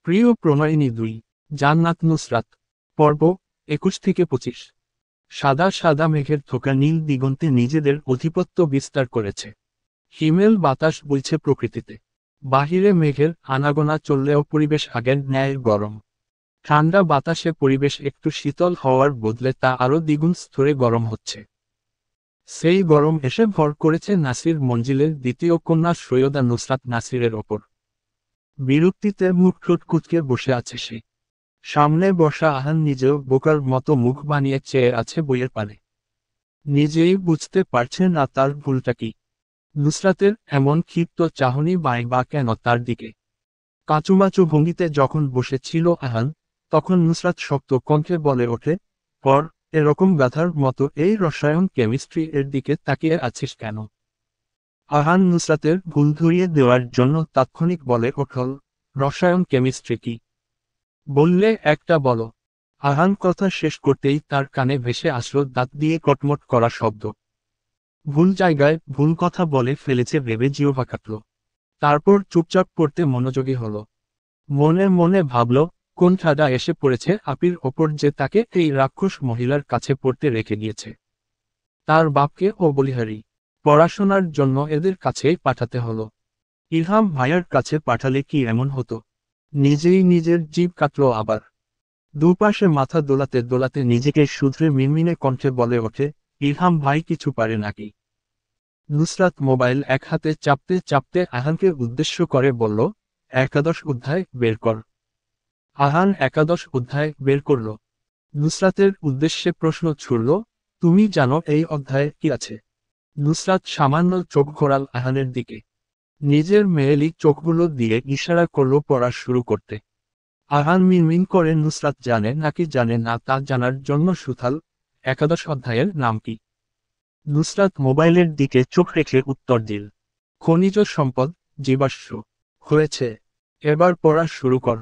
প্রিয় প্রণয়িনী 2, জান্নাত নুসরাত। পর্ব 21 থেকে 25। সাদা সাদা মেঘের থোকা নীল দিগন্তে নিজেদের আধিপত্য বিস্তার করেছে। হিমেল বাতাস বইছে প্রকৃতিতে। বাহিরে মেঘের আনাগোনা চললেও পরিবেশ আগের ন্যায় গরম। ঠান্ডা বাতাসে পরিবেশ একটু শীতল হওয়ার বদলে তা আরও দ্বিগুণ স্তরে গরম হচ্ছে। সেই গরম এসে ভর করেছে নাসির মঞ্জিলের দ্বিতীয় কন্যা সৈয়দা নুসরাত নাসিরের ওপর। বিরক্তিতে মুখ ঠোঁট কুঁচকে বসে আছে সে। সামনে বসা আহান নিজেও বোকার মতো মুখ বানিয়ে চেয়ে আছে বইয়ের পানে। নিজেই বুঝতে পারছে না তার ভুলটা কি। নুসরাতের এমন ক্ষিপ্ত চাহনি বা কেন তার দিকে। কাঁচুমাচু ভঙ্গিতে যখন বসেছিল আহান, তখন নুসরাত শক্ত কণ্ঠে বলে ওঠে, পর এরকম গাধার মতো এই রসায়ন কেমিস্ট্রি এর দিকে তাকিয়ে আছিস কেন? আহান নুসরাতের ভুল ধরিয়ে দেওয়ার জন্য তাৎক্ষণিক বলে ওঠল, রসায়ন কেমিস্ট্রি কি? বললে একটা বলো। আহান কথা শেষ করতেই তার কানে ভেসে আসলো দাঁত দিয়ে কটমট করা শব্দ। ভুল জায়গায় ভুল কথা বলে ফেলেছে ভেবে জিহ্বা কাটল। তারপর চুপচাপ পড়তে মনোযোগী হলো। মনে মনে ভাবল, কোন ঠাডা এসে পড়েছে আপির ওপর যে তাকে এই রাক্ষস মহিলার কাছে পড়তে রেখে গিয়েছে। তার বাপকে ও বলিহারি পড়াশোনার জন্য এদের কাছেই পাঠাতে হলো। ইলহাম ভাইয়ার কাছে পাঠালে কি এমন হতো? নিজেই নিজের জিভ কাটল আবার। দুপাশে মাথা দোলাতে দোলাতে নিজেকে শুধরে মিনমিনে কণ্ঠে বলে ওঠে, ইলহাম ভাই কিছু পারে নাকি? নুসরাত মোবাইল এক হাতে চাপতে চাপতে আহানকে উদ্দেশ্য করে বলল, একাদশ অধ্যায় বের কর। আহান একাদশ অধ্যায় বের করল। নুসরাতের উদ্দেশ্যে প্রশ্ন ছুড়ল, তুমি জানো এই অধ্যায়ে কি আছে? নুসরাত সামান্য চোখ ঘোরাল আহানের দিকে। নিজের মেয়েলি চোখগুলো দিয়ে ইশারা করল পড়া শুরু করতে। আহান মিনমিন করে নুসরাত জানে নাকি জানে না তা জানার জন্য সুথাল, একাদশ অধ্যায়ের নাম কি? নুসরাত মোবাইলের দিকে চোখ রেখে উত্তর দিল, খনিজ সম্পদ, জীবাশ্ম। হয়েছে, এবার পড়া শুরু কর।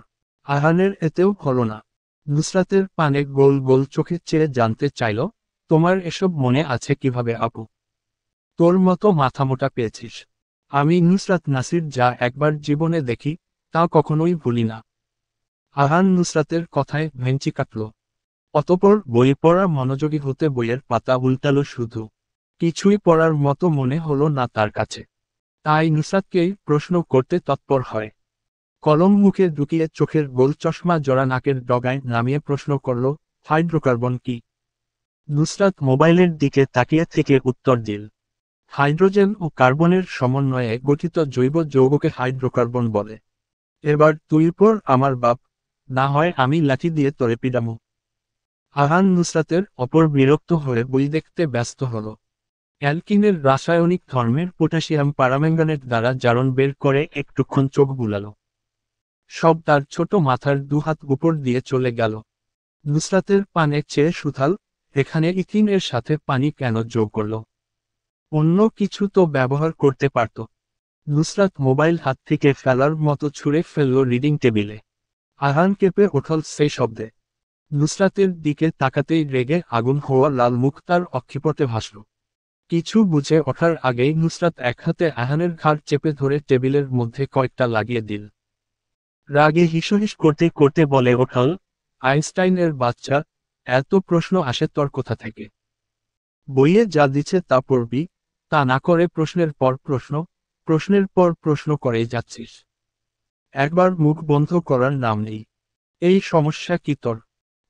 আহানের এতেও হলো না। নুসরাতের পানে গোল গোল চোখে চেয়ে জানতে চাইল, তোমার এসব মনে আছে কিভাবে আপু? তোর মতো মাথামোটা পেয়েছিস। আমি নুসরাত নাসির যা একবার জীবনে দেখি, তা কখনোই ভুলি না। আহান নুসরাতের কথায় ভেঞ্চি কাটল। অতপর বই পড়া মনোযোগী হতে বইয়ের পাতা উল্টালো শুধু। কিছুই পড়ার মতো মনে হলো না তার কাছে। তাই নুসরাতকেই প্রশ্ন করতে তৎপর হয়। কলম মুখে ঢুকিয়ে চোখের গোল চশমা জোড়া নাকের ডগায় নামিয়ে প্রশ্ন করল, হাইড্রোকার্বন কি? নুসরাত মোবাইলের দিকে তাকিয়ে থেকে উত্তর দিল, হাইড্রোজেন ও কার্বনের সমন্বয়ে গঠিত জৈব যৌগকে হাইড্রোকার্বন বলে। এবার তুই পর আমার বাপ, না হয় আমি লাঠি দিয়ে তোরে পিডামু। আহান নুসরাতের অপর বিরক্ত হয়ে বই দেখতে ব্যস্ত হল। অ্যালকিনের রাসায়নিক ধর্মের পটাশিয়াম পারাম্যাঙ্গানেট দ্বারা জারণ বের করে একটুক্ষণ চোখ বুলাল। সব তার ছোট মাথার দুহাত উপর দিয়ে চলে গেল। নুসরাতের পানে চেয়ে সুথাল, এখানে ইথিনের সাথে পানি কেন যোগ করল? অন্য কিছু তো ব্যবহার করতে পারত। নুসরাত মোবাইল হাত থেকে ফেলার মতো ছুঁড়ে ফেলল রিডিং টেবিলে। আহান কেঁপে উঠল সেই শব্দে। নুসরাতের দিকে তাকাতেই রেগে আগুন হওয়া লাল মুখ তার অক্ষিপটে ভাসল। কিছু বুঝে ওঠার আগেই নুসরাত এক হাতে আহানের ঘাড় চেপে ধরে টেবিলের মধ্যে কয়েকটা লাগিয়ে দিল। রাগে হিসহিস করতে করতে বলে ওঠল, আইনস্টাইনের বাচ্চা, এত প্রশ্ন আসে তোর কোথা থেকে? বইয়ে যা দিচ্ছে তা পড়বি, তা না করে প্রশ্নের পর প্রশ্ন, প্রশ্নের পর প্রশ্ন করেই যাচ্ছিস। একবার মুখ বন্ধ করার নাম নেই। এই সমস্যা কি তোর?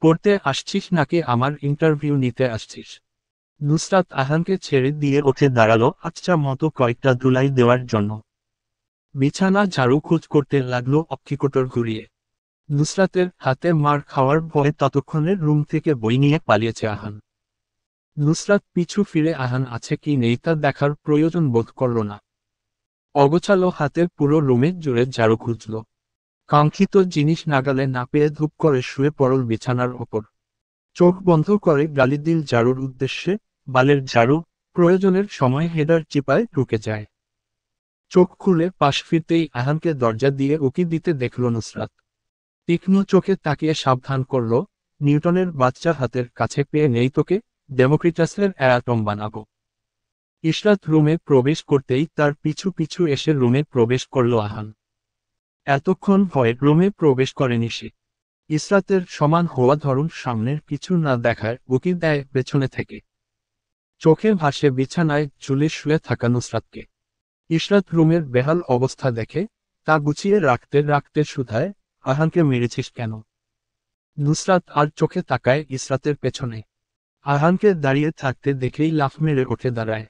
পড়তে আসছিস নাকি আমার ইন্টারভিউ নিতে আসছিস? নুসরাত আহানকে ছেড়ে দিয়ে উঠে দাঁড়ালো আচ্ছা মতো কয়েকটা ধুলাই দেওয়ার জন্য। বিছানা ঝাড়ু খোঁজ করতে লাগলো অক্ষিকোটর ঘুরিয়ে। নুসরাতের হাতে মার খাওয়ার ভয়ে ততক্ষণের রুম থেকে বই নিয়ে পালিয়েছে আহান। নুসরাত পিছু ফিরে আহান আছে কি নেই তা দেখার প্রয়োজন বোধ করল না। অগোছালো হাতে পুরো রুমে জুড়ে ঝাড়ু খুঁজল। কাঙ্ক্ষিত জিনিস নাগালে না পেয়ে ধূপ করে শুয়ে পড়ল বিছানার ওপর। চোখ বন্ধ করে গালি দিল ঝাড়ুর উদ্দেশ্যে, বালের ঝাড়ু, প্রয়োজনের সময় হেডার চিপায় ঢুকে যায়। চোখ খুলে পাশ ফিরতেই আহানকে দরজা দিয়ে উকি দিতে দেখল নুসরাত। তীক্ষ্ণ চোখে তাকিয়ে সাবধান করল, নিউটনের বাচ্চা হাতের কাছে পেয়ে নেই তোকে, ডেমোক্রিটাসের অ্যাটম বানাবো। ইশরাত রুমে প্রবেশ করতেই তার পিছু পিছু এসে রুমে প্রবেশ করল আহান। এতক্ষণ ভয়ে রুমে প্রবেশ করেনি সে। ইসরাতের সমান হওয়া ধরন সামনের কিছু না দেখার উকি দেয় পেছনে থেকে। চোখে ভাসে বিছানায় ঝুলে শুয়ে থাকা নুসরাতকে। ইসরাত রুমের বেহাল অবস্থা দেখে তা গুছিয়ে রাখতে রাখতে শুধায়, আহানকে মেরেছিস কেন? নুসরাত আর চোখে তাকায় ইসরাতের পেছনে। আহানকে দাঁড়িয়ে থাকতে দেখেই লাফ মেরে উঠে দাঁড়ায়।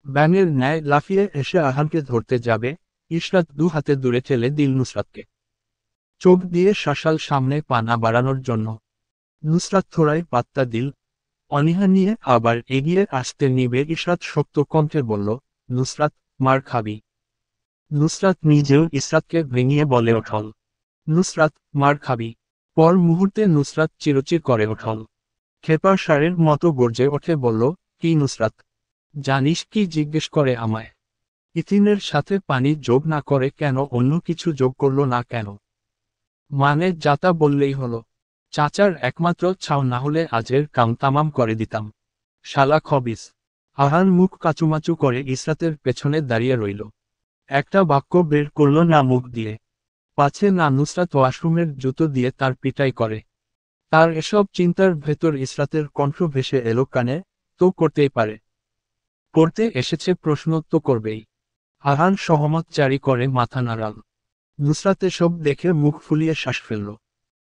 ব্যাঙের ন্যায় লাফিয়ে এসে আহানকে ধরতে যাবে, ইসরাত দু হাতে দূরে ঠেলে দিল নুসরাতকে। চোখ দিয়ে শাসাল সামনে পানা বাড়ানোর জন্য। নুসরাত থোড়াই পাত্তা দিল, অনীহা নিয়ে আবার এগিয়ে আসতে নিবে ইসরাত শক্ত কণ্ঠে বলল, নুসরাত, মার খাবি। নুসরাত নিজেও ইসরাতকে ভেঙিয়ে বলে ওঠল, নুসরাত, মার খাবি। পর মুহূর্তে নুসরাত চিরচির করে ওঠল। খেপা ষাঁড়ের মতো গর্জে ওঠে বলল, কি নুসরাত? জানিস কি জিজ্ঞেস করে আমায়? ইথিনের সাথে পানি যোগ না করে কেন, অন্য কিছু যোগ করলো না কেন? মানে যাতা বললেই হলো। চাচার একমাত্র ছাও না হলে আজের কাম তামাম করে দিতাম। শালা খবিস। আহান মুখ কাচুমাচু করে ইসরাতের পেছনে দাঁড়িয়ে রইল। একটা বাক্য বের করল না মুখ দিয়ে। পাছে না নুসরাত ওয়াশরুমের জুতো দিয়ে তার পিটাই করে। তার এসব চিন্তার ভেতর ইসরাতের কণ্ঠ ভেসে এলো কানে, তো করতেই পারে। পড়তে এসেছে প্রশ্ন তো করবেই। আহান সহমত জারি করে মাথা নাড়াল। নুসরাত এসব দেখে মুখ ফুলিয়ে শ্বাস ফেলল।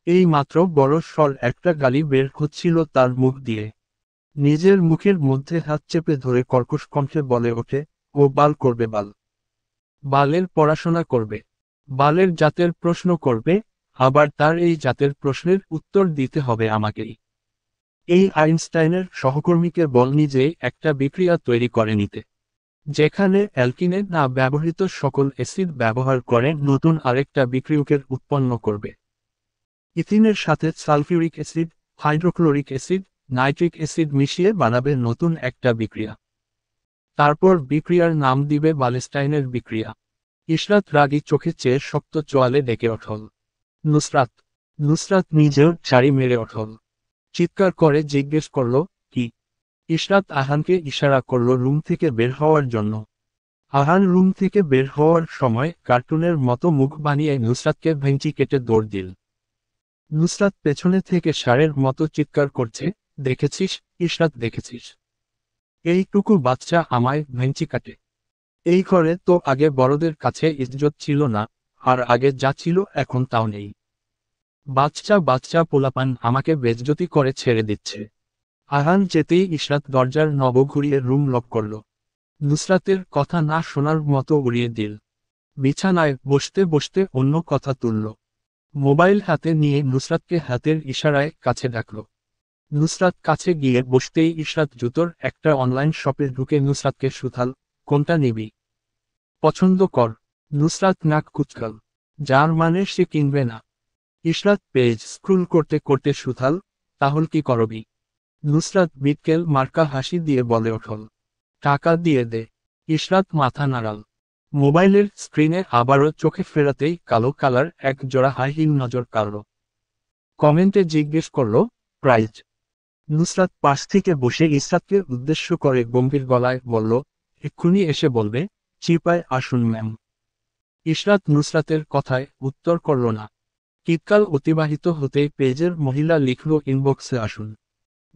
এই মাত্র বড় স্বর একটা গালি বের হচ্ছিল তার মুখ দিয়ে। নিজের মুখের মধ্যে হাত চেপে ধরে কর্কশ কণ্ঠে বলে ওঠে, ও বাল করবে বাল। বালের পড়াশোনা করবে। বালের জাতের প্রশ্ন করবে, আবার তার এই জাতের প্রশ্নের উত্তর দিতে হবে আমাকেই। এই আইনস্টাইনের সহকর্মীকে বল নিজেই একটা বিক্রিয়া তৈরি করে নিতে, যেখানে অ্যালকিনে না ব্যবহৃত সকল অ্যাসিড ব্যবহার করে নতুন আরেকটা বিক্রিয়কের উৎপন্ন করবে। ইথিনের সাথে sulphuric acid, hydrochloric acid, nitric acid মিশিয়ে বানাবে নতুন একটা বিক্রিয়া। তারপর বিক্রিয়ার নাম দিবে বালেস্টাইনের বিক্রিয়া। ইসরাত রাগী চোখে চেয়ে শক্ত চোয়ালে ডেকে ওঠল, নুসরাত। নুসরাত নিজেও ছাড়ি মেরে ওঠল। চিৎকার করে জিজ্ঞেস করল, কি? ইসরাত আহানকে ইশারা করল রুম থেকে বের হওয়ার জন্য। আহান রুম থেকে বের হওয়ার সময় কার্টুনের মতো মুখ বানিয়ে নুসরাতকে ভেঙচি কেটে দৌড় দিল। নুসরাত পেছনে থেকে ষাঁড়ের মতো চিৎকার করছে, দেখেছিস ইসরাত, দেখেছিস? এইটুকু বাচ্চা আমায় ভেঙচি কাটে। এই ঘরে তো আগে বড়দের কাছে ইজ্জত ছিল না, আর আগে যা ছিল এখন তাও নেই। বাচ্চা বাচ্চা পোলাপান আমাকে বেজ্জতি করে ছেড়ে দিচ্ছে। আহান যেতেই ইসরাত দরজার নব ঘুরিয়ে রুম লক করল। নুসরাতের কথা না শোনার মতো উড়িয়ে দিল। বিছানায় বসতে বসতে অন্য কথা তুলল। মোবাইল হাতে নিয়ে নুসরাতকে হাতের ইশারায় কাছে ডাকল। নুসরাত কাছে গিয়ে বসতেই ইসরাত জুতোর একটা অনলাইন শপে ঢুকে নুসরাতকে শুধাল, কোনটা নিবি? পছন্দ কর। নুসরাত নাক কুচকাল, যার মানে সে কিনবে না। ইসরাত পেজ স্ক্রুল করতে করতে শুধাল, তাহল কি করবি? নুসরাত বিটকেল মার্কা হাসি দিয়ে বলে ওঠল, টাকা দিয়ে দে। ইসরাত মাথা নাড়াল। মোবাইলের স্ক্রিনে আবারও চোখে ফেরাতেই কালো কালার এক জোড়া হাই হিল নজর কাড়ল। কমেন্টে জিজ্ঞেস করল, প্রাইজ? নুসরাত পাশ থেকে বসে ইসরাতকে উদ্দেশ্য করে গম্ভীর গলায় বলল, এক্ষুনি এসে বলবে, চিপায় আসুন ম্যাম। ইসরাত নুসরাতের কথায় উত্তর করল না। শীতকাল অতিবাহিত হতেই পেজের মহিলা লিখল, ইনবক্সে আসুন।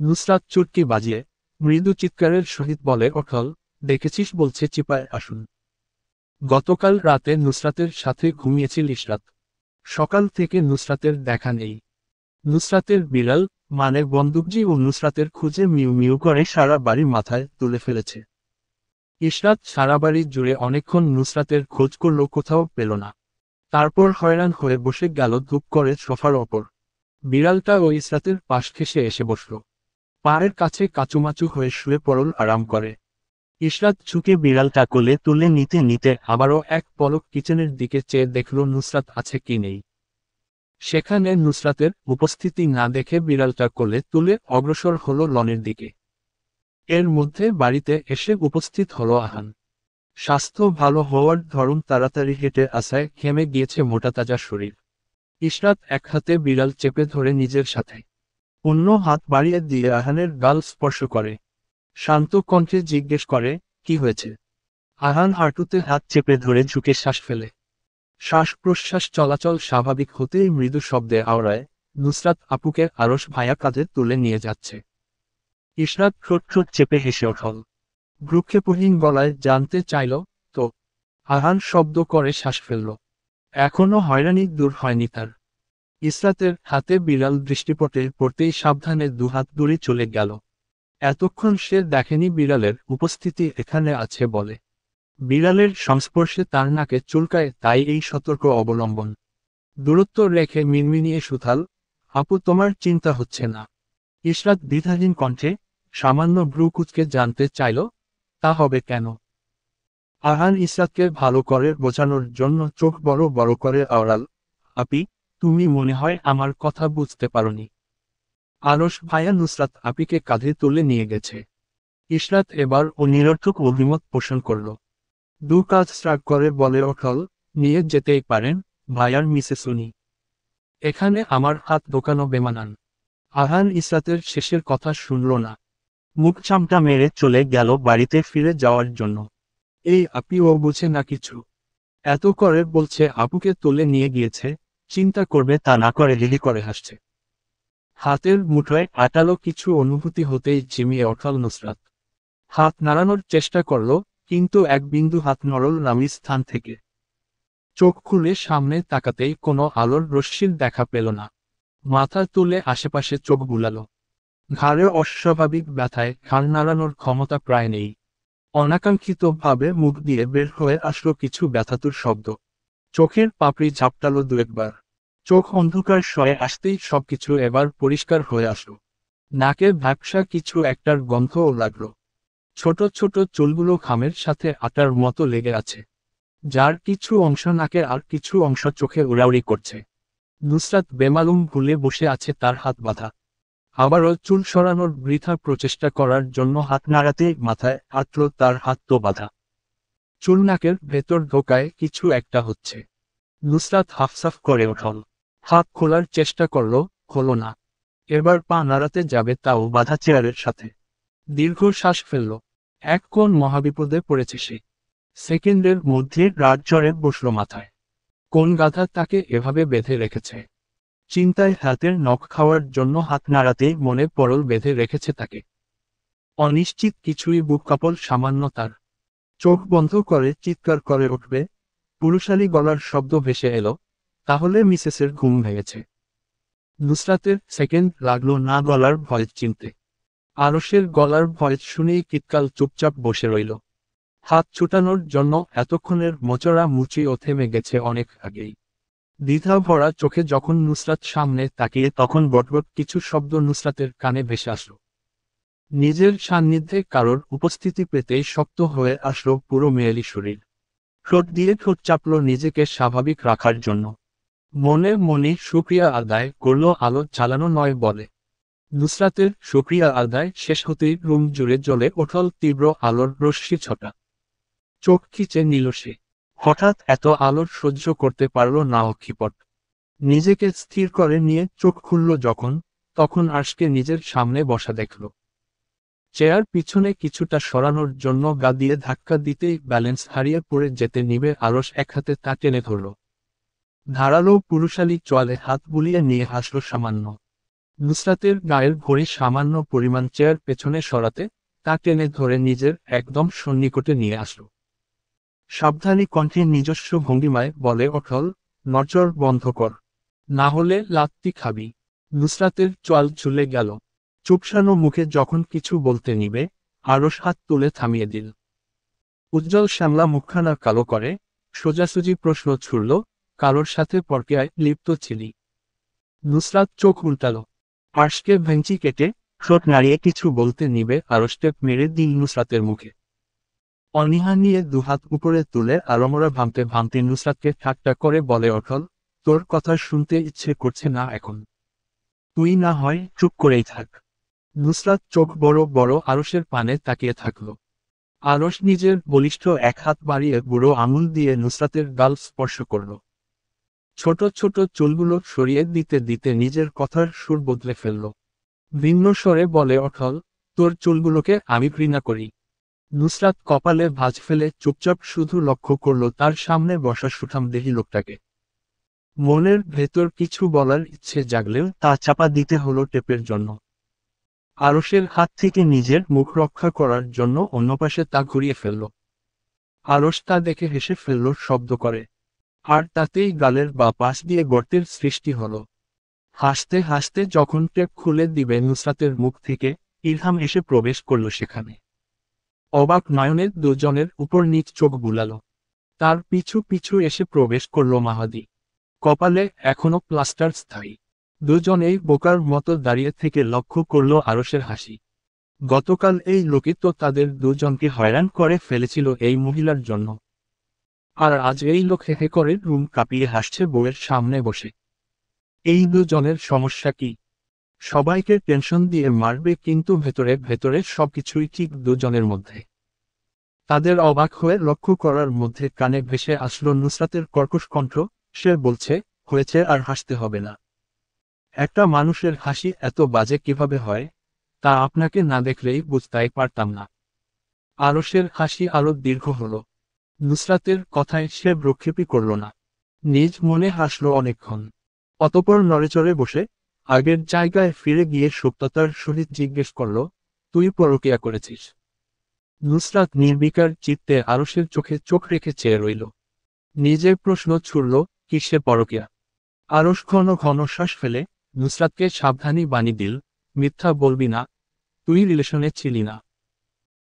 নুসরাত চুটকি বাজিয়ে মৃদু চিৎকারের সহিত বলে ওঠল, দেখেছিস বলছে চিপায় আসুন। গতকাল রাতে নুসরাতের সাথে ঘুমিয়েছিল ইসরাত। সকাল থেকে নুসরাতের দেখা নেই। নুসরাতের বিড়াল মানে বন্দুকজি ও নুসরাতের খুঁজে মিউ মিউ করে সারা বাড়ি মাথায় তুলে ফেলেছে। ইসরাত সারা বাড়ি জুড়ে অনেকক্ষণ নুসরাতের খোঁজ করল, কোথাও পেল না। তারপর হয়রান হয়ে বসে গেল ধূপ করে সোফার ওপর। বিড়ালটা ও ইসরাতের পাশ ঘেঁষে এসে বসল। পায়ের কাছে কাচুমাচু হয়ে শুয়ে পড়ল আরাম করে। ইসরাত ঝুঁকে বিড়ালটা কোলে তুলে নিতে নিতে আবারও এক পলক কিচেনের দিকে চেয়ে দেখল নুসরাত আছে কি নেই। সেখানে নুসরাতের উপস্থিতি না দেখে বিড়ালটা কোলে তুলে অগ্রসর হলো লনের দিকে। এর মধ্যে বাড়িতে এসে উপস্থিত হলো আহান। স্বাস্থ্য ভালো হওয়ার ধরন তাড়াতাড়ি হেঁটে আসায় ঘেমে গিয়েছে মোটাতাজা শরীর। ইসরাত এক হাতে বিড়াল চেপে ধরে নিজের সাথে, অন্য হাত বাড়িয়ে দিয়ে আহানের গাল স্পর্শ করে। শান্ত কণ্ঠে জিজ্ঞেস করে, কি হয়েছে? আহান হাঁটুতে হাত চেপে ধরে ঝুঁকে শ্বাস ফেলে। শ্বাস প্রশ্বাস চলাচল স্বাভাবিক হতেই মৃদু শব্দে আওড়ায় নুসরাত আপুকে আরশ ভায়া কাঁধে তুলে নিয়ে যাচ্ছে। ইশরাত ঠোঁট ঠোঁট চেপে হেসে ওঠল। ভ্রুক্ষেপহীন গলায় জানতে চাইল, তো? আহান শব্দ করে শ্বাস ফেলল। এখনো হয়রানি দূর হয়নি তার। ইসরাতের হাতে বিড়াল দৃষ্টিপটে পড়তেই সাবধানে দুহাত দূরে চলে গেল। এতক্ষণ সে দেখেনি বিড়ালের উপস্থিতি এখানে আছে বলে। বিড়ালের সংস্পর্শে তার নাকে চুলকায়, তাই এই সতর্ক অবলম্বন। দূরত্ব রেখে মিনমিনিয়ে সুথাল, আপু তোমার চিন্তা হচ্ছে না? ইশরাত দ্বিধাহীন কণ্ঠে সামান্য ভ্রু কুঁচকে জানতে চাইল, তা হবে কেন? আহান ইসরাতকে ভালো করে বোঝানোর জন্য চোখ বড় বড় করে আওড়াল, আপি, তুমি মনে হয় আমার কথা বুঝতে পারোনি। আরশ ভায়া নুসরাত আপিকে কাঁধে তুলে নিয়ে গেছে। ইশরাত এবার ও নিরর্থক অভিমত পোষণ করল। দু কাজ শ্রাগ করে বলে ওঠল, নিয়ে যেতেই পারেন, ভাইয়ার মিসেস উনি। এখানে আমার হাত দোকানো বেমানান। আহান ইসরাতের শেষের কথা শুনল না। মুখ চামটা মেরে চলে গেল বাড়িতে ফিরে যাওয়ার জন্য। এই আপি ও বুঝে না কিছু। এত করে বলছে আপুকে তুলে নিয়ে গিয়েছে, চিন্তা করবে তা না করে হিহি করে হাসছে। হাতের মুঠোয় আটালো কিছু অনুভূতি হতেই ঝিমিয়ে ওঠল নুসরাত। হাত নাড়ানোর চেষ্টা করল, কিন্তু এক বিন্দু হাত নড়ল না স্থান থেকে। চোখ খুলে সামনে তাকাতেই কোনো আলোর রশ্মির দেখা পেল না। মাথা তুলে আশেপাশে চোখ বুলাল। ঘাড়ে অস্বাভাবিক ব্যথায় ঘাড় নাড়ানোর ক্ষমতা প্রায় নেই। অনাকাঙ্ক্ষিতভাবে মুখ দিয়ে বের হয়ে আসলো কিছু ব্যথাতুর শব্দ। চোখের পাপড়ি ঝাপটালো দু একবার। চোখ অন্ধকার সয়ে আসতেই সবকিছু এবার পরিষ্কার হয়ে আসলো। নাকে ভ্যাপসা কিছু একটার গন্ধও লাগলো। ছোট ছোট চুলগুলো ঘামের সাথে আটার মতো লেগে আছে, যার কিছু অংশ নাকে আর কিছু অংশ চোখে উড়াউড়ি করছে। নুসরাত বেমালুম ভুলে বসে আছে, তার হাত বাঁধা। আবারও চুল সরানোর বৃথা প্রচেষ্টা করার জন্য হাত নাড়াতেই মাথায় আটল তার হাত তো বাঁধা। চুল নাকের ভেতর ঢোকায় কিছু একটা হচ্ছে। নুসরাত হাফসাফ করে উঠল। হাত খোলার চেষ্টা করল, হলো না। এবার পা নাড়াতে যাবে, তাও বাঁধা চেয়ারের সাথে। দীর্ঘ শ্বাস ফেলল। এক কোন মহাবিপদে পড়েছে সে। সেকেন্ডের মধ্যে রাত জ্বরে বসল মাথায়। কোন গাধা তাকে এভাবে বেঁধে রেখেছে? চিন্তায় হাতের নখ খাওয়ার জন্য হাত নাড়াতেই মনে পড়ল বেঁধে রেখেছে তাকে। অনিশ্চিত কিছুই বুক কাঁপল সামান্য তার। চোখ বন্ধ করে চিৎকার করে উঠবে, পুরুষালী গলার শব্দ ভেসে এলো, তাহলে মিসেসের ঘুম ভেঙেছে। নুসরাতের সেকেন্ড লাগলো না গলার ভয়েস চিনতে। আরশের গলার ভয়েস শুনেই কিতকাল চুপচাপ বসে রইল। হাত ছুটানোর জন্য এতক্ষণের মোচড়া মুচিও থেমে গেছে অনেক আগেই। দ্বিধা ভরা চোখে যখন নুসরাত সামনে তাকিয়ে, তখন বটবট কিছু শব্দ নুসরাতের কানে ভেসে আসলো। নিজের সান্নিধ্যে কারোর উপস্থিতি পেতেই শক্ত হয়ে আসলো পুরো মেয়েলি শরীর। ঠোঁট দিয়ে ঠোঁট চাপল নিজেকে স্বাভাবিক রাখার জন্য। মনে মনে শুকরিয়া আদায় করল, আলো জ্বালানো নয় বলে। নুসরাতের শুকরিয়া আদায় শেষ হতেই রুম জুড়ে জ্বলে ওঠল তীব্র আলোর রশ্মি ছটা। চোখ খিচে নিল সে। হঠাৎ এত আলোর সহ্য করতে পারল না অক্ষিপট। নিজেকে স্থির করে নিয়ে চোখ খুলল যখন, তখন আরশকে নিজের সামনে বসা দেখল। চেয়ার পিছনে কিছুটা সরানোর জন্য গা দিয়ে ধাক্কা দিতেই ব্যালেন্স হারিয়ে পড়ে যেতে নিবে আরশ এক হাতে তা টেনে ধরল। ধারালো পুরুষালী চোয়ালে হাত বুলিয়ে নিয়ে হাসল সামান্য। নুসরাতের গায়ের ঘড়ি সামান্য পরিমাণ চেয়ার পেছনে সরাতে তা টেনে ধরে নিজের একদম সন্নিকটে নিয়ে আসল। সাবধানী কণ্ঠে নিজস্ব ভঙ্গিমায় বলে ওঠল, নজর বন্ধ কর, না হলে লাত্তি খাবি। নুসরাতের চোয়াল ঝুলে গেল। চুপসানো মুখে যখন কিছু বলতে নিবে, আরশ হাত তুলে থামিয়ে দিল। উজ্জ্বল শ্যামলা মুখখানা কালো করে সোজাসুজি প্রশ্ন ছুড়ল, কারোর সাথে পরকীয়ায় লিপ্ত ছিলি? নুসরাত চোখ উল্টাল। আরশকে ভেঙচি কেটে ঠোঁট নাড়িয়ে কিছু বলতে নিবে, আরশ টেপ মেরে দিল নুসরাতের মুখে। অনীহা নিয়ে দুহাত উপরে তুলে আড়মোড়া ভাঙতে ভাঙতে নুসরাতকে ঠাট্টা করে বলে ওঠল, তোর কথা শুনতে ইচ্ছে করছে না এখন। তুই না হয় চুপ করেই থাক। নুসরাত চোখ বড় বড় আরশের পানে তাকিয়ে থাকল। আরশ নিজের বলিষ্ঠ এক হাত বাড়িয়ে বুড়ো আঙুল দিয়ে নুসরাতের গাল স্পর্শ করল। ছোট ছোট চুলগুলো সরিয়ে দিতে দিতে নিজের কথার সুর বদলে ফেলল। ভিন্ন স্বরে বলে ওঠল, তোর চুলগুলোকে আমি ঘৃণা করি। নুসরাত কপালে ভাঁজ ফেলে চুপচাপ শুধু লক্ষ্য করল তার সামনে বসা সুঠামদেহী লোকটাকে। মনের ভেতর কিছু বলার ইচ্ছে জাগলেও তা চাপা দিতে হলো টেপের জন্য। আরশের হাত থেকে নিজের মুখ রক্ষা করার জন্য অন্য পাশে তা ঘুরিয়ে ফেলল। আরশ তা দেখে হেসে ফেলল শব্দ করে, আর তাতেই গালের বা পাশ দিয়ে গর্তের সৃষ্টি হলো। হাসতে হাসতে যখন টেপ খুলে দিবে নুসরাতের মুখ থেকে, ইলহাম এসে প্রবেশ করল সেখানে। অবাক নয়নে দুজনের উপর নিচ চোখ বুলাল। তার পিছু পিছু এসে প্রবেশ করল মাহাদি। কপালে এখনো প্লাস্টার স্থায়ী। দুজনেই বোকার মতো দাঁড়িয়ে থেকে লক্ষ্য করল আরশের হাসি। গতকাল এই লোকই তো তাদের দুজনকে হয়রান করে ফেলেছিল এই মহিলার জন্য। আর আজ এই লোক হেহে করে রুম কাঁপিয়ে হাসছে বউয়ের সামনে বসে। এই দুজনের সমস্যা কি? সবাইকে টেনশন দিয়ে মারবে, কিন্তু ভেতরে ভেতরে সবকিছুই ঠিক দুজনের মধ্যে। তাদের অবাক হয়ে লক্ষ্য করার মধ্যে কানে ভেসে আসলো নুসরাতের কর্কশ কণ্ঠ। সে বলছে, হয়েছে আর হাসতে হবে না। একটা মানুষের হাসি এত বাজে কিভাবে হয়, তা আপনাকে না দেখলেই বুঝতেই পারতাম না। আরশের হাসি আরো দীর্ঘ হলো। নুসরাতের কথায় সে ভ্রুক্ষেপই করল না। নিজ মনে হাসল অনেকক্ষণ। অতঃপর নড়েচড়ে বসে আগের জায়গায় ফিরে গিয়ে সুপ্ততার সহিত জিজ্ঞেস করল, তুই পরকীয়া করেছিস? নুসরাত নির্বিকার চিত্তে আরশের চোখে চোখ রেখে চেয়ে রইল। নিজের প্রশ্ন ছুড়ল, কিসে পরকীয়া? আরশ ঘন ঘন শ্বাস ফেলে নুসরাতকে সাবধানী বাণী দিল, মিথ্যা বলবি না, তুই রিলেশনে ছিলি না।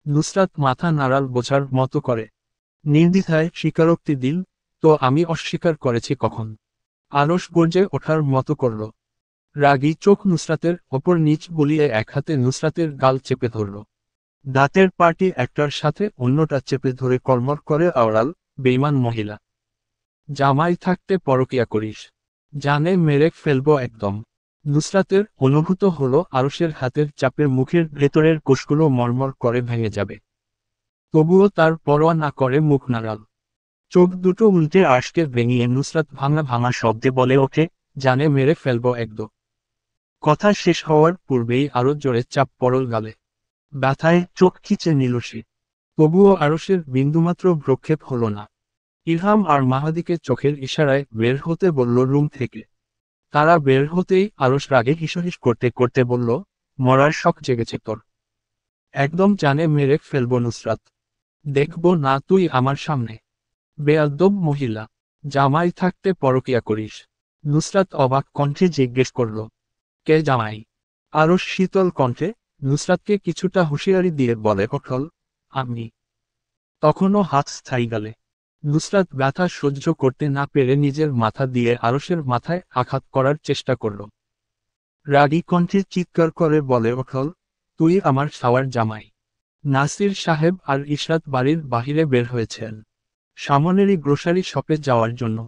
নুসরাত মাথা নাড়াল বোঝার মতো করে। নির্দ্বিধায় স্বীকারোক্তি দিল, তো আমি অস্বীকার করেছি কখন? আরশ গর্জে ওঠার মতো করল। রাগী চোখ নুসরাতের ওপর নিচ বুলিয়ে এক হাতে নুসরাতের গাল চেপে ধরল। দাঁতের পাটি একটার সাথে অন্যটা চেপে ধরে কলমর করে আওড়াল, বেঈমান মহিলা! জামাই থাকতে পরকীয়া করিস? জানে মেরে ফেলবো একদম। নুসরাতের অনুভূত হলো আরশের হাতের চাপের মুখের ভেতরের কোষগুলো মরমর করে ভেঙে যাবে। তবুও তার পরোয়া না করে মুখ নাড়াল। চোখ দুটো উল্টে আশকে ভেঙিয়ে নুসরাত ভাঙা ভাঙা শব্দে বলে ওঠে, জানে মেরে ফেলবো একদম। কথা শেষ হওয়ার পূর্বেই আরো জোরে চাপ পড়ল গালে। ব্যথায় চোখ খিচে নিল সে। তবুও আরশের বিন্দুমাত্র ভ্রক্ষেপ হলো না। ইলহাম আর মাহাদিকে চোখের ইশারায় বের হতে বলল রুম থেকে। তারা বের হতেই আরশ রাগে হিসহিস করতে করতে বলল, মরার শখ জেগেছে তোর? একদম জানে মেরে ফেলবো নুসরাত। দেখব না তুই আমার সামনে। বেয়াদব মহিলা! জামাই থাকতে পরকীয়া করিস? নুসরাত অবাক কণ্ঠে জিজ্ঞেস করল, কে জামাই? আরশ শীতল কণ্ঠে নুসরাতকে কিছুটা হুঁশিয়ারি দিয়ে বলে উঠল, আমি। তখনও হাত স্থায়ী গালে। নুসরাত ব্যথা সহ্য করতে না পেরে নিজের মাথা দিয়ে আরশের মাথায় আঘাত করার চেষ্টা করল। রাগী কণ্ঠে চিৎকার করে বলে উঠল, তুই আমার সাওয়ার জামাই। নাসির সাহেব আর ইশরাত বাড়ির বাহিরে বের হয়েছেন সামনেরই গ্রোসারি শপে যাওয়ার জন্য।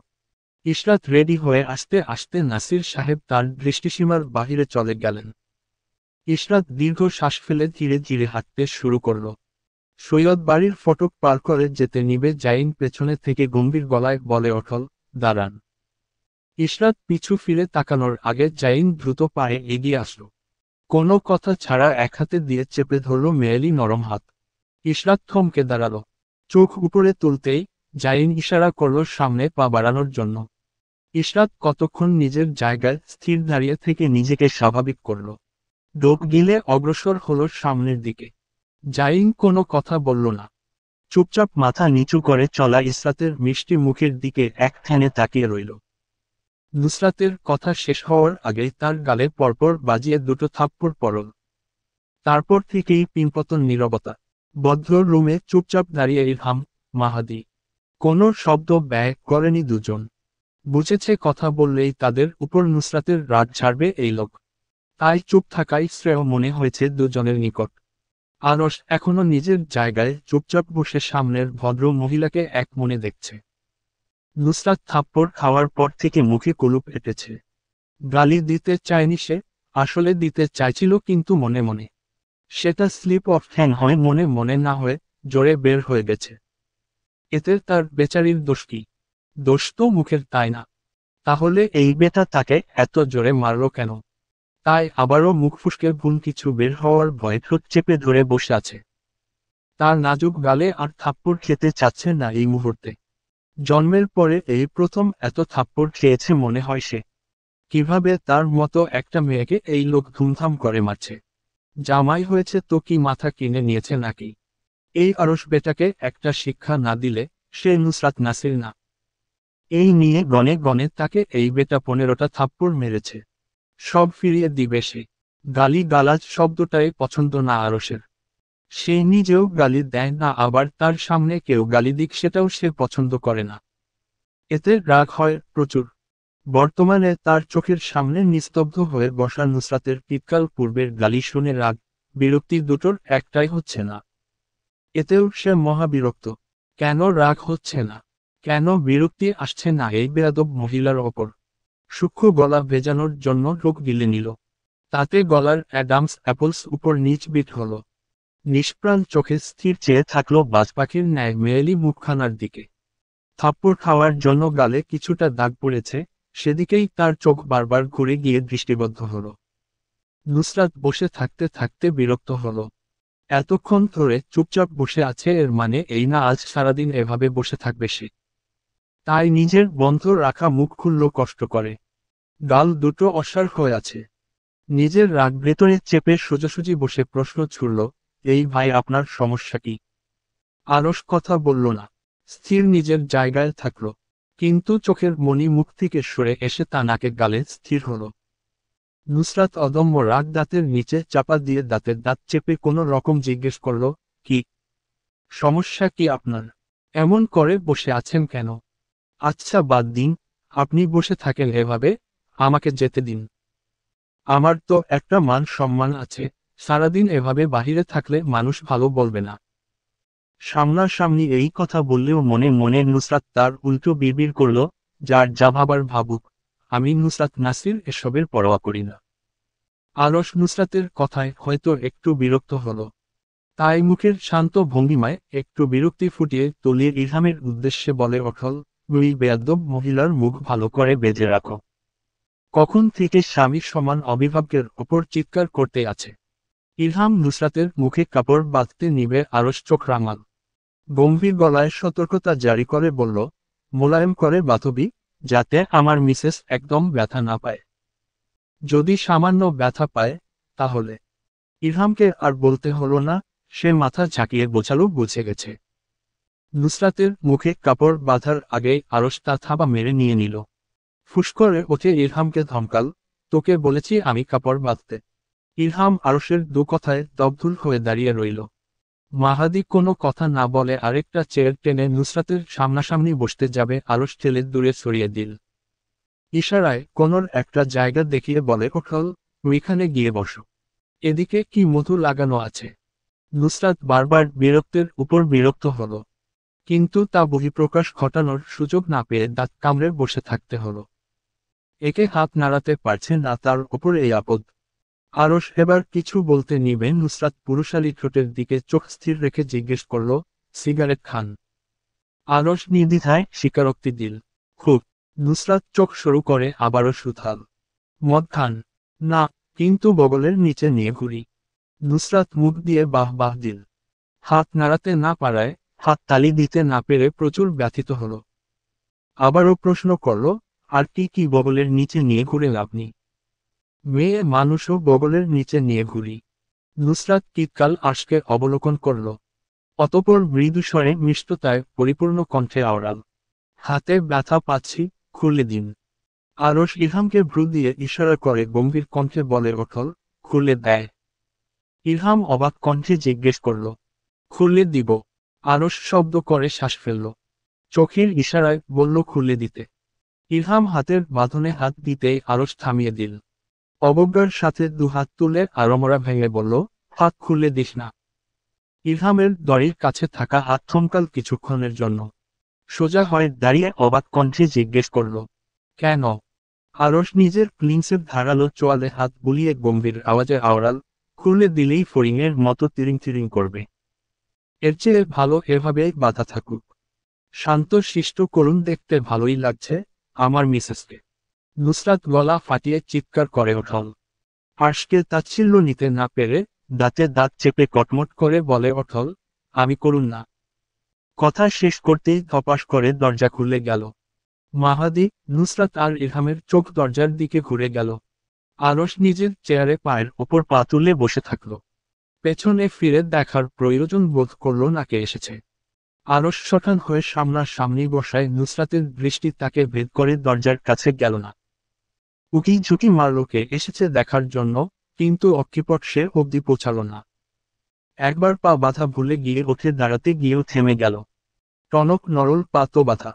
ইশরাত রেডি হয়ে আসতে আসতে নাসির সাহেব তার দৃষ্টিসীমার বাহিরে চলে গেলেন। ইশরাত দীর্ঘ শ্বাস ফেলে ধীরে ধীরে হাঁটতে শুরু করল। সৈয়দ বাড়ির ফটক পার করে যেতে নিবে জাইন পেছনে থেকে গম্ভীর গলায় বলে ওঠল, দাঁড়ান। ইশরাত পিছু ফিরে তাকানোর আগে জাইন দ্রুত পায়ে এগিয়ে আসলো। কোনো কথা ছাড়া এক হাতে দিয়ে চেপে ধরল মেয়েলি নরম হাত। ইশরাত থমকে দাঁড়ালো। চোখ উপরে তুলতেই জাইন ইশারা করল সামনে পা বাড়ানোর জন্য। ইশরাত কতক্ষণ নিজের জায়গায় স্থির দাঁড়িয়ে থেকে নিজেকে স্বাভাবিক করল। ডোক গিলে অগ্রসর হলো সামনের দিকে। জাইন কোনো কথা বলল না। চুপচাপ মাথা নিচু করে চলা ইশরাতের মিষ্টি মুখের দিকে এক ধ্যানে তাকিয়ে রইল। নুসরাতের কথা শেষ হওয়ার আগেই তার গালে পরপর বাজিয়ে দুটো থাপ্পড় পড়ল। তারপর থেকেই পিনপতন নীরবতা। বদ্ধ রুমে চুপচাপ দাঁড়িয়ে ইলহাম, মাহাদি। কোনো শব্দ ব্যয় করেনি দুজন। বুঝেছে কথা বললেই তাদের উপর নুসরাতের রাগ ঝাড়বে এই লোক। তাই চুপ থাকাই শ্রেয় মনে হয়েছে দুজনের নিকট। আরশ এখনো নিজের জায়গায় চুপচাপ বসে সামনের ভদ্র মহিলাকে এক মনে দেখছে। নুসরাত থাপ্পড় খাওয়ার পর থেকে মুখে কুলুপ এঁটেছে। গালি দিতে চায়নি সে, আসলে দিতে চাইছিল কিন্তু মনে মনে। সেটা স্লিপ অফ ঠ্যাং হয়ে মনে মনে না হয়ে জোরে বের হয়ে গেছে। এতে তার বেচারির দোষ কি? দোষ তো মুখের, তাই না? তাহলে এই বেটা তাকে এত জোরে মারল কেন? তাই আবারও মুখ ফুসকে ভুল কিছু বের হওয়ার ভয়ে ঠোঁট চেপে ধরে বসে আছে। তার নাজুক গালে আর থাপ্পড় খেতে চাচ্ছে না এই মুহূর্তে। জন্মের পরে এই প্রথম এত থাপ্পড় খেয়েছে মনে হয় সে। কিভাবে তার মতো একটা মেয়েকে এই লোক ধুমধাম করে মারছে? জামাই হয়েছে তো কি মাথা কিনে নিয়েছে নাকি? এই আরশ বেটাকে একটা শিক্ষা না দিলে সে নুসরাত নাসির না। এই নিয়ে গনে গনে তাকে এই বেটা 15টা থাপ্পড় মেরেছে। সব ফিরিয়ে দিবে সে। গালি গালাজ শব্দটাই পছন্দ না আরশের। সে নিজেও গালি দেয় না, আবার তার সামনে কেউ গালি দিক সেটাও সে পছন্দ করে না। এতে রাগ হয় প্রচুর। বর্তমানে তার চোখের সামনে নিস্তব্ধ হয়ে বসা নুসরাতের চিৎকার, পূর্বের গালি শুনে রাগ বিরক্তি দুটোর একটাই হচ্ছে না। এতেও সে মহাবিরক্ত। কেন রাগ হচ্ছে না? কেন বিরক্তি আসছে না এই বেয়াদব মহিলার ওপর? সূক্ষ্ম গলা ভেজানোর জন্য ঢোক গিলে নিল। তাতে গলার অ্যাডামস অ্যাপলস উপর নিচ বিট হল। নিষ্প্রাণ চোখে স্থির চেয়ে থাকলো বাজ পাখির ন্যায় মেয়েলি মুখখানার দিকে। থাপ্পড় খাওয়ার জন্য গালে কিছুটা দাগ পড়েছে, সেদিকেই তার চোখ বারবার ঘুরে গিয়ে দৃষ্টিবদ্ধ হল। নুসরাত বসে থাকতে থাকতে বিরক্ত হল। এতক্ষণ ধরে চুপচাপ বসে আছে, এর মানে এই না আজ সারাদিন এভাবে বসে থাকবে সে। তাই নিজের বন্ধ রাখা মুখ খুলল কষ্ট করে। গাল দুটো অসাড় হয়ে আছে। নিজের রাগ ভেতরে চেপে সোজাসুজি বসে প্রশ্ন ছুড়ল, এই ভাই আপনার সমস্যা কি? আরশ কথা বলল না, স্থির নিজের জায়গায় থাকল। কিন্তু চোখের মণি মুখ থেকে সরে এসে তা নাকে গালে স্থির হল। নুসরাত অদম্য রাগ দাঁতের নিচে চাপা দিয়ে দাঁতের দাঁত চেপে কোনো রকম জিজ্ঞেস করল, কি সমস্যা কি আপনার? এমন করে বসে আছেন কেন? আচ্ছা বাদ দিন, আপনি বসে থাকেন এভাবে, আমাকে যেতে দিন। আমার তো একটা মান সম্মান আছে, সারাদিন এভাবে বাহিরে থাকলে মানুষ ভালো বলবে না। সামনাসামনি এই কথা বললেও মনে মনে নুসরাত তার উল্টো বিড়বিড় করল, যার যা ভাবার ভাবুক, আমি নুসরাত নাসির এসবের পরোয়া করি না। আরশ নুসরাতের কথায় হয়তো একটু বিরক্ত হল। তাই মুখের শান্ত ভঙ্গিমায় একটু বিরক্তি ফুটিয়ে তলিয়ে ইলহামের উদ্দেশ্যে বলে ওঠল, ওই বেয়াদ্দব মহিলার মুখ ভালো করে বেঁধে রাখো। কখন থেকে স্বামীর সমান অভিভাবকের ওপর চিৎকার করতে আছে? ইলহাম নুসরাতের মুখে কাপড় বাঁধতে নিবে আরশ চোখ রাঙাল। গম্ভীর গলায় সতর্কতা জারি করে বলল, মোলায়েম করে বাঁধবি, যাতে আমার মিসেস একদম ব্যথা না পায়। যদি সামান্য ব্যথা পায় তাহলে? ইলহামকে আর বলতে হলো না, সে মাথা ঝাঁকিয়ে বোঝালো বুঝে গেছে। নুসরাতের মুখে কাপড় বাঁধার আগেই আরশ তা থাবা মেরে নিয়ে নিল। ফুস করে ওঠে ইলহামকে ধমকাল, তোকে বলেছি আমি কাপড় বাঁধতে। ইলহাম আরশের দু কথায় দগ্ধুল হয়ে দাঁড়িয়ে রইল। মাহাদি কোনো কথা না বলে আরেকটা চেয়ার টেনে নুসরাতের সামনাসামনি বসতে যাবে আরশ ঠেলে দূরে সরিয়ে দিল। ইশারায় কোনোর একটা জায়গা দেখিয়ে বলে ওঠল, ওইখানে গিয়ে বসো। এদিকে কি মধু লাগানো আছে? নুসরাত বারবার বিরক্তের উপর বিরক্ত হল, কিন্তু তা বহিঃপ্রকাশ ঘটানোর সুযোগ না পেয়ে দাঁত কামড়ে বসে থাকতে হল। একে হাত নাড়াতে পারছে না, তার ওপর এই আপদ। আরশ এবার কিছু বলতে নিবে নুসরাত পুরুষালী ঠোঁটের দিকে চোখ স্থির রেখে জিজ্ঞেস করল, সিগারেট খান? আরশ নির্দ্বিধায় স্বীকারোক্তি দিল। খুব। নুসরাত চোখ শুরু করে আবারও সুথাল। মদ খান? না, কিন্তু বগলের নিচে নিয়ে ঘুরি। নুসরাত মুখ দিয়ে বাহ বাহ দিল। হাত নাড়াতে না পারায়, হাত তালি দিতে না পেরে প্রচুর ব্যথিত হল। আবারও প্রশ্ন করল, আর কি কি বগলের নিচে নিয়ে ঘুরেন আপনি? মেয়ে মানুষও বগলের নিচে নিয়ে ঘুরি। নুসরাত চিৎকাল আশকে অবলোকন করল। অতঃপর মৃদুস্বরে মিষ্টতায় পরিপূর্ণ কণ্ঠে আওড়াল, হাতে ব্যথা পাচ্ছি, খুলে দিন। আরশ ইলহামকে ভ্রু দিয়ে ইশারা করে গম্ভীর কণ্ঠে বলে ওঠল, খুলে দেয়। ইলহাম অবাক কণ্ঠে জিজ্ঞেস করল, খুলে দিব? আরশ শব্দ করে শ্বাস ফেলল। চোখের ইশারায় বলল খুলে দিতে। ইলহাম হাতের বাঁধনে হাত দিতেই আরশ থামিয়ে দিল। অবজ্ঞার সাথে দুহাত তুলে আড়মোড়া ভেঙে বলল, হাত খুলে দিস না। ইলহামের দড়ির কাছে থাকা হাত থমকাল কিছুক্ষণের জন্য। সোজা হয়ে দাঁড়িয়ে অবাক কণ্ঠে জিজ্ঞেস করল, কেন? আরশ নিজের প্লিন্সের ধারালো চোয়ালে হাত বুলিয়ে গম্ভীর আওয়াজে আওড়াল, খুলে দিলেই ফড়িংয়ের মতো তিরিং তিরিং করবে। এর চেয়ে ভালো এভাবেই বাধা থাকুক। শান্ত শিষ্ট করুণ দেখতে ভালোই লাগছে আমার মিসেসকে। নুসরাত গলা ফাটিয়ে চিৎকার করে ওঠল। আরশকে তাচ্ছিল্য নিতে না পেরে দাঁতে দাঁত চেপে কটমট করে বলে ওঠল, আমি করুন না। কথা শেষ করতেই ধপাস করে দরজা খুলে গেল। মাহাদি, নুসরাত আর ইরহামের চোখ দরজার দিকে ঘুরে গেল। আরশ নিজের চেয়ারে পায়ের ওপর পা তুলে বসে থাকল। পেছনে ফিরে দেখার প্রয়োজন বোধ করল না কে এসেছে। আরশ শঠান হয়ে সামনাসামনি বসায় নুসরাতের দৃষ্টি তাকে ভেদ করে দরজার কাছে গেল না। উকি ঝুঁকি মারল কে এসেছে দেখার জন্য, কিন্তু অক্ষিপট সে অবধি পৌঁছাল না। একবার পা বাঁধা ভুলে গিয়ে উঠে দাঁড়াতে গিয়েও থেমে গেল। টনক নরল পা তো বাঁধা।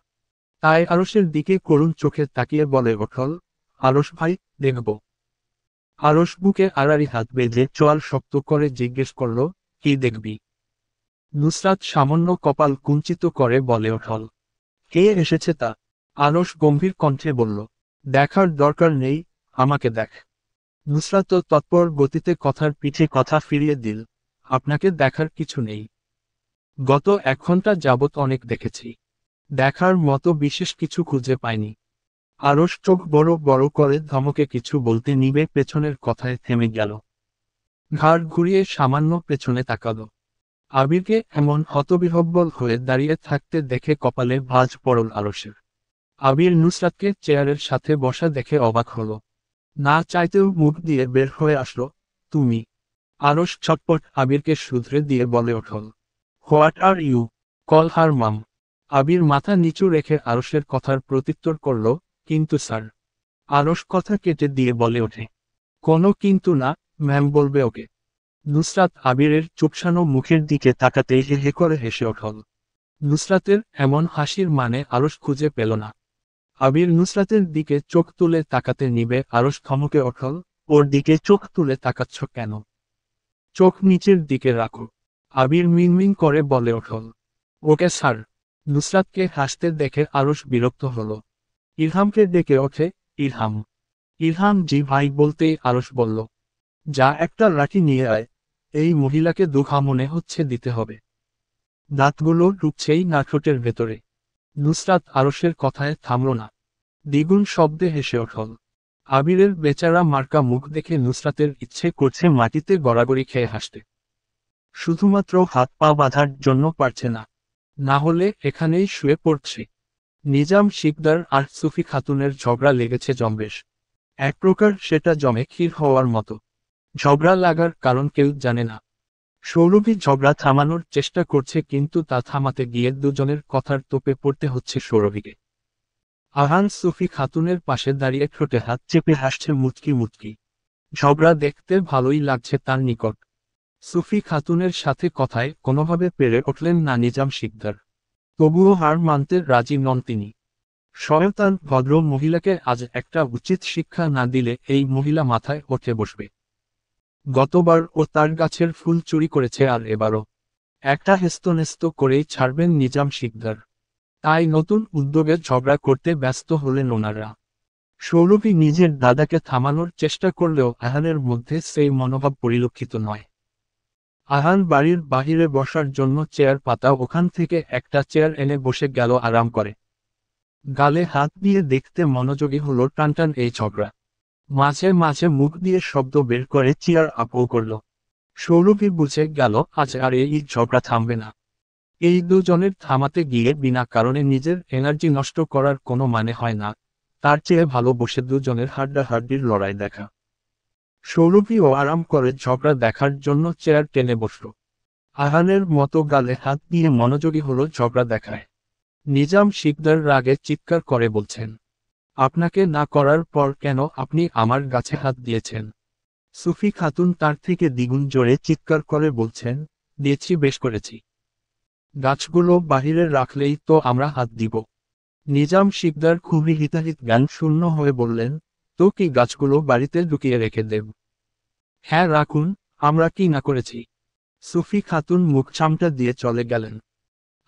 তাই আরশের দিকে করুণ চোখে তাকিয়ে বলে ওঠল, আরশ ভাই, দেখব। আরশ বুকে আড়াড়ি হাত বেঁধে চোয়াল শক্ত করে জিজ্ঞেস করল, কি দেখবি? নুসরাত সামান্য কপাল কুঞ্চিত করে বলে ওঠল, কে এসেছে তা? আরশ গম্ভীর কণ্ঠে বলল, দেখার দরকার নেই, আমাকে দেখ। নুসরাত তৎপর গতিতে কথার পিঠে কথা ফিরিয়ে দিল, আপনাকে দেখার কিছু নেই। গত 1 ঘন্টা যাবৎ অনেক দেখেছি। দেখার মতো বিশেষ কিছু খুঁজে পাইনি। আরশ চোখ বড় বড় করে ধমকে কিছু বলতে নিবে পেছনের কথায় থেমে গেল। ঘাড় ঘুরিয়ে সামান্য পেছনে তাকাল। আবিরকে এমন হতবিহ্বল হয়ে দাঁড়িয়ে থাকতে দেখে কপালে ভাঁজ পড়ল আরশের। আবির নুসরাতকে চেয়ারের সাথে বসা দেখে অবাক হলো। না চাইতেও মুখ দিয়ে বের হয়ে আসলো, তুমি? আরশ ছটপট আবিরকে শুধরে দিয়ে বলে ওঠল, what are you? Call her mom. আবির মাথা নিচু রেখে আরশের কথার প্রত্যুত্তর করল, কিন্তু স্যার। আরশ কথা কেটে দিয়ে বলে ওঠে, কোনো কিন্তু না, ম্যাম বলবে ওকে। নুসরাত আবিরের চুপসানো মুখের দিকে তাকাতেই হে হে করে হেসে ওঠল। নুসরাতের এমন হাসির মানে আরশ খুঁজে পেল না। আবির নুসরাতের দিকে চোখ তুলে তাকাতে নিবে আরশ থমকে ওঠল, ওর দিকে চোখ তুলে তাকাচ্ছ কেন? চোখ নিচের দিকে রাখো। আবির মিনমিন করে বলে ওঠল, ওকে স্যার। নুসরাতকে হাসতে দেখে আরশ বিরক্ত হল। ইরহামকে ডেকে ওঠে, ইরহাম। ইরহাম জি ভাই বলতেই আরশ বলল, যা একটা লাঠি নিয়ে আয়, এই মহিলাকে দুঃখা মনে হচ্ছে দিতে হবে। দাঁতগুলো ঢুকছেই না ঠোঁটের ভেতরে। নুসরাত আরশের কথায় থামল না। দ্বিগুণ শব্দে হেসে ওঠল। আবিরের বেচারা মার্কা মুখ দেখে নুসরাতের ইচ্ছে করছে মাটিতে গড়াগড়ি খেয়ে হাসতে। শুধুমাত্র হাত পা বাঁধার জন্য পারছে না, না হলে এখানেই শুয়ে পড়ছে। নিজাম শিকদার আর সুফি খাতুনের ঝগড়া লেগেছে জম্বেশ। এক প্রকার সেটা জমে ক্ষীর হওয়ার মতো। ঝগড়া লাগার কারণ কেউ জানে না। সৌরভী ঝগড়া থামানোর চেষ্টা করছে, কিন্তু তা থামাতে গিয়ে দুজনের কথার তোপে পড়তে হচ্ছে সৌরভীকে। আহান সুফি খাতুনের পাশে দাঁড়িয়ে ঠোঁটে হাত চেপে হাসছে মুচকি মুচকি। ঝগড়া দেখতে ভালোই লাগছে তার নিকট। সুফি খাতুনের সাথে কথায় কোনোভাবে পেরে উঠলেন না নিজাম শিকদার। তবুও হার মানতে রাজি নন তিনি। শয়তান ভদ্র মহিলাকে আজ একটা উচিত শিক্ষা না দিলে এই মহিলা মাথায় উঠে বসবে। গতবার ও তার গাছের ফুল চুরি করেছে, আর এবারও একটা হেস্তনেস্ত করেই ছাড়বেন নিজাম শিকদার। তাই নতুন উদ্যোগে ঝগড়া করতে ব্যস্ত হলেন ওনারা। সৌরভী নিজের দাদাকে থামানোর চেষ্টা করলেও আহানের মধ্যে সেই মনোভাব পরিলক্ষিত নয়। আহান বাড়ির বাহিরে বসার জন্য চেয়ার পাতা ওখান থেকে একটা চেয়ার এনে বসে গেল আরাম করে। গালে হাত দিয়ে দেখতে মনোযোগী হলো টানটান এই ঝগড়া। মাঝে মাঝে মুখ দিয়ে শব্দ বের করে চেয়ার আপও করল। সৌরভী বুঝে গেল আজ আর এই ঝগড়া থামবে না। এই দুজনের থামাতে গিয়ে বিনা কারণে নিজের এনার্জি নষ্ট করার কোনো মানে হয় না, তার চেয়ে ভালো বসে দুজনের হাড্ডাহাড্ডির লড়াই দেখা। সৌরভীও আরাম করে ঝগড়া দেখার জন্য চেয়ার টেনে বসল। আহানের মতো গালে হাত দিয়ে মনোযোগী হলো ঝগড়া দেখায়। নিজাম শিকদার রাগে চিৎকার করে বলছেন, আপনাকে না করার পর কেন আপনি আমার গাছে হাত দিয়েছেন? সুফি খাতুন তার থেকে দ্বিগুণ জোরে চিৎকার করে বলছেন, দিয়েছি, বেশ করেছি। গাছগুলো বাহিরে রাখলেই তো আমরা হাত দিব। নিজাম শিকদার খুবই হিতাহিত জ্ঞান শূন্য হয়ে বললেন, তো কি গাছগুলো বাড়িতে ঢুকিয়ে রেখে দেব? হ্যাঁ রাখুন, আমরা কি না করেছি। সুফি খাতুন মুখ চামটা দিয়ে চলে গেলেন।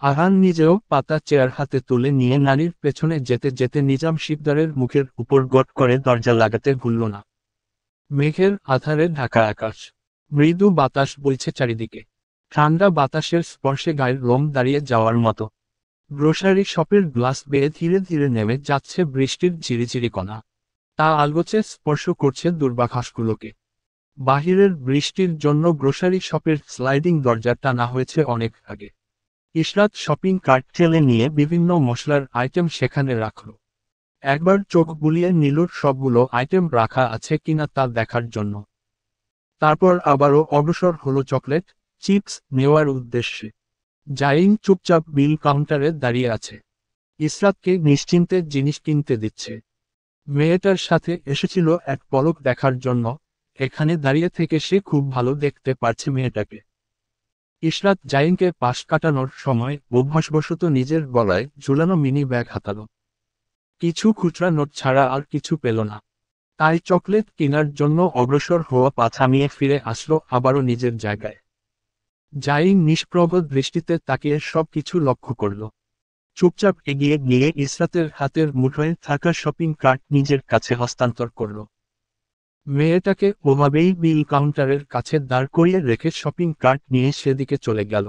আহান নিজেও পাতা চেয়ার হাতে তুলে নিয়ে নারীর পেছনে যেতে যেতে নিজাম শিকদারের মুখের উপর গট করে দরজা লাগাতে ভুলল না। মেঘের আধারে ঢাকা আকাশ। মৃদু বাতাস বইছে চারিদিকে। ঠান্ডা বাতাসের স্পর্শে গায়ের লোম দাঁড়িয়ে যাওয়ার মতো। গ্রোসারি শপের গ্লাস বেয়ে ধীরে ধীরে নেমে যাচ্ছে বৃষ্টির ঝিরিঝিরি কণা। তা আলগোচে স্পর্শ করছে দুর্বাঘাসগুলোকে। বাহিরের বৃষ্টির জন্য গ্রোসারি শপের স্লাইডিং দরজা টানা হয়েছে অনেক আগে। ইশরাত শপিং কার্ট ঠেলে নিয়ে বিভিন্ন মশলার আইটেম সেখানে রাখল। একবার চোখ বুলিয়ে নীলুর সবগুলো আইটেম রাখা আছে কিনা তা দেখার জন্য। তারপর আবারও অগ্রসর হলো চকলেট, চিপস নেওয়ার উদ্দেশ্যে। জাইন চুপচাপ বিল কাউন্টারে দাঁড়িয়ে আছে। ইশরাতকে নিশ্চিন্তে জিনিস কিনতে দিচ্ছে। মেয়েটার সাথে এসেছিল এক পলক দেখার জন্য, এখানে দাঁড়িয়ে থেকে সে খুব ভালো দেখতে পারছে মেয়েটাকে। ইশরাত জাইনকে পাশ কাটানোর সময় অভ্যাসবশত নিজের গলায় ঝুলানো মিনি ব্যাগ হাতালো। কিছু খুচরা নোট ছাড়া আর কিছু পেল না। তাই চকলেট কেনার জন্য অগ্রসর হওয়া পা থামিয়ে ফিরে আসলো আবারও নিজের জায়গায়। জাইন নিষ্প্রভ দৃষ্টিতে তাকিয়ে সব কিছু লক্ষ্য করল। চুপচাপ এগিয়ে গিয়ে ইশরাতের হাতের মুঠোয় থাকা শপিং কার্ট নিজের কাছে হস্তান্তর করল। মেয়েটাকে ওভাবেই বিল কাউন্টারের কাছে দাঁড় করিয়ে রেখে শপিং কার্ট নিয়ে সেদিকে চলে গেল।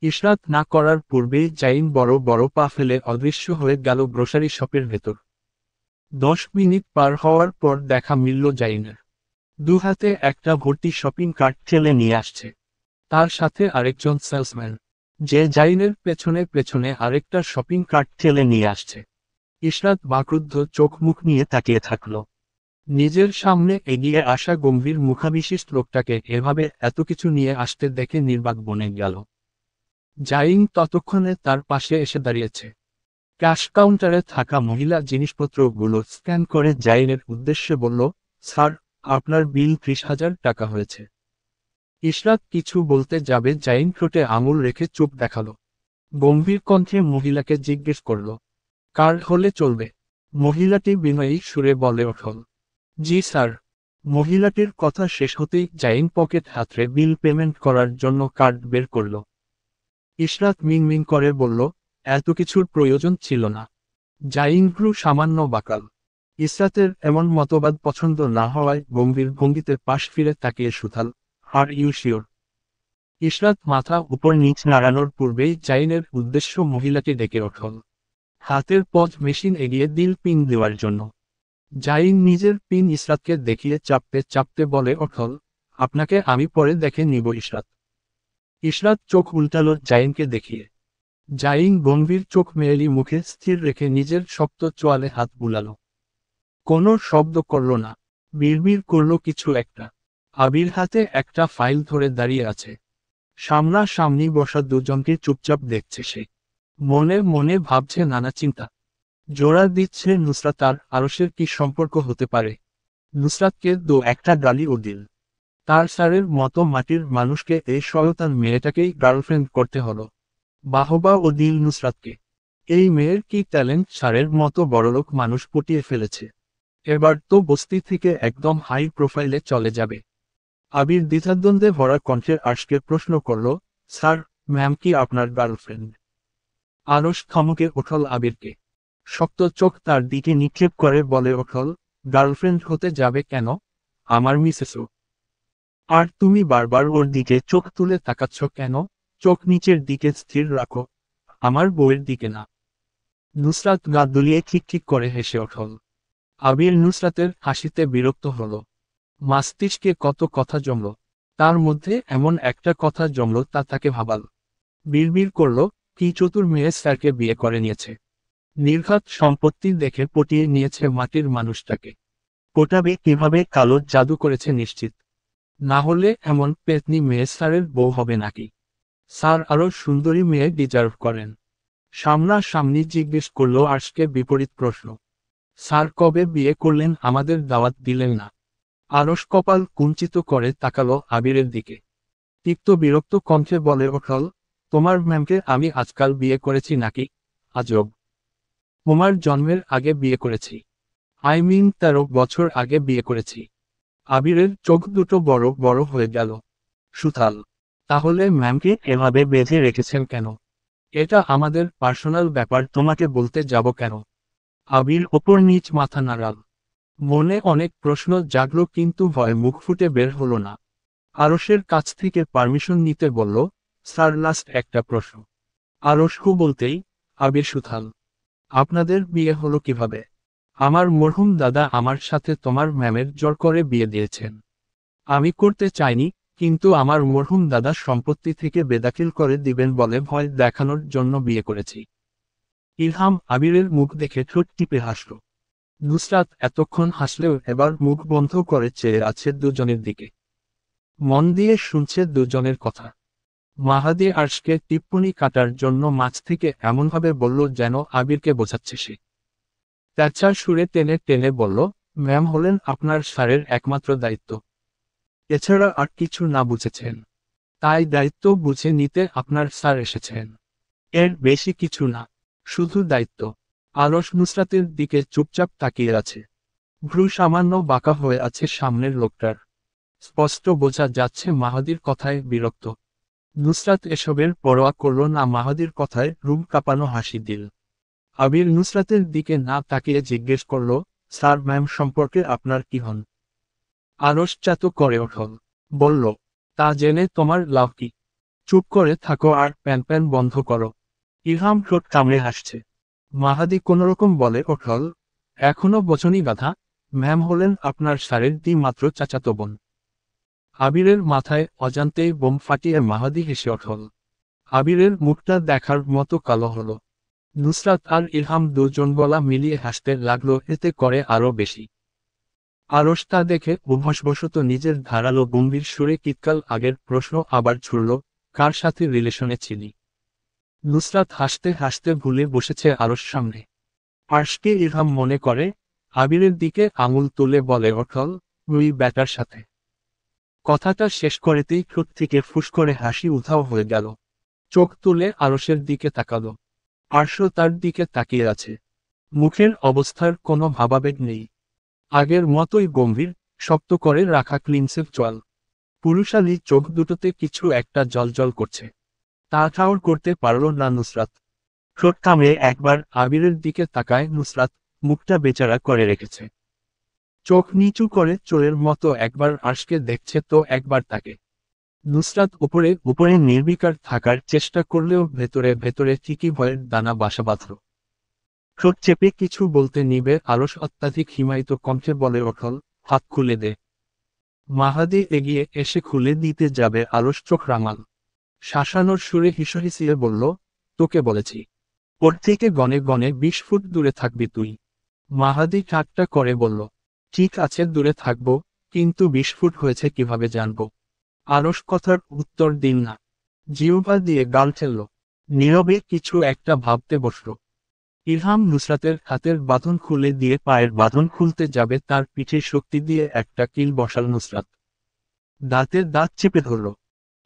ইশরাত না করার পূর্বেই জাইন বড় বড় পা ফেলে অদৃশ্য হয়ে গেল গ্রোসারি শপের ভেতর। 10 মিনিট পার হওয়ার পর দেখা মিলল জাইনের। দুহাতে একটা ভর্তি শপিং কার্ট ঠেলে নিয়ে আসছে। তার সাথে আরেকজন সেলসম্যান, যে জাইনের পেছনে পেছনে আরেকটা শপিং কার্ট ঠেলে নিয়ে আসছে। ইশরাত বাকরুদ্ধ চোখ মুখ নিয়ে তাকিয়ে থাকল। নিজের সামনে এগিয়ে আসা গম্ভীর মুখাবিশিষ্ট লোকটাকে এভাবে এত কিছু নিয়ে আসতে দেখে নির্বাক বনে গেল। জাইন ততক্ষণে তার পাশে এসে দাঁড়িয়েছে। ক্যাশ কাউন্টারে থাকা মহিলা জিনিসপত্রগুলো স্ক্যান করে জাইনের উদ্দেশ্যে বলল, স্যার, আপনার বিল 30,000 টাকা হয়েছে। ইশরাত কিছু বলতে যাবে জাইন ঠোঁটে আঙুল রেখে চুপ দেখালো। গম্ভীর কণ্ঠে মহিলাকে জিজ্ঞেস করল, কার্ড হলে চলবে? মহিলাটি বিনয়ী সুরে বলে উঠল, জি স্যার। মহিলাটির কথা শেষ হতেই জাইন পকেট হাতড়ে বিল পেমেন্ট করার জন্য কার্ড বের করল। ইশরাত মিনমিন করে বলল, এত কিছুর প্রয়োজন ছিল না। জাইন ভ্রু সামান্য বাঁকাল। ইশরাতের এমন মতবাদ পছন্দ না হওয়ায় গম্ভীর ভঙ্গিতে পাশ ফিরে তাকিয়ে সুথাল, আর ইউ শিওর? ইশরাত মাথা উপর নিচ নাড়ানোর পূর্বেই জাইনের উদ্দেশ্য মহিলাটি ডেকে উঠল। হাতের পজ মেশিন এগিয়ে দিল পিন দেওয়ার জন্য। জাইন নিজের পিন ইশরাতকে দেখিয়ে চাপতে চাপতে বলে উঠল, আপনাকে আমি পরে দেখে নিব ইশরাত। ইশরাত চোখ উল্টালো জাইনকে দেখিয়ে। জাইন গম্ভীর চোখ মেয়েলি মুখে স্থির রেখে নিজের শক্ত চোয়ালে হাত বুলালো। কোনো শব্দ করল না, বিড়বিড় করল কিছু একটা। আবির হাতে একটা ফাইল ধরে দাঁড়িয়ে আছে। সামনাসামনি বসা দুজনকে চুপচাপ দেখছে সে। মনে মনে ভাবছে নানা চিন্তা। জোড়া দিচ্ছে নুসরাত আর আরশের কি সম্পর্ক হতে পারে। নুসরাতকে একটা গালিও দিল। তার স্যারের মতো মাটির মানুষকে এই শয়তান মেয়েটাকেই গার্লফ্রেন্ড করতে হলো। বাহবা ও দিল নুসরাতকে। এই মেয়ের কি ট্যালেন্ট, স্যারের মতো বড়লোক মানুষ পটিয়ে ফেলেছে। এবার তো বস্তি থেকে একদম হাই প্রোফাইলে চলে যাবে। আবির দ্বিধাদ্বন্দ্বে ভরা কণ্ঠে আরশকে প্রশ্ন করল, স্যার, ম্যাম কি আপনার গার্লফ্রেন্ড? আরশ থমকে উঠল আবিরকে। শক্ত চোখ তার দিকে নিক্ষেপ করে বলে উঠল, গার্লফ্রেন্ড হতে যাবে কেন? আমার মিসেসও। আর তুমি বারবার ওর দিকে চোখ তুলে তাকাচ্ছ কেন? চোখ নিচের দিকে স্থির রাখো, আমার বউয়ের দিকে না। নুসরাত গা দুলিয়ে ঠিক করে হেসে উঠল। আবির নুসরাতের হাসিতে বিরক্ত হল। মস্তিষ্কে কত কথা জমল, তার মধ্যে এমন একটা কথা জমল তা তাকে ভাবাল। বিড়বিড় করল, কি চতুর মেয়ে স্যারকে বিয়ে করে নিয়েছে। নির্ঘাত সম্পত্তি দেখে পটিয়ে নিয়েছে মাটির মানুষটাকে। পটাবে কিভাবে কালো জাদু করেছে নিশ্চিত। না হলে এমন পেতনি মেয়ে স্যারের বউ হবে নাকি? স্যার আরও সুন্দরী মেয়ে ডিজার্ভ করেন। সামনাসামনি জিজ্ঞেস করল আরশকে বিপরীত প্রশ্ন। স্যার কবে বিয়ে করলেন, আমাদের দাওয়াত দিলেন না? আরশ কপাল কুঞ্চিত করে তাকালো আবিরের দিকে। তিক্ত বিরক্ত কণ্ঠে বলে উঠল, তোমার ম্যামকে আমি আজকাল বিয়ে করেছি নাকি? আজব। তোমার জন্মের আগে বিয়ে করেছি। আই মিন 13 বছর আগে বিয়ে করেছি। আবিরের চোখ দুটো বড় বড় হয়ে গেল। সুথাল, তাহলে ম্যামকে এভাবে বেঁধে রেখেছেন কেন? এটা আমাদের পার্সোনাল ব্যাপার, তোমাকে বলতে যাব কেন? আবির ওপর নিচ মাথা নাড়াল। মনে অনেক প্রশ্ন জাগল কিন্তু ভয় মুখ ফুটে বের হলো না। আরশের কাছ থেকে পারমিশন নিতে বলল, স্যার লাস্ট একটা প্রশ্ন। আরশ হু বলতেই আবির সুথাল, আপনাদের বিয়ে হলো কিভাবে? আমার মরহুম দাদা আমার সাথে তোমার ম্যামের জোর করে বিয়ে দিয়েছেন। আমি করতে চাইনি, কিন্তু আমার মরহুম দাদা সম্পত্তি থেকে বেদাখিল করে দিবেন বলে ভয় দেখানোর জন্য বিয়ে করেছি। ইলহাম আবিরের মুখ দেখে ঠোঁট টিপে হাসল। নুসরাত এতক্ষণ হাসলেও এবার মুখ বন্ধ করে চেয়ে আছে দুজনের দিকে। মন দিয়ে শুনছে দুজনের কথা। মাহাদি আরশকে টিপ্পনি কাটার জন্য মাছ থেকে এমনভাবে বলল যেন আবিরকে বোঝাচ্ছে সে। তেরছার সুরে টেনে টেনে বলল, ম্যাম হলেন আপনার স্যারের একমাত্র দায়িত্ব। এছাড়া আর কিছু না বুঝেছেন। তাই দায়িত্ব বুঝে নিতে আপনার স্যার এসেছেন। এর বেশি কিছু না, শুধু দায়িত্ব। আরশ নুসরাতের দিকে চুপচাপ তাকিয়ে আছে। ভ্রু সামান্য বাঁকা হয়ে আছে সামনের লোকটার। স্পষ্ট বোঝা যাচ্ছে মাহাদির কথায় বিরক্ত। নুসরাত এসবের পরোয়া করল না, মাহাদির কথায় রুম কাঁপানো হাসি দিল। আবির নুসরাতের দিকে না তাকিয়ে জিজ্ঞেস করল, স্যার ম্যাম সম্পর্কে আপনার কি হন? আরশ চাত করে উঠল। বলল, তা জেনে তোমার লাভ কি? চুপ করে থাকো আর প্যান প্যান বন্ধ করো। ইলহাম ঠোঁট কামড়ে হাসছে। মাহাদি কোনোরকম বলে উঠল, এখনো বচনি গাধা, ম্যাম হলেন আপনার স্যারের মাত্র চাচাতো বোন। আবিরের মাথায় অজান্তেই বোম ফাটিয়ে মাহাদি হেসে উঠল। আবিরের মুখটা দেখার মতো কালো হলো। নুসরাত আর ইলহাম দুজন গলা মিলিয়ে হাসতে লাগলো, এতে করে আরো বেশি। আরশ তা দেখে অভ্যাসবশত নিজের ধারালো গম্ভীর সুরে কিতকাল আগের প্রশ্ন আবার ছুড়ল, কার সাথে রিলেশনে ছিলি? নুসরাত হাসতে হাসতে ভুলে বসেছে আরশ সামনে। আরশকে ইলহাম মনে করে, আবিরের দিকে আঙুল তুলে বলে উঠল, ওই ব্যাটার সাথে। কথাটা শেষ করেতেই ঠোঁট থেকে ফুস করে হাসি উধাও হয়ে গেল। চোখ তুলে আরশের দিকে তাকালো। আরশও তার দিকে তাকিয়ে আছে। মুখের অবস্থার কোনো ভাবাবেগ নেই। আগের মতোই গম্ভীর, শক্ত করে রাখা ক্লিনসেভ চোয়াল। পুরুষালী চোখ দুটোতে কিছু একটা জ্বলজ্বল করছে। তা ঠাউর করতে পারল না নুসরাত। ঠোঁট কামড়ে একবার আবিরের দিকে তাকায় নুসরাত, মুখটা বেচারা করে রেখেছে। চোখ নিচু করে চোরের মতো একবার আরশকে দেখছে তো একবার তাকে। নুসরাত উপরে উপরে নির্বিকার থাকার চেষ্টা করলেও ভেতরে ভেতরে ঠিকই ভয়ের দানা বাসা বাঁধল। ঠোঁট চেপে কিছু বলতে নিবে আরশ অত্যাধিক হিমায়িত কণ্ঠে বলে উঠল, হাত খুলে দে। মাহাদি এগিয়ে এসে খুলে দিতে যাবে আরশ চোখ রাঙাল। শাসানোর সুরে হিসহিসিয়ে বলল, তোকে বলেছি, ওর থেকে গনে গনে 20 ফুট দূরে থাকবি তুই। মাহাদি ঠাট্টা করে বলল, ঠিক আছে দূরে থাকবো, কিন্তু 20 ফুট হয়েছে কিভাবে জানবো? আরশ কথার উত্তর দিন না। জিহ্বা দিয়ে গাল ঠেলল। নীরবে কিছু একটা ভাবতে বসল। ইলহাম নুসরাতের হাতের বাঁধন খুলে দিয়ে পায়ের বাঁধন খুলতে যাবে, তার পিঠে শক্তি দিয়ে একটা কিল বসাল নুসরাত। দাঁতের দাঁত চেপে ধরল।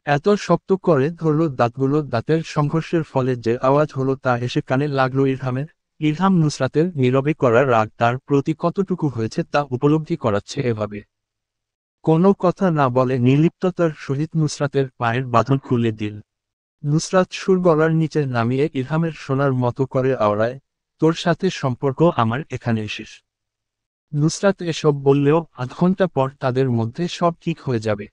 এত শক্ত করে ধরল দাঁতগুলো, দাঁতের সংঘর্ষের ফলে যে আওয়াজ হলো তা এসে কানে লাগলো ইলহামের। ইলহাম নুসরাতের নীরবে করা রাগ তার প্রতি কতটুকু হয়েছে তা উপলব্ধি করাচ্ছে এভাবে। কোনো কথা না বলে নির্লিপ্ততার সহিত নুসরাতের পায়ের বাঁধন খুলে দিল। নুসরাত সুর গলার নিচে নামিয়ে ইলহামের শোনার মতো করে আওড়ায়, তোর সাথে সম্পর্ক আমার এখানে শেষ। নুসরাত এসব বললেও আধ ঘন্টা পর তাদের মধ্যে সব ঠিক হয়ে যাবে।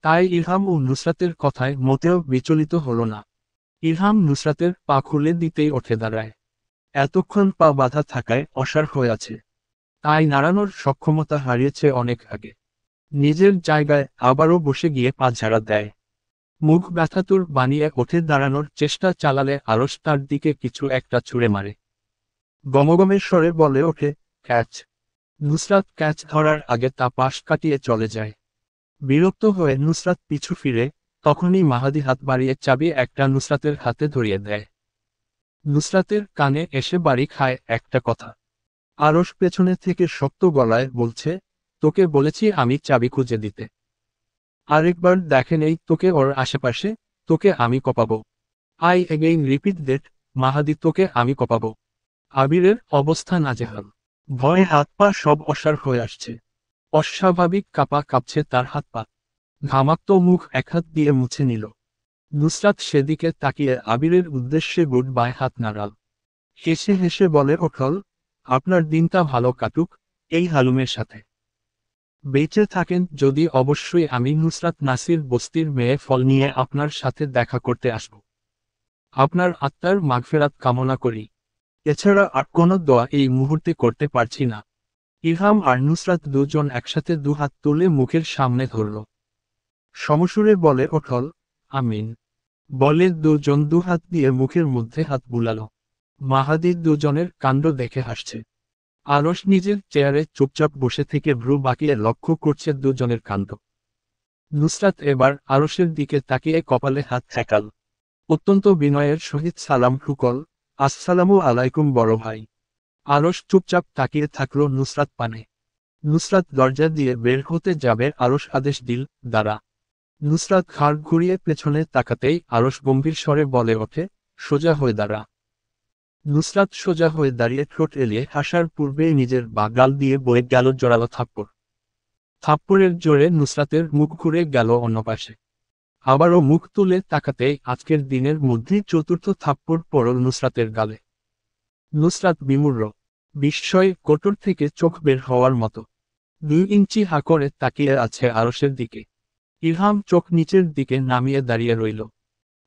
তাই ইলহাম ও নুসরাতের কথায় মোটেও বিচলিত হল না। ইলহাম নুসরাতের পা খুলে দিতেই উঠে দাঁড়ায়। এতক্ষণ পা বাঁধা থাকায় অসাড় হয়ে আছে। তাই নাড়ানোর সক্ষমতা হারিয়েছে অনেক আগে। নিজের জায়গায় আবারও বসে গিয়ে পা ঝাড়া দেয়। মুখ ব্যথাতুর বানিয়ে ওঠে, দাঁড়ানোর চেষ্টা চালালে আরশ তার দিকে কিছু একটা ছুঁড়ে মারে। গমগমের স্বরে বলে ওঠে, ক্যাচ। নুসরাত ক্যাচ ধরার আগে তা পাশ কাটিয়ে চলে যায়। বিরক্ত হয়ে নুসরাত পিছু ফিরে, তখনই মাহাদি হাত বাড়িয়ে চাবি একটা নুসরাতের হাতে ধরিয়ে দেয়। নুসরাতের কানে এসে বাড়ি খায় একটা কথা। আরশ পেছনে থেকে শক্ত গলায় বলছে, তোকে বলেছি আমি চাবি খুঁজে দিতে। আরেকবার দেখে নেই তোকে ওর আশেপাশে, তোকে আমি কপাবো। আই এগেইন রিপিট দ্যাট, মাহাদি তোকে আমি কপাবো। আবিরের অবস্থা নাজেহাল। ভয়ে হাত পা সব অসাড় হয়ে আসছে। অস্বাভাবিক কাঁপা কাঁপছে তার হাত পা। ঘামাক্ত মুখ এক হাত দিয়ে মুছে নিল। নুসরাত সেদিকে তাকিয়ে আবিরের উদ্দেশ্যে গুড বাই হাত নাড়াল। হেসে হেসে বলে উঠল, আপনার দিনটা ভালো কাটুক, এই হালুমের সাথে। বেঁচে থাকেন যদি অবশ্যই আমি নুসরাত নাসির বস্তির মেয়ে ফল নিয়ে আপনার সাথে দেখা করতে আসব। আপনার আত্মার মাগফেরাত কামনা করি। এছাড়া আর কোনো দোয়া এই মুহূর্তে করতে পারছি না। ইলহাম আর নুসরাত দুজন একসাথে দুহাত তুলে মুখের সামনে ধরল। সমসুরে বলে ওঠল, আমিন। বলে দুজন দুহাত দিয়ে মুখের মধ্যে হাত বুলাল। মাহাদি দুজনের কাণ্ড দেখে হাসছে। আরশ নিজের চেয়ারে চুপচাপ বসে থেকে ভ্রু বাঁকিয়ে লক্ষ্য করছে দুজনের কাণ্ড। নুসরাত এবার আরশের দিকে তাকিয়ে কপালে হাত ঠেকাল। অত্যন্ত বিনয়ের সহিত সালাম ঠুকল, আসসালামু আলাইকুম বড় ভাই। আরশ চুপচাপ তাকিয়ে থাকল নুসরাত পানে। নুসরাত দরজা দিয়ে বের হতে যাবে, আরশ আদেশ দিল, দাঁড়া। নুসরাত ঘাড় ঘুরিয়ে পেছনে তাকাতেই আরশ গম্ভীর স্বরে বলে ওঠে, সোজা হয়ে দাঁড়া। নুসরাত সোজা হয়ে দাঁড়িয়ে ঠোঁট এলিয়ে হাসার পূর্বেই নিজের বা গাল দিয়ে বয়ে গেল জোরালো থাপ্পড়। থাপ্পড়ের জোরে নুসরাতের মুখ ঘুরে গেল অন্য পাশে। আবারও মুখ তুলে তাকাতেই আজকের দিনের মধ্যেই চতুর্থ থাপ্পড় পড়ল নুসরাতের গালে। নুসরাত বিমূঢ়, বিস্ময়ে কোটর থেকে চোখ বের হওয়ার মতো 2 ইঞ্চি হা করে তাকিয়ে আছে আরশের দিকে। ইলহাম চোখ নিচের দিকে নামিয়ে দাঁড়িয়ে রইল।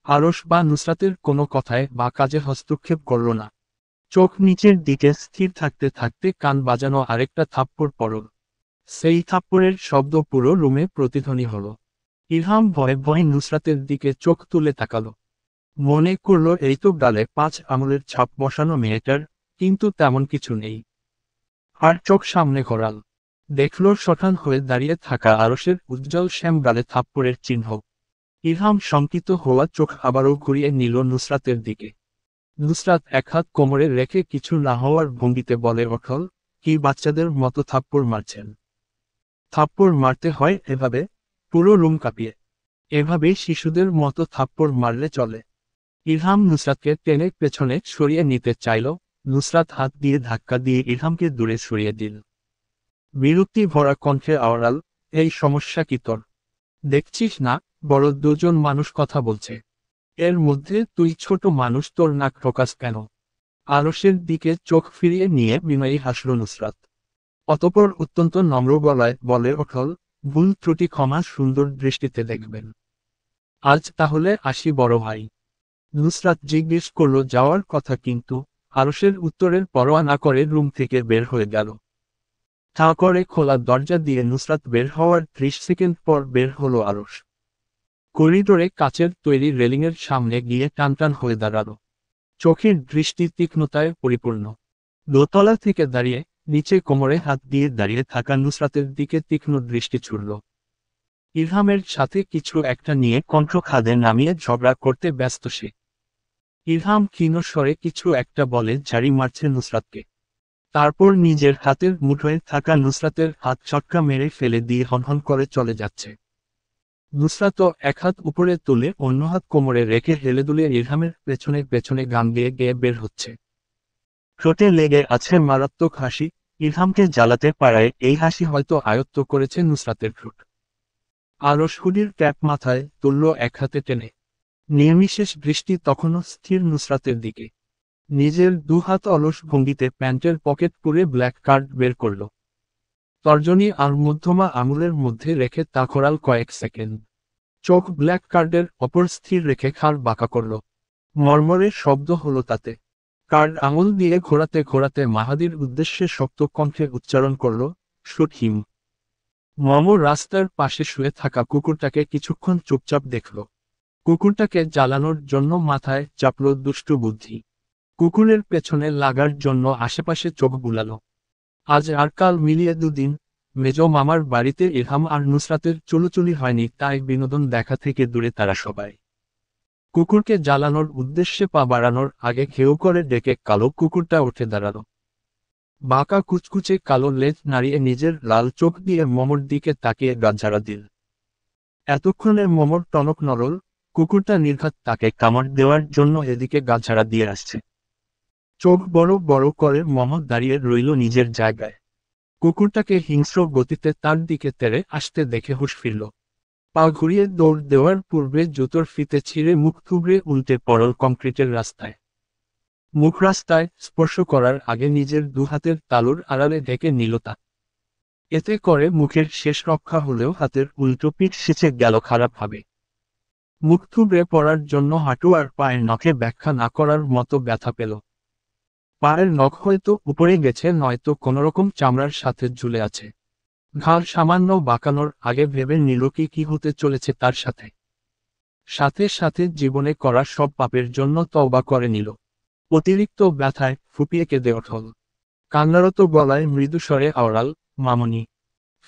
আরশ বা নুসরাতের কোনো কথায় বা কাজে হস্তক্ষেপ করল না। চোখ নিচের দিকে স্থির থাকতে থাকতে কান বাজানো আরেকটা থাপ্পড় পড়ল। সেই থাপ্পড়ের শব্দ পুরো রুমে প্রতিধ্বনি হল। ইলহাম ভয়ে ভয়ে নুসরাতের দিকে চোখ তুলে তাকাল। মনে করল এই তো গালে 5 আঙুলের ছাপ বসানো মেয়েটার, কিন্তু তেমন কিছু নেই। আর চোখ সামনে ঘোরাল, দেখল শঠান হয়ে দাঁড়িয়ে থাকা আরশের উজ্জ্বল শ্যাম গালে থাপ্পড়ের চিহ্ন। ইলহাম শঙ্কিত হওয়া চোখ আবারও ঘুরিয়ে নিল নুসরাতের দিকে। নুসরাত এক হাত কোমরে রেখে কিছু না হওয়ার ভঙ্গিতে বলে ওঠল, কি বাচ্চাদের মতো থাপ্পড় মারছেন? থাপ্পড় মারতে হয় এভাবে, পুরো রুম কাঁপিয়ে? এভাবেই শিশুদের মতো থাপ্পড় মারলে চলে? ইলহাম নুসরাতকে টেনে পেছনে সরিয়ে নিতে চাইল। নুসরাত হাত দিয়ে ধাক্কা দিয়ে ইলহামকে দূরে সরিয়ে দিল। বিরক্তি ভরা কণ্ঠে আওড়াল, এই সমস্যা কি তোর? দেখছিস না বড় দুজন মানুষ কথা বলছে, এর মধ্যে তুই ছোট মানুষ, তোর নাক ঠোকাস কেন? আরশের দিকে চোখ ফিরিয়ে নিয়ে বিনয়ী হাসল নুসরাত। অতঃপর অত্যন্ত নম্র গলায় বলে ওঠল, ভুল ত্রুটি ক্ষমা সুন্দর দৃষ্টিতে দেখবেন। আজ তাহলে আসি বড় ভাই। নুসরাত জিজ্ঞেস করল যাওয়ার কথা, কিন্তু আরশের উত্তরের পরোয়া না করে রুম থেকে বের হয়ে গেল। ঠা করে খোলা দরজা দিয়ে নুসরাত বের হওয়ার 30 সেকেন্ড পর বের হলো আরশ। করিডোরে কাচের তৈরি রেলিংয়ের সামনে গিয়ে টানটান হয়ে দাঁড়ালো। চোখের দৃষ্টি তীক্ষ্ণতায় পরিপূর্ণ। দোতলা থেকে দাঁড়িয়ে নিচে কোমরে হাত দিয়ে দাঁড়িয়ে থাকা নুসরাতের দিকে তীক্ষ্ণ দৃষ্টি ছুড়ল। ইলহামের সাথে কিছু একটা নিয়ে কণ্ঠ খাদে নামিয়ে ঝগড়া করতে ব্যস্ত সে। ইলহাম ক্ষীণ স্বরে কিছু একটা বলে ঝাড়ি মারছে নুসরাতকে। তারপর নিজের হাতের মুঠোয় থাকা নুসরাতের হাত চটকা মেরে ফেলে দিয়ে হনহন করে চলে যাচ্ছে। নুসরাতও এক হাত উপরে তুলে অন্য হাত কোমরে রেখে হেলে দুলে ইলহামের পেছনে পেছনে গান গেয়ে গেয়ে বের হচ্ছে। ঠোঁটে লেগে আছে মারাত্মক হাসি, ইলহামকে জ্বালাতে পারায় এই হাসি হয়তো আয়ত্ত করেছে নুসরাতের ঠোঁট। আরশ হুডির ক্যাপ মাথায় তুলল এক হাতে টেনে। নির্বিশেষ দৃষ্টি তখনও স্থির নুসরাতের দিকে। নিজের দুহাত অলস ভঙ্গিতে প্যান্টের পকেট পুরে ব্ল্যাক কার্ড বের করল। তর্জনী আর মধ্যমা আঙুলের মধ্যে রেখে তা খোরাল কয়েক সেকেন্ড। চোখ ব্ল্যাক কার্ডের অপর স্থির রেখে খাড় বাঁকা করল। মর্মরে শব্দ হলো তাতে। কার্ড আঙুল দিয়ে ঘোরাতে ঘোরাতে মাহাদির উদ্দেশ্যে শক্ত কণ্ঠে উচ্চারণ করল, শুট হিম। মম রাস্তার পাশে শুয়ে থাকা কুকুরটাকে কিছুক্ষণ চুপচাপ দেখল। কুকুরটাকে জ্বালানোর জন্য মাথায় চাপল দুষ্টু বুদ্ধি। কুকুরের পেছনে লাগার জন্য আশেপাশে চোখ বুলালো। আজ আর কাল মিলিয়ে 2 দিন মেজ মামার বাড়িতে ইলহাম আর নুসরাতের চুলোচুলি হয়নি, তাই বিনোদন দেখা থেকে দূরে তারা সবাই। কুকুরকে জ্বালানোর উদ্দেশ্যে পা বাড়ানোর আগে ঘেউ করে ডেকে কালো কুকুরটা উঠে দাঁড়ালো। বাঁকা কুচকুচে কালো লেজ নাড়িয়ে নিজের লাল চোখ দিয়ে মমর দিকে তাকিয়ে গাঝাড়া দিল। এতক্ষণে মমর টনক নরল, কুকুরটা নির্ঘাত তাকে কামড় দেওয়ার জন্য এদিকে গাঝাড়া দিয়ে আসছে। চোখ বড় বড় করে মম দাঁড়িয়ে রইল নিজের জায়গায়। কুকুরটাকে হিংস্র গতিতে তার দিকে তেড়ে আসতে দেখে হুঁশ ফিরল। পা ঘুরিয়ে দৌড় দেওয়ার পূর্বে জুতোর ফিতে ছিঁড়ে মুখ থুবড়ে উল্টে পড়ল কংক্রিটের রাস্তায়। মুখ রাস্তায় স্পর্শ করার আগে নিজের 2 হাতের তালুর আড়ালে ঢেকে নিল তা। এতে করে মুখের শেষ রক্ষা হলেও হাতের উল্টো পিঠ সেচে গেল খারাপভাবে। মুখ থুবড়ে পড়ার জন্য হাঁটু আর পায়ের নখে ব্যাখ্যা না করার মতো ব্যথা পেল। পায়ের নখ হয়তো উপরে গেছে, নয়তো কোনোরকম চামড়ার সাথে ঝুলে আছে। ঘাড় সামান্য বাঁকানোর আগে ভেবে নিল কি হতে চলেছে তার সাথে। সাথে সাথে জীবনে করা সব পাপের জন্য তওবা করে নিল। অতিরিক্ত ব্যথায় ফুপিয়ে কেঁদে ওঠল। কান্নারত গলায় মৃদু স্বরে আওড়াল, মামনি।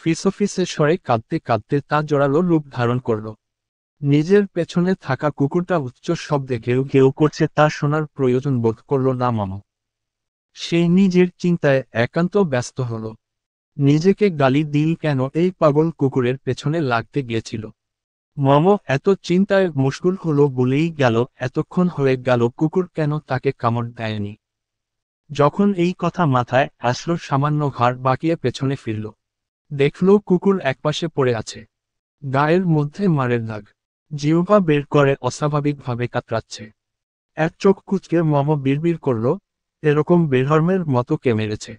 ফিসফিসে স্বরে কাঁদতে কাঁদতে তা জোরালো রূপ ধারণ করল। নিজের পেছনে থাকা কুকুরটা উচ্চ শব্দে ঘেউ ঘেউ করছে, তা শোনার প্রয়োজন বোধ করল না মামা। সে নিজের চিন্তায় একান্ত ব্যস্ত হল। নিজেকে গালি দিল কেন এই পাগল কুকুরের পেছনে লাগতে গিয়েছিল। মম এত চিন্তায় মশগুল হলো বলেই গেল এতক্ষণ হয়ে গেল কুকুর কেন তাকে কামড় দেয়নি। যখন এই কথা মাথায় আসলো সামান্য ঘাড় বাঁকিয়ে পেছনে ফিরল। দেখল কুকুর একপাশে পড়ে আছে। গায়ের মধ্যে মারের দাগ। জিহ্বা বের করে অস্বাভাবিকভাবে কাতরাচ্ছে। এক চোখ কুচকে মম বিড়বিড় করল, এরকম বেধর্মের মতো কে মেরেছে।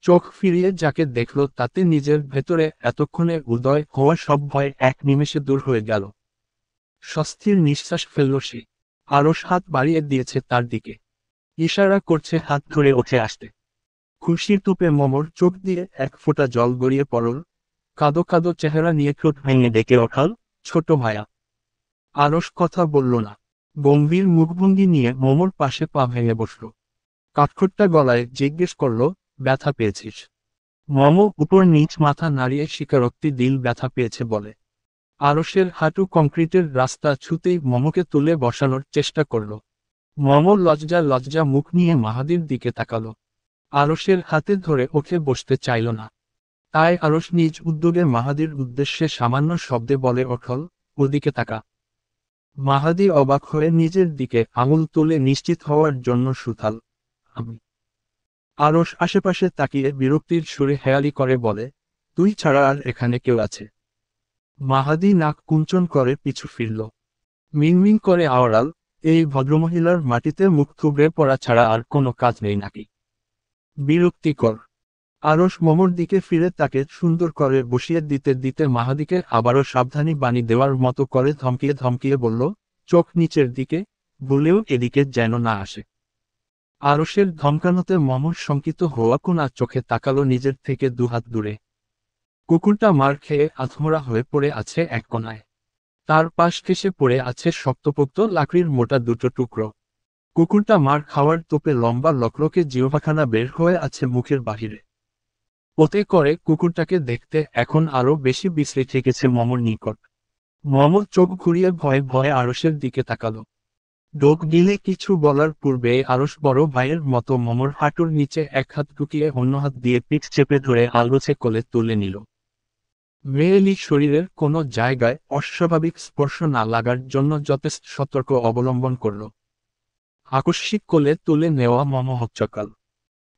চোখ ফিরিয়ে যাকে দেখল তাতে নিজের ভেতরে এতক্ষণে উদয় হওয়া সব ভয় এক নিমেষে দূর হয়ে গেল। স্বস্তির নিঃশ্বাস ফেলল সে। আরশ হাত বাড়িয়ে দিয়েছে তার দিকে। ইশারা করছে হাত ধরে উঠে আসতে। খুশির তোপে মমর চোখ দিয়ে এক ফোঁটা জল গড়িয়ে পড়ল। কাদো কাদো চেহারা নিয়ে ঠোঁট ভেঙে ডেকে ওঠাল, ছোট ভায়া। আরশ কথা বলল না। গম্ভীর মুখভঙ্গি নিয়ে মমর পাশে পা ভেঙে বসল। কাঠখোট্টা গলায় জিজ্ঞেস করল, ব্যথা পেয়েছিস? মম উপর নিচ মাথা নাড়িয়ে স্বীকারোক্তি দিল ব্যথা পেয়েছে বলে। আরশের হাঁটু কংক্রিটের রাস্তা ছুতেই মমকে তুলে বসানোর চেষ্টা করল। মম লজ্জা লজ্জা মুখ নিয়ে মাহাদির দিকে তাকালো। আরশের হাতে ধরে ওঠে বসতে চাইল না। তাই আরশ নিজ উদ্যোগে মাহাদির উদ্দেশ্যে সামান্য শব্দে বলে ওঠল, ওদিকে তাকা। মাহাদি অবাক হয়ে নিজের দিকে আঙুল তুলে নিশ্চিত হওয়ার জন্য সুথাল, আমি। আরশ আশেপাশে তাকিয়ে বিরক্তির সুরে হেয়ালি করে বলে, তুই ছাড়া আর এখানে কেউ আছে? মাহাদি নাক কুঞ্চন করে পিছু ফিরল। মিনমিন করে আওড়াল, এই ভদ্রমহিলার মাটিতে মুখ থুবড়ে পড়া ছাড়া আর কোনো কাজ নেই নাকি? বিরক্তিকর। আরশ মমর দিকে ফিরে তাকে সুন্দর করে বসিয়ে দিতে দিতে মাহাদিকে আবারও সাবধানী বাণী দেওয়ার মতো করে ধমকিয়ে ধমকিয়ে বলল, চোখ নিচের দিকে, বলেও এদিকে যেন না আসে। আরশের ধমকানোতে মমর শঙ্কিত হওয়া কোনা চোখে তাকালো নিজের থেকে দুহাত দূরে। কুকুরটা মার খেয়ে আধমরা হয়ে পড়ে আছে এক কোনায়। তার পাশ ঘেঁষে পড়ে আছে শক্তপোক্ত লাকড়ির মোটা দুটো টুকরো। কুকুরটা মার খাওয়ার তোপে লম্বা লকলকে জিহ্বাখানা বের হয়ে আছে মুখের বাহিরে। ওতে করে কুকুরটাকে দেখতে এখন আরো বেশি বিশ্রী ঠেকেছে মমর নিকট। মম চোখ ঘুরিয়ে ভয়ে ভয়ে আরশের দিকে তাকালো। ডোক গিলে কিছু বলার পূর্বে আরশ বড় ভাইয়ের মতো মমর হাঁটুর নিচে এক হাত ঢুকিয়ে অন্য হাত দিয়ে পিঠ চেপে ধরে আলগোছে কোলে তুলে নিল। মেয়েলি শরীরের কোনো জায়গায় অস্বাভাবিক স্পর্শ না লাগার জন্য যথেষ্ট সতর্ক অবলম্বন করল। আকস্মিক কোলে তুলে নেওয়া মম হকচকাল।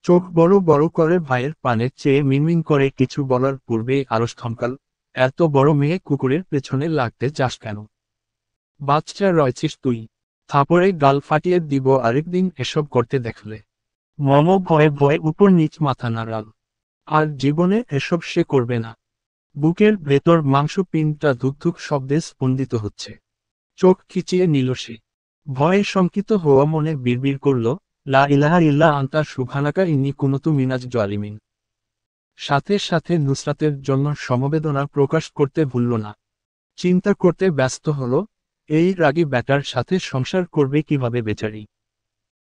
চোখ বড় বড় করে ভাইয়ের পানে চেয়ে মিনমিন করে কিছু বলার পূর্বেই আরশ থমকাল, এত বড় মেয়ে কুকুরের পেছনে লাগতে চাস কেন? বাচ্চা রয়েছিস তুই। থাপড়ে গাল ফাটিয়ে দিব আরেকদিন এসব করতে দেখলে। মম ভয়ে ভয়ে উপর নিচ মাথা নাড়াল। আর জীবনে এসব সে করবে না। বুকের ভেতর মাংসপিণ্ডটা ধুকধুক শব্দে স্পন্দিত হচ্ছে। চোখ খিচিয়ে নিল সে। ভয়ে শঙ্কিত হওয়া মনে বিড়বিড় করল, লা ইলাহা ইল্লা আনতা সুবহানাকা ইন্নী কুনতু মিনাজ জালিমিন। সাথে সাথে নুসরাতের জন্য সমবেদনা প্রকাশ করতে ভুলল না। চিন্তা করতে ব্যস্ত হল, এই রাগী ব্যাটার সাথে সংসার করবে কিভাবে বেচারি।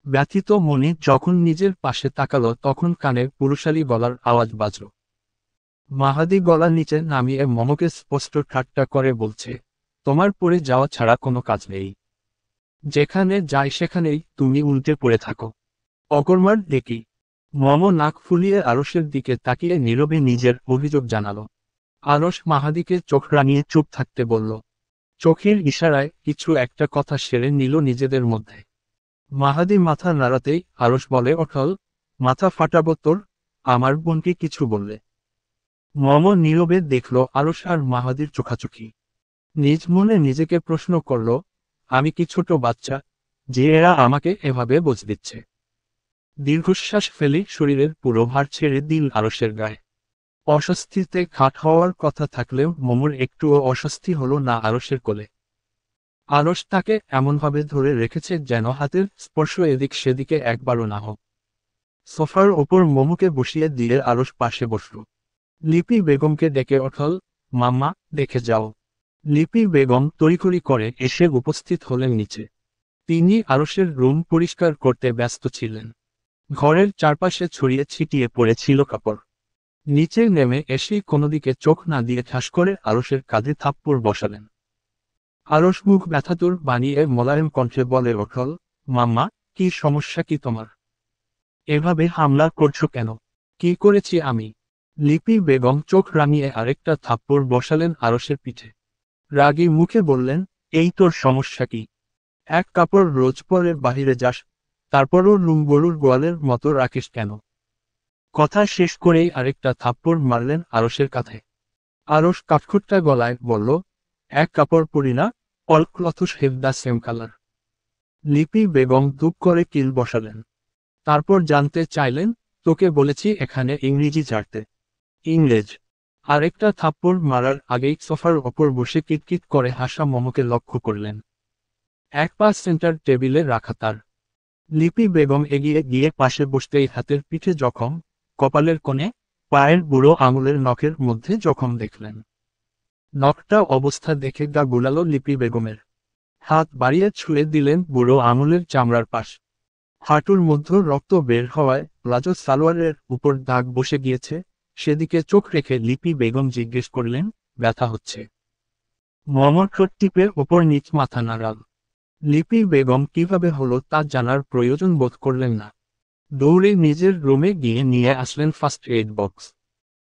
ব্যথিত মনে যখন নিজের পাশে তাকালো তখন কানে পুরুষালী গলার আওয়াজ বাজল। মাহাদি গলা নিচে নামিয়ে মমকে স্পষ্ট ঠাট্টা করে বলছে, তোমার পড়ে যাওয়া ছাড়া কোনো কাজ নেই। যেখানে যাই সেখানেই তুমি উল্টে পড়ে থাকো। অকর্মার ডেকি। মম নাক ফুলিয়ে আরশের দিকে তাকিয়ে নীরবে নিজের অভিযোগ জানালো। আরশ মাহাদিকে চোখ রাঙিয়ে চুপ থাকতে বলল। চোখের ইশারায় কিছু একটা কথা সেরে নিল নিজেদের মধ্যে। মাহাদি মাথা নাড়াতেই আরশ বলে ওঠল, মাথা ফাটাবো তোর, আমার বোনকে কিছু বললে। মম নীরবে দেখল আরশ আর মাহাদির চোখাচোখি। নিজ মনে নিজেকে প্রশ্ন করল, আমি কি ছোট বাচ্চা, যে এরা আমাকে এভাবে বোঝ দিচ্ছে? দীর্ঘশ্বাস ফেলে শরীরের পুরো ভার ছেড়ে দিল আরশের গায়ে। অস্বস্তিতে খাট হওয়ার কথা থাকলেও মমর একটুও অস্বস্তি হলো না আরশের কোলে। আরশ তাকে এমনভাবে ধরে রেখেছে যেন হাতের স্পর্শ এদিক সেদিকে একবারও না হোক। সোফার ওপর মোমোকে বসিয়ে দিয়ে আরশ পাশে বসল। লিপি বেগমকে ডেকে ওঠল, মাম্মা, দেখে যাও। লিপি বেগম তড়িঘড়ি করে এসে উপস্থিত হলেন নিচে। তিনি আরশের রুম পরিষ্কার করতে ব্যস্ত ছিলেন। ঘরের চারপাশে ছড়িয়ে ছিটিয়ে পড়েছিল কাপড়। নিচে নেমে এসেই কোনোদিকে চোখ না দিয়ে ঠাস করে আরশের কাঁধে থাপ্পড় বসালেন। আরশ মুখ ব্যথাতুর বানিয়ে মোলায়েম কণ্ঠে বলে ওঠল, মাম্মা, কি সমস্যা কি তোমার? এভাবে হামলা করছো কেন? কি করেছি আমি? লিপি বেগম চোখ রাঙিয়ে আরেকটা থাপ্পড় বসালেন আরশের পিঠে। রাগী মুখে বললেন, এই তোর সমস্যা কি? এক কাপড় রোজ পরে বাহিরে যাস, তারপরও রুম গরুর গোয়ালের মতো রাখিস কেন? কথা শেষ করেই আরেকটা থাপ্পড় মারলেন আরশের কাঁধে। আরশ কাঠখোট্টা গলায় বলল, এক কাপড় পরি না, all clothes have the same colour. লিপি বেগম ধূপ করে কিল বসালেন। তারপর জানতে চাইলেন, তোকে বলেছি এখানে ইংরেজি ঝাড়তে। ইংরেজ। আরেকটা থাপ্পড় মারার আগেই সোফার ওপর বসে কিটকিট করে হাসা মোমোকে লক্ষ্য করলেন। এক পা সেন্টার টেবিলে রাখা তার। লিপি বেগম এগিয়ে গিয়ে পাশে বসতেই হাতের পিঠে জখম, কপালের কোণে, পায়ের বুড়ো আঙুলের নখের মধ্যে জখম দেখলেন। নখটা অবস্থা দেখে গা গুলালো লিপি বেগমের। হাত বাড়িয়ে ছুঁয়ে দিলেন বুড়ো আঙুলের চামড়ার পাশ। হাঁটুর মধ্যে রক্ত বের হওয়ায় প্লাজো সালোয়ারের উপর দাগ বসে গিয়েছে, সেদিকে চোখ রেখে লিপি বেগম জিজ্ঞেস করলেন, ব্যথা হচ্ছে? মোমোর ঠোঁট টিপে ওপর নিচ মাথা নাড়াল। লিপি বেগম কিভাবে হলো তা জানার প্রয়োজন বোধ করলেন না। দৌড়ে নিজের রুমে গিয়ে নিয়ে আসলেন ফার্স্ট এইড বক্স।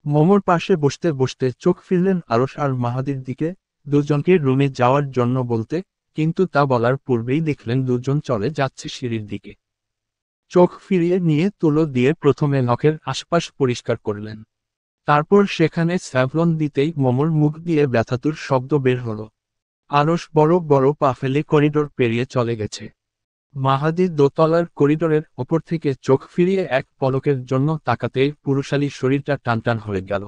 মোমোর পাশে বসতে বসতে চোখ ফিরলেন আরশ আর মাহাদির দিকে, দুজনকে রুমে যাওয়ার জন্য বলতে, কিন্তু তা বলার পূর্বেই দেখলেন দুজন চলে যাচ্ছে সিঁড়ির দিকে। চোখ ফিরিয়ে নিয়ে তুলো দিয়ে প্রথমে নখের আশপাশ পরিষ্কার করলেন। তারপর সেখানে স্যাভলন দিতেই মোমোর মুখ দিয়ে ব্যথাতুর শব্দ বের হলো। আরশ বড় বড় পা ফেলে করিডোর পেরিয়ে চলে গেছে। মাহাদি দোতলার করিডোরের ওপর থেকে চোখ ফিরিয়ে এক পলকের জন্য তাকাতেই পুরুষালী শরীরটা টানটান হয়ে গেল।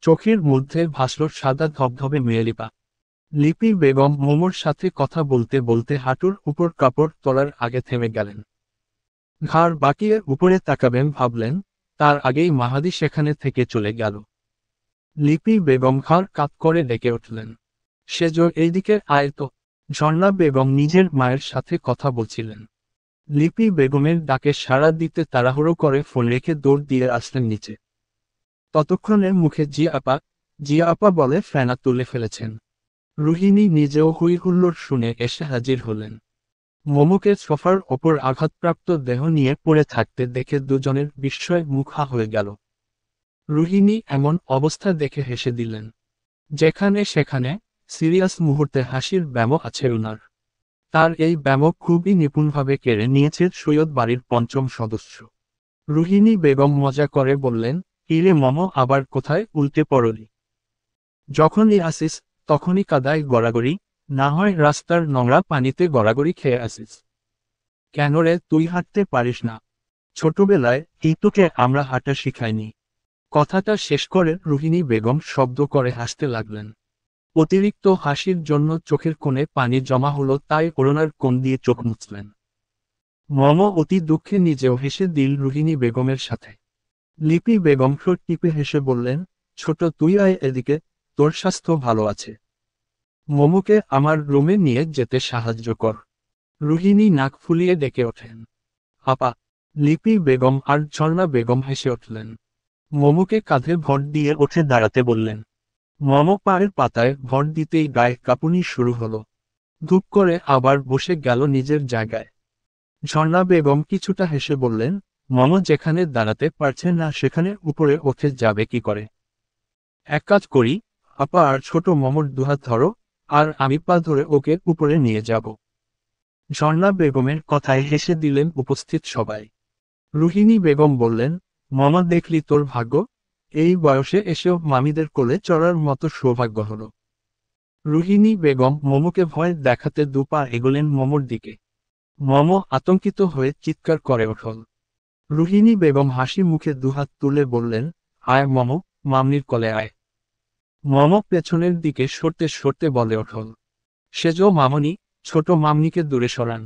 চোখের মধ্যে ভাসল সাদা ধবধবে মেয়েলি পা। লিপি বেগম মোমোর সাথে কথা বলতে বলতে হাঁটুর উপর কাপড় তোলার আগে থেমে গেলেন। ঘাড় বাঁকিয়ে উপরে তাকাবেন ভাবলেন, তার আগেই মাহাদি সেখানে থেকে চলে গেল। লিপি বেগম ঘাড় কাত করে ডেকে উঠলেন, সেজ এইদিকে আয় তো। ঝর্ণা বেগম নিজের মায়ের সাথে কথা বলছিলেন। লিপি বেগমের ডাকে সাড়া দিতে তাড়াহুড়ো করে ফোন রেখে দৌড় দিয়ে আসলেন নিচে। ততক্ষণে মুখে জিয়া আপা বলে ফেনা তুলে ফেলেছেন। রুহিণী নিজেও হুইহুল্লোড় শুনে এসে হাজির হলেন। মোমোকে সোফার ওপর আঘাতপ্রাপ্ত দেহ নিয়ে পড়ে থাকতে দেখে দুজনের বিস্ময় মুখা হয়ে গেল। রুহিণী এমন অবস্থা দেখে হেসে দিলেন। যেখানে সেখানে সিরিয়াস মুহূর্তে হাসির ব্যামো আছে উনার। তার এই ব্যামো খুবই নিপুণভাবে কেড়ে নিয়েছে সৈয়দ বাড়ির পঞ্চম সদস্য। রুহিণী বেগম মজা করে বললেন, কিরে মমো, আবার কোথায় উল্টে পড়লি? যখনই আসিস তখনই কাদায় গড়াগড়ি, না হয় রাস্তার নোংরা পানিতে গড়াগড়ি খেয়ে আসিস। কেন রে, তুই হাঁটতে পারিস না? ছোটবেলায় এই তোকে আমরা হাঁটা শিখাইনি? কথাটা শেষ করে রুহিণী বেগম শব্দ করে হাসতে লাগলেন। অতিরিক্ত হাসির জন্য চোখের কোণে পানি জমা হলো, তাই ওড়নার কোণ দিয়ে চোখ মুছলেন। মমো অতি দুঃখে নিজেও হেসে দিল রুহিণী বেগমের সাথে। লিপি বেগম ঠোঁট টিপে হেসে বললেন, ছোট তুই আয় এদিকে, তোর স্বাস্থ্য ভালো আছে। মোমোকে আমার রুমে নিয়ে যেতে সাহায্য কর। রুহিণী নাক ফুলিয়ে ডেকে ওঠেন, আপা। লিপি বেগম আর ঝর্ণা বেগম হেসে উঠলেন। মোমোকে কাঁধে ভর দিয়ে উঠে দাঁড়াতে বললেন। মোমো পায়ের পাতায় ভর দিতেই গায়ে কাঁপুনি শুরু হলো। ধূপ করে আবার বসে গেল নিজের জায়গায়। ঝর্ণা বেগম কিছুটা হেসে বললেন, মোমো যেখানে দাঁড়াতে পারছে না সেখানে উপরে উঠে যাবে কি করে? এক কাজ করি, আপা আর ছোট মোমোর দুহাত ধরো, আর আমি পা ধরে ওকে উপরে নিয়ে যাব। ঝর্ণা বেগমের কথায় হেসে দিলেন উপস্থিত সবাই। রুহিণী বেগম বললেন, মামা দেখলি তোর ভাগ্য, এই বয়সে এসেও মামিদের কোলে চড়ার মতো সৌভাগ্য হলো। রুহিণী বেগম মোমোকে ভয় দেখাতে দুপা এগোলেন মোমোর দিকে। মোমো আতঙ্কিত হয়ে চিৎকার করে উঠল। রুহিণী বেগম হাসি মুখে দুহাত তুলে বললেন, আয় মোমো, মামনির কোলে আয়। মোমো পেছনের দিকে সরতে সরতে বলে উঠল, সেজো মামনি, ছোট মামনিকে দূরে সরান।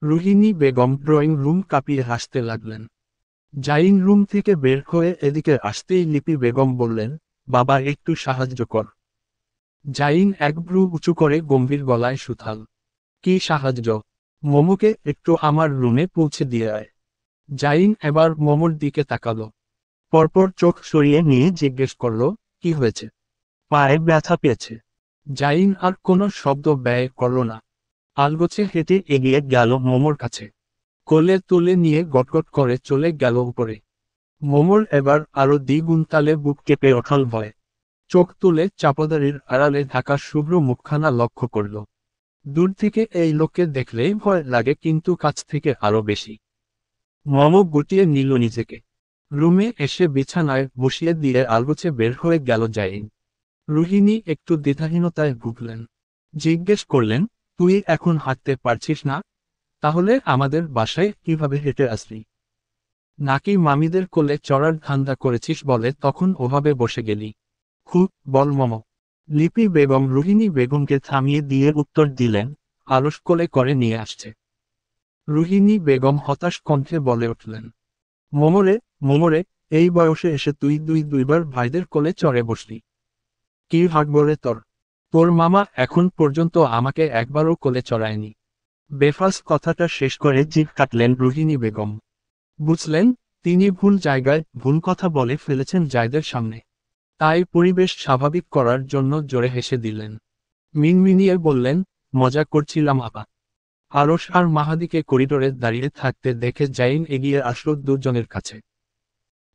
রুহিণী বেগম ড্রয়িং রুম কাঁপিয়ে হাসতে লাগলেন। জাইন রুম থেকে বের হয়ে এদিকে আসতেই লিপি বেগম বললেন, বাবা একটু সাহায্য কর। জাইন এক ভ্রু উঁচু করে গম্ভীর গলায় সুথাল, কি সাহায্য? মোমোকে একটু আমার রুমে পৌঁছে দিয়ে আয়। জাইন এবার মোমোর দিকে তাকালো, পরপর চোখ সরিয়ে নিয়ে জিজ্ঞেস করল, কি হয়েছে? পায়ে ব্যথা পেয়েছে। জাইন আর কোনো শব্দ ব্যয় করল না। আলগোছে হেঁটে এগিয়ে গেল মোমোর কাছে, কোলে তুলে নিয়ে গটগট করে চলে গেল উপরে। মোমোর এবার আরো দ্বিগুণ তালে বুক কেঁপে ওঠল ভয়। চোখ তুলে চাপদারির আড়ালে ঢাকা শুভ্র মুখখানা লক্ষ্য করল। দূর থেকে এই লোককে দেখলেই ভয় লাগে, কিন্তু কাছ থেকে আরো বেশি। মোমো গুটিয়ে নিল নিজেকে। রুমে এসে বিছানায় বসিয়ে দিয়ে আলগোছে বের হয়ে গেল জাইন। রোহিণী একটু দ্বিধাহীনতায় ভুগলেন। জিজ্ঞেস করলেন, তুই এখন হাঁটতে পারছিস না? তাহলে আমাদের বাসায় কিভাবে হেঁটে আসলি? নাকি মামিদের কোলে চড়ার ধান্দা করেছিস বলে তখন ওভাবে বসে গেলি? খুব বল মম। লিপি বেগম রোহিণী বেগমকে থামিয়ে দিয়ে উত্তর দিলেন, আলস কোলে করে নিয়ে আসছে। রোহিণী বেগম হতাশ কণ্ঠে বলে উঠলেন, মোমরে, মোমরে, এই বয়সে এসে তুই দুইবার ভাইদের কোলে চড়ে বসলি। কি ভাগ্য রে তোর! তোর মামা এখন পর্যন্ত আমাকে একবারও কোলে চড়ায়নি। বেফাস কথাটা শেষ করে জিভ কাটলেন রোহিণী বেগম। বুঝলেন, তিনি ভুল জায়গায় ভুল কথা বলে ফেলেছেন জায়দের সামনে। তাই পরিবেশ স্বাভাবিক করার জন্য জোরে হেসে দিলেন। মিনমিনিয়ে বললেন, মজা করছিলাম আপা। আরশ আর মাহাদিকে করিডোরে দাঁড়িয়ে থাকতে দেখে জাইন এগিয়ে আসলো দুজনের কাছে।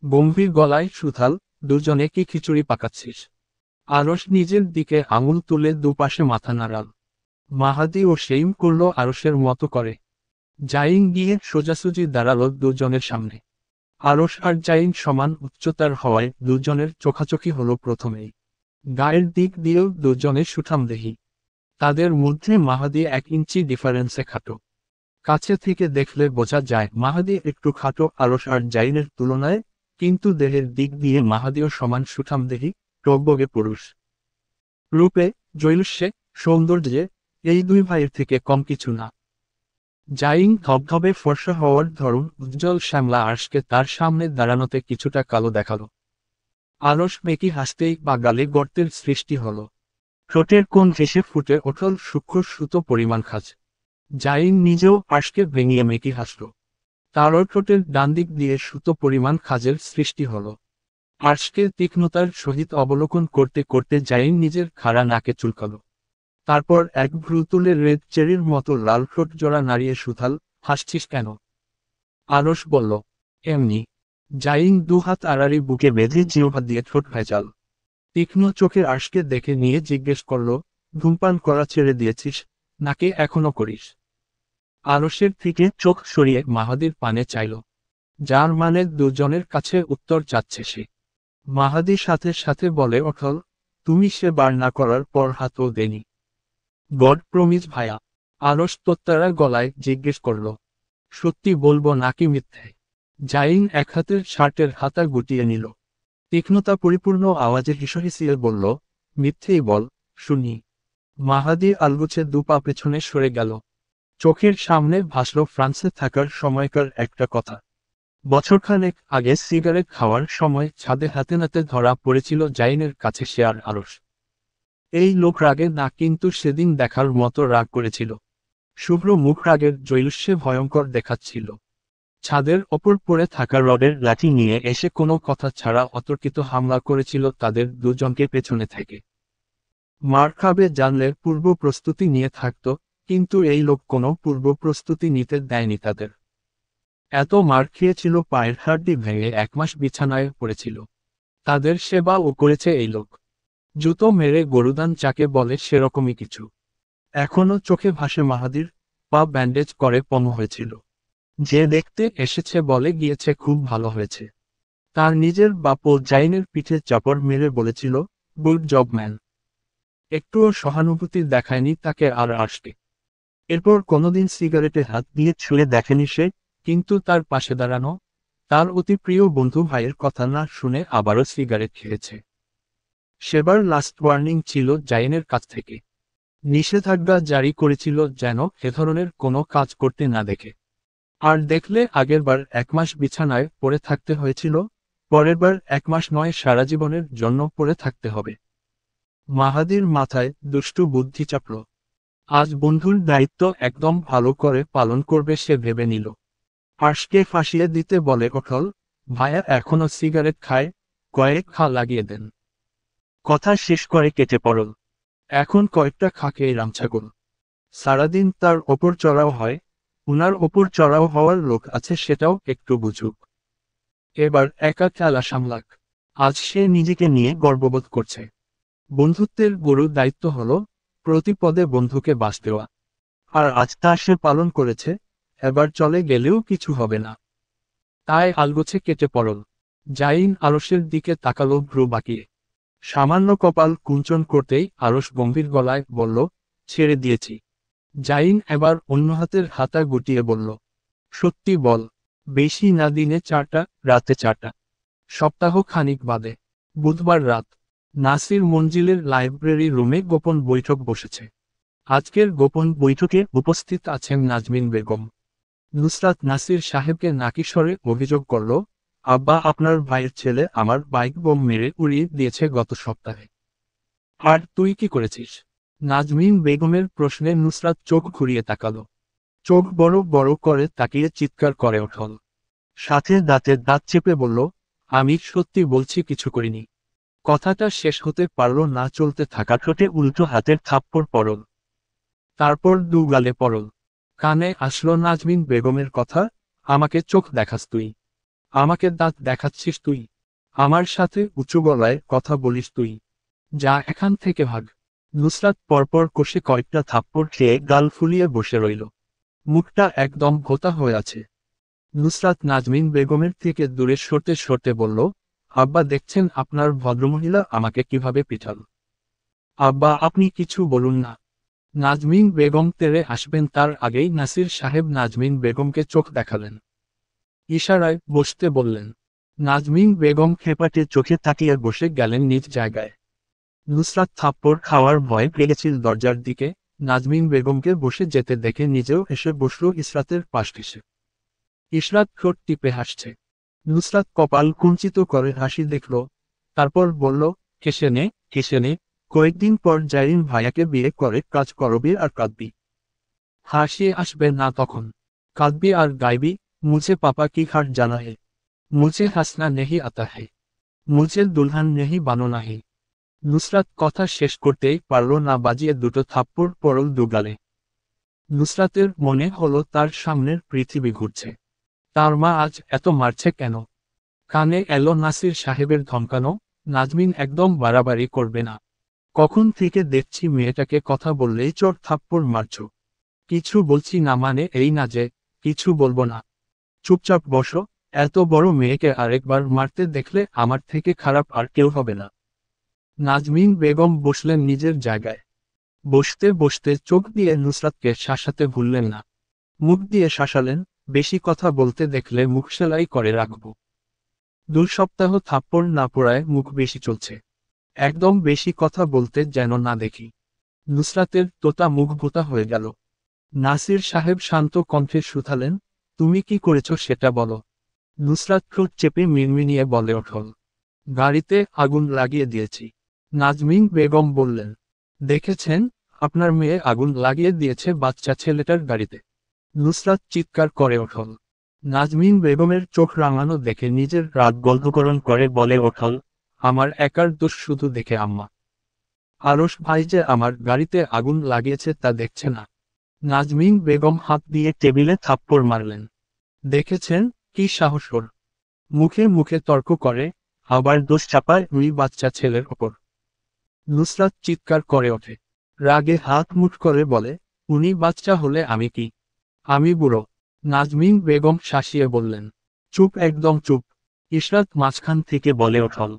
গম্ভীর গলায় সুথাল, দুজনে কি খিচুড়ি পাকাচ্ছিস? আরশ নিজের দিকে আঙুল তুলে দুপাশে মাথা নাড়াল। মাহাদি ও সেইম করল আরশের মতো করে। জাইন গিয়ে সোজাসুজি দাঁড়ালো দুজনের সামনে। আরশ আর জাইন সমান উচ্চতার হওয়ায় দুজনের চোখাচোখি হলো প্রথমেই। গায়ের দিক দিয়েও দুজনের সুঠামদেহী। তাদের মধ্যে মাহাদি 1 ইঞ্চি ডিফারেন্সে খাটো। কাছে থেকে দেখলে বোঝা যায় মাহাদি একটু খাটো আরশ আর জাইনের তুলনায়, কিন্তু দেহের দিক দিয়ে মাহাদিও সমান সুঠামদেহী, টগবগে পুরুষ। রূপে, জৈলুস্যে, সৌন্দর্যে এই দুই ভাইয়ের থেকে কম কিছু না। জাইন ধবধবে ফর্সা হওয়ার ধরুন উজ্জ্বল শ্যামলা আরশকে তার সামনে দাঁড়ানোতে কিছুটা কালো দেখালো। আরশ মেকি হাসতেই বা গালে গর্তের সৃষ্টি হলো। ঠোঁটের কোণ ঘেঁষে ফুটে ওঠল সূক্ষ্ম সুতো পরিমাণ খাঁজ। জাইন নিজেও আরশকে ভেঙিয়ে মেকি হাসল। তারও ঠোঁটের ডান দিক দিয়ে সুতো পরিমাণ খাঁজের সৃষ্টি হলো। আরশকে তীক্ষ্ণতার সহিত অবলোকন করতে করতে জাইন নিজের খাড়া নাকে চুলকাল। তারপর এক ভ্রু তুলে রেড চেরির মতো লাল ঠোঁট জোড়া নাড়িয়ে সুথাল, হাসছিস কেন? আরশ বলল, এমনি। জাইন দুহাত আড়াড়ি বুকে বেঁধে জিহ্বা দিয়ে ঠোঁট ভেজাল। তীক্ষ্ণ চোখে আরশকে দেখে নিয়ে জিজ্ঞেস করল, ধূমপান করা ছেড়ে দিয়েছিস, নাকি এখনো করিস? আরশের থেকে চোখ সরিয়ে মাহাদির পানে চাইল, যার মানে দুজনের কাছে উত্তর চাচ্ছে সে। মাহাদি সাথে সাথে বলে ওঠল, তুমি সে বার না করার পর হাতও দেনি। গড প্রমিস ভাইয়া। আরশ তোত্তারা গলায় জিজ্ঞেস করল, সত্যি বলবো নাকি মিথ্যে? জাইন এক হাতের শার্টের হাতা গুটিয়ে নিল। তীক্ষ্ণতা পরিপূর্ণ আওয়াজে হিসহিসিয়ে বলল, মিথ্যেই বল, শুনি। মাহাদি আলগুছে দুপা পেছনে সরে গেল। চোখের সামনে ভাসল ফ্রান্সে থাকার সময়কার একটা কথা। বছরখানেক আগে সিগারেট খাওয়ার সময় ছাদে হাতে নাতে ধরা পড়েছিল জাইনের কাছে সে আর আরশ। এই লোক রাগে না, কিন্তু সেদিন দেখার মতো রাগ করেছিল। শুভ্র মুখ রাগের জৈলুস্যে ভয়ঙ্কর দেখাচ্ছিল। ছাদের ওপর পড়ে থাকা রডের লাঠি নিয়ে এসে কোনো কথা ছাড়া অতর্কিত হামলা করেছিল তাদের দুজনকে পেছনে থেকে। মার খাবে জানলে পূর্ব প্রস্তুতি নিয়ে থাকত, কিন্তু এই লোক কোনো পূর্ব প্রস্তুতি নিতে দেয়নি তাদের। এত মার খেয়েছিল পায়ের হাড্ডি ভেঙে 1 মাস বিছানায় পড়েছিল। তাদের সেবাও করেছে এই লোক। জুতো মেরে গরুদান যাকে বলে সেরকমই কিছু। এখনো চোখে ভাসে মাহাদির, পা ব্যান্ডেজ করে পম হয়েছিল। যে দেখতে এসেছে বলে গিয়েছে খুব ভালো হয়েছে। তার নিজের বাপও জাইনের পিঠে চাপড় মেরে বলেছিল, গুড জব ম্যান। একটুও সহানুভূতি দেখায়নি তাকে আর আরশকে। এরপর কোনোদিন সিগারেটে হাত দিয়ে ছুঁয়ে দেখেনি সে, কিন্তু তার পাশে দাঁড়ানো, তার অতি প্রিয় বন্ধু ভাইয়ের কথা না শুনে আবারও সিগারেট খেয়েছে। সেবার লাস্ট ওয়ার্নিং ছিল জাইনের কাছ থেকে। নিষেধাজ্ঞা জারি করেছিল যেন এ ধরনের কোনো কাজ করতে না দেখে। আর দেখলে আগেরবার 1 মাস বিছানায় পড়ে থাকতে হয়েছিল, পরেরবার 1 মাস নয়, সারা জীবনের জন্য পড়ে থাকতে হবে। মাহাদির মাথায় দুষ্টু বুদ্ধি চাপল। আজ বন্ধুর দায়িত্ব একদম ভালো করে পালন করবে সে ভেবে নিল। আর্শকে ফাঁসিয়ে দিতে বলে অটল, ভাইয়া এখনো সিগারেট খায়, কয়েক খা লাগিয়ে দেন। কথা শেষ করে কেটে পড়ল। এখন কয়েকটা খাকে রামছাগল। সারাদিন তার ওপর চড়াও হয়, উনার ওপর চড়াও হওয়ার লোক আছে সেটাও একটু বুঝুক। এবার একা খেলা সামলাক। আজ সে নিজেকে নিয়ে গর্ববোধ করছে। বন্ধুত্বের গুরু দায়িত্ব হলো প্রতি পদে বন্ধুকে বাস দেওয়া। আর আজ তা সে পালন করেছে, এবার চলে গেলেও কিছু হবে না। তাই আলগোছে কেটে পড়ল। জাইন আরশের দিকে তাকালো ভ্রু বাঁকিয়ে। সামান্য কপাল কুঞ্চন করতেই আরশ গম্ভীর গলায় বলল, ছেড়ে দিয়েছি। জাইন এবার অন্য হাতের হাতা গুটিয়ে বলল, সত্যি বল। বেশি না, দিনে 4টা, রাতে 4টা। সপ্তাহ খানিক বাদে বুধবার রাত নাসির মঞ্জিলের লাইব্রেরি রুমে গোপন বৈঠক বসেছে। আজকের গোপন বৈঠকে উপস্থিত আছেন নাজমিন বেগম। নুসরাত নাসির সাহেবকে নাকিস্বরে অভিযোগ করল, আব্বা, আপনার ভাইয়ের ছেলে আমার বাইক বোম মেরে উড়িয়ে দিয়েছে গত সপ্তাহে। আর তুই কি করেছিস? নাজমিন বেগমের প্রশ্নে নুসরাত চোখ ঘুরিয়ে তাকালো। চোখ বড় বড় করে তাকিয়ে চিৎকার করে ওঠল। সাথে দাঁতে দাঁত চেপে বলল, আমি সত্যি বলছি কিছু করিনি। কথাটা শেষ হতে পারল না, চলতে থাকা ঠোঁটে উল্টো হাতের থাপ্পড় পড়ল। তারপর দু গালে পড়ল। কানে আসলো নাজমিন বেগমের কথা, আমাকে চোখ দেখাস তুই? আমাকে দাঁত দেখাচ্ছিস তুই? আমার সাথে উঁচু গলায় কথা বলিস তুই? যা এখান থেকে ভাগ। নুসরাত পরপর কষে কয়েকটা থাপ্পড় খেয়ে গাল ফুলিয়ে বসে রইল। মুখটা একদম ভোঁতা হয়ে আছে। নুসরাত নাজমিন বেগমের থেকে দূরে সরতে সরতে বলল, আব্বা, দেখছেন আপনার ভদ্রমহিলা আমাকে কিভাবে পিটাল। আব্বা, আপনি কিছু বলুন না। নাজমিন বেগম তেরে আসবেন তার আগেই নাসির সাহেব নাজমিন বেগমকে চোখ দেখালেন। ইশারায় বসতে বললেন। নাজমিন বেগম খেপাটে চোখে তাকিয়ে বসে গেলেন নিজ জায়গায়। নুসরাত থাপ্পড় খাওয়ার ভয় পেয়ে গেছিল দরজার দিকে। নাজমিন বেগমকে বসে যেতে দেখে নিজেও এসে বসল ইসরাতের পাশ ঘেঁষে। ইশরাত ঠোঁট টিপে হাসছে। নুসরাত কপাল কুঞ্চিত করে হাসি দেখল, তারপর বলল, হেসে নে, কয়েকদিন পর জাইন ভাইয়াকে বিয়ে করে কাজ করবি আর কাঁদবি। হাসি আসবে না তখন? কাঁদবি আর গাইবি, মুঝে পাপা কি খাট জানা হে, মুঝে হাসনা নেহি আতা হে, মুঝে দুলহান নেহি বানানা হে। নুসরাত কথা শেষ করতেই পারল না, বাজিয়ে দুটো থাপ্পড় পড়ল দুগালে। নুসরাতের মনে হলো তার সামনের পৃথিবী ঘুরছে। তার মা আজ এত মারছে কেন? কানে এলো নাসির সাহেবের ধমকানো, নাজমিন একদম বাড়াবাড়ি করবে না। কখন থেকে দেখছি মেয়েটাকে কথা বললেই চোর থাপ্পড় মারছ। কিছু বলছি না মানে এই না যে কিছু বলবো না। চুপচাপ বসো। এত বড় মেয়েকে আরেকবার মারতে দেখলে আমার থেকে খারাপ আর কেউ হবে না। নাজমিন বেগম বসলেন নিজের জায়গায়। বসতে বসতে চোখ দিয়ে নুসরাতকে শাসাতে ভুললেন না। মুখ দিয়ে শাসালেন, বেশি কথা বলতে দেখলে মুখ সেলাই করে রাখব। 2 সপ্তাহ থাপ্পড় না পড়ায় মুখ বেশি চলছে। একদম বেশি কথা বলতে যেন না দেখি। নুসরাতের তোতা মুখ ভোঁতা হয়ে গেল। নাসির সাহেব শান্ত কণ্ঠে শুধালেন, তুমি কি করেছ সেটা বলো। নুসরাত ঠোঁট চেপে মিনমিনিয়ে বলে ওঠল, গাড়িতে আগুন লাগিয়ে দিয়েছি। নাজমিন বেগম বললেন, দেখেছেন, আপনার মেয়ে আগুন লাগিয়ে দিয়েছে বাচ্চা ছেলেটার গাড়িতে। নুসরাত চিৎকার করে ওঠল। নাজমিন বেগমের চোখ রাঙানো দেখে নিজের রাগ গল্পকরণ করে বলে ওঠল, আমার একার দোষ শুধু দেখে আম্মা। আরশ ভাই যে আমার গাড়িতে আগুন লাগিয়েছে তা দেখছে না। নাজমিন বেগম হাত দিয়ে টেবিলে থাপ্পড় মারলেন। দেখেছেন, কি সাহস ওর! মুখে মুখে তর্ক করে, আবার দোষ চাপায় ওই বাচ্চা ছেলের ওপর। নুসরাত চিৎকার করে ওঠে। রাগে হাত মুঠ করে বলে, উনি বাচ্চা হলে আমি কি? আমি বুড়ো। নাজমিন বেগম শাসিয়ে বললেন, চুপ, একদম চুপ। ইশরাত মাঝখান থেকে বলে ওঠল,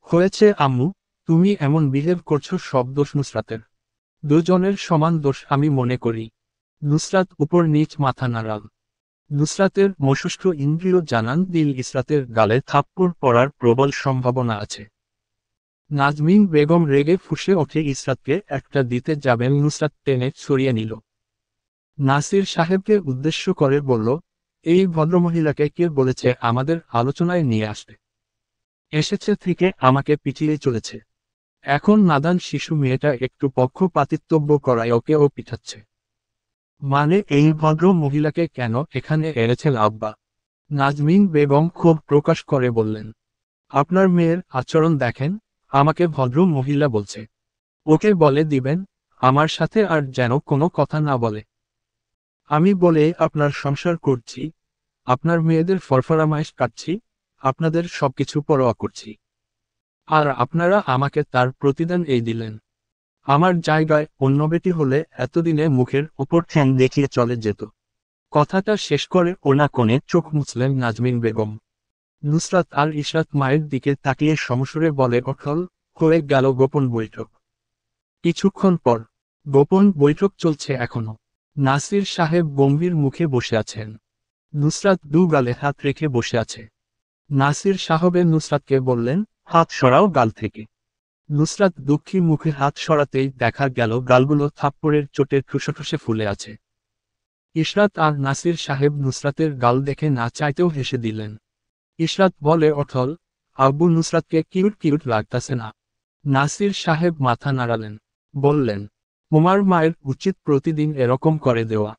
হয়েছে আম্মু, তুমি এমন বিহেভ করছো, সব দোষ নুসরাতের। দুজনের সমান দোষ আমি মনে করি। নুসরাত উপর নিচ মাথা নাড়াল। নুসরাতের মস্তিষ্ক ইন্দ্রিয় জানান দিল ইসরাতের গালে থাপ্পড় পড়ার প্রবল সম্ভাবনা আছে। নাজমিন বেগম রেগে ফুঁসে ওঠে ইসরাতকে একটা দিতে যাবেন, নুসরাত টেনে সরিয়ে নিল। নাসির সাহেবকে উদ্দেশ্য করে বলল, এই ভদ্রমহিলাকে কে বলেছে আমাদের আলোচনায় নিয়ে আসতে? এসেছে থেকে আমাকে পিটিয়ে চলেছে। এখন নাদান শিশু মেয়েটা একটু পক্ষপাতিত্ব করায় ওকেও পিঠাচ্ছে। মানে এই ভদ্র মহিলাকে কেন এখানে এনেছেন আব্বা? নাজমিন বেগম ক্ষোভ প্রকাশ করে বললেন, আপনার মেয়ের আচরণ দেখেন, আমাকে ভদ্র মহিলা বলছে। ওকে বলে দিবেন আমার সাথে আর যেন কোনো কথা না বলে। আমি বলে আপনার সংসার করছি, আপনার মেয়েদের ফরফরামাইশ কাটছি, আপনাদের সবকিছু পরোয়া করছি। আর আপনারা আমাকে তার প্রতিদান এই দিলেন। আমার জায়গায় অন্য বেটি হলে এতদিনে মুখের ওপর ঠ্যাং দেখিয়ে চলে যেত। কথাটা শেষ করে ওনা কোণে চোখ মুছলেন নাজমিন বেগম। নুসরাত আর ইশরাত মায়ের দিকে তাকিয়ে সমস্বরে বলে ওঠল হয়ে গেল গোপন বৈঠক। কিছুক্ষণ পর গোপন বৈঠক চলছে এখনো। নাসির সাহেব গম্ভীর মুখে বসে আছেন। নুসরাত দু গালে হাত রেখে বসে আছে। নাসির সাহেব নুসরাতকে বললেন, হাত সরাও গাল থেকে। নুসরাত দুঃখী মুখে হাত সরাতেই দেখা গেল গালগুলো থাপ্পড়ের চোটে ঠুসে ফুলে আছে। ইশরাত আর নাসির সাহেব নুসরাতের গাল দেখে না চাইতেও হেসে দিলেন। ইশরাত বলে ওঠল, আব্বু নুসরাতকে কিউট কিউট লাগতাছে না? নাসির সাহেব মাথা নাড়ালেন, বললেন, তোমার মায়ের উচিত প্রতিদিন এরকম করে দেওয়া,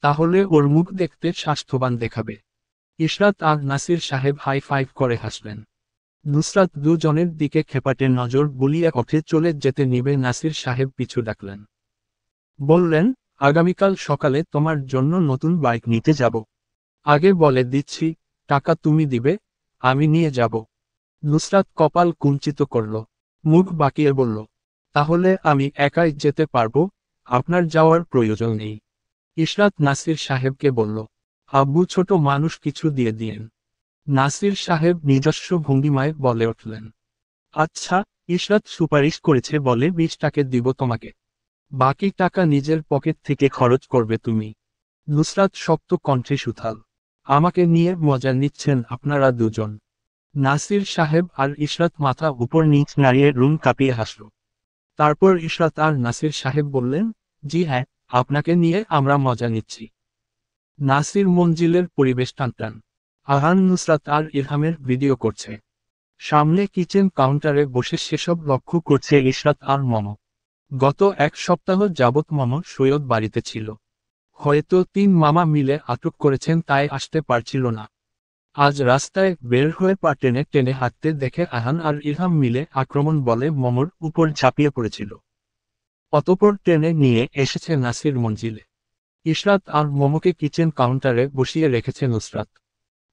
তাহলে ওর মুখ দেখতে স্বাস্থ্যবান দেখাবে। ইশরাত আর নাসির সাহেব হাই ফাইভ করে হাসলেন। নুসরাত দুজনের দিকে খেপাটে নজর বুলিয়ে ওঠে চলে যেতে নিবে নাসির সাহেব পিছু ডাকলেন। বললেন, আগামীকাল সকালে তোমার জন্য নতুন বাইক নিতে যাব। আগে বলে দিচ্ছি, টাকা তুমি দিবে, আমি নিয়ে যাব। নুসরাত কপাল কুঞ্চিত করল, মুখ বাঁকিয়ে বলল, তাহলে আমি একাই যেতে পারবো, আপনার যাওয়ার প্রয়োজন নেই। ইশরাত নাসির সাহেবকে বলল, আব্বু ছোট মানুষ কিছু দিয়ে দিয়েন। নাসির সাহেব নিজস্ব ভঙ্গিমায় বলে উঠলেন, আচ্ছা, ইশরাত সুপারিশ করেছে বলে 20 টাকা দিব তোমাকে, বাকি টাকা নিজের পকেট থেকে খরচ করবে তুমি। নুসরাত শক্ত কণ্ঠে সুথাল, আমাকে নিয়ে মজা নিচ্ছেন আপনারা দুজন? নাসির সাহেব আর ইশরাত মাথা উপর নিচ নাড়িয়ে রুম কাঁপিয়ে হাসল। তারপর ইশরাত আর নাসির সাহেব বললেন, জি হ্যাঁ, আপনাকে নিয়ে আমরা মজা নিচ্ছি। নাসির মঞ্জিলের পরিবেশ টানটান। আহান নুসরাত আর ইরহামের ভিডিও করছে। সামনে কিচেন কাউন্টারে বসে সেসব লক্ষ্য করছে ইশরাত আর মম। গত এক সপ্তাহ যাবৎ মম সৈয়দ বাড়িতে ছিল। হয়তো 3 মামা মিলে আটক করেছেন তাই আসতে পারছিল না। আজ রাস্তায় বের হয়ে পা টেনে টেনে হাঁটতে দেখে আহান আর ইরহাম মিলে আক্রমণ বলে মমর উপর ঝাঁপিয়ে পড়েছিল। অতপর টেনে নিয়ে এসেছে নাসির মঞ্জিলে। ইশরাত আর মমকে কিচেন কাউন্টারে বসিয়ে রেখেছে নুসরাত।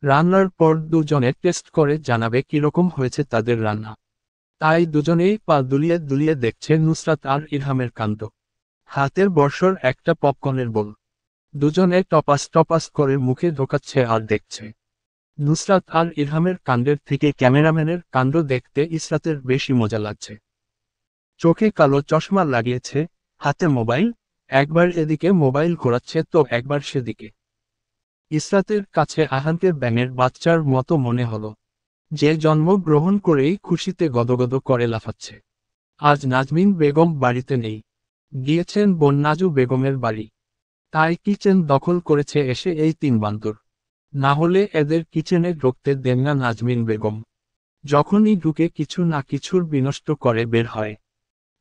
রান্নার পর দুজনে টেস্ট করে জানাবে কিরকম হয়েছে তাদের রান্না। তাই দুজনেই পা দুলিয়ে দুলিয়ে দেখছে নুসরাত আর ইরহামের কাণ্ড। হাতের বর্ষর একটা পপকর্নের বোল। দুজনে টপাস টপাস করে মুখে ঢোকাচ্ছে আর দেখছে। নুসরাত আর ইরহামের কাণ্ডের থেকে ক্যামেরাম্যানের কাণ্ড দেখতে ইশরাতের বেশি মজা লাগছে। চোখে কালো চশমা লাগিয়েছে, হাতে মোবাইল, একবার এদিকে মোবাইল ঘোরাচ্ছে তো একবার সেদিকে। ইশরাতের কাছে আহানকে ব্যাঙের বাচ্চার মতো মনে হলো, যে জন্ম গ্রহণ করেই খুশিতে গদগদ করে লাফাচ্ছে। আজ নাজমিন বেগম বাড়িতে নেই, গিয়েছেন বোন নাজু বেগমের বাড়ি। তাই কিচেন দখল করেছে এসে এই 3 বান্দর। না হলে এদের কিচেনে ঢুকতে দেন না নাজমিন বেগম। যখনই ঢুকে কিছু না কিছুর বিনষ্ট করে বের হয়।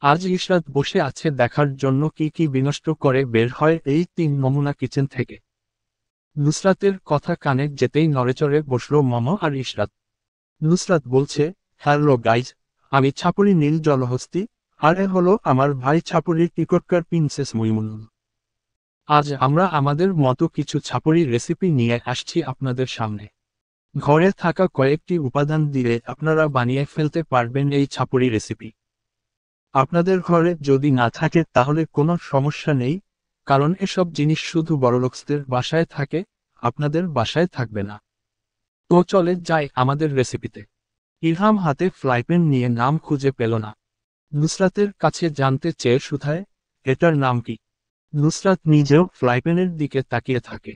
আজ ইশরাত বসে আছে দেখার জন্য কি কি বিনষ্ট করে বের হয় এই 3 নমুনা কিচেন থেকে। নুসরাতের কথা কানে যেতেই নড়েচড়ে বসল মম আর ইশরাত। নুসরাত বলছে, হ্যালো গাইজ, আমি ছাপুরি নীল জলহস্তি, আর এ হলো আমার ভাই ছাপুরির টিকটকার প্রিন্সেস মুইমুনুল। আজ আমরা আমাদের মতো কিছু ছাপুরি রেসিপি নিয়ে আসছি আপনাদের সামনে। ঘরে থাকা কয়েকটি উপাদান দিয়ে আপনারা বানিয়ে ফেলতে পারবেন এই ছাপুরি রেসিপি। আপনাদের ঘরে যদি না থাকে তাহলে কোনো সমস্যা নেই, কারণ এসব জিনিস শুধু বড়লোকসদের বাসায় থাকে, আপনাদের বাসায় থাকবে না। তো চলে যাই আমাদের রেসিপিতে। ইরহাম হাতে ফ্রাইপ্যান নিয়ে নাম খুঁজে পেল না। নুসরাতের কাছে জানতে চেয়ে শুধায়, এটার নাম কি? নুসরাত নিজেও ফ্রাইপ্যানের দিকে তাকিয়ে থাকে।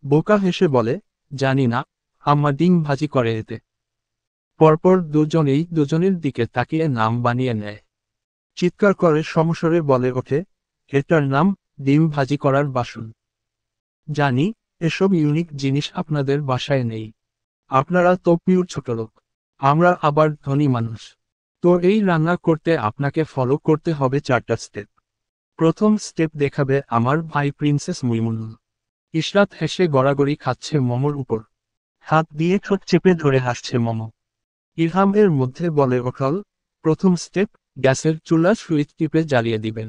বোকা হেসে বলে, জানি না, আম্মা ডিম ভাজি করে এতে। পরপর দুজনেই দুজনের দিকে তাকিয়ে নাম বানিয়ে নেয়। চিৎকার করে সমস্বরে বলে ওঠে, এটার নাম ডিম ভাজি করার বাসন। জানি, এসব ইউনিক জিনিস আপনাদের বাসায় নেই। আপনারা তো পিওর ছোটলোক। আমরা আবার ধনী মানুষ। তো এই রান্না করতে আপনাকে ফলো করতে হবে 4টা স্টেপ। প্রথম স্টেপ দেখাবে আমার ভাই প্রিন্সেস মুইমুনুল। ইশরাত হেসে গড়াগড়ি খাচ্ছে মোমোর উপর। হাত দিয়ে ঠোঁট চেপে ধরে হাসছে মোমো। ইরহাম এর মধ্যে বলে ওঠল, প্রথম স্টেপ, গ্যাসের চুলা সুইচ টিপে জ্বালিয়ে দিবেন।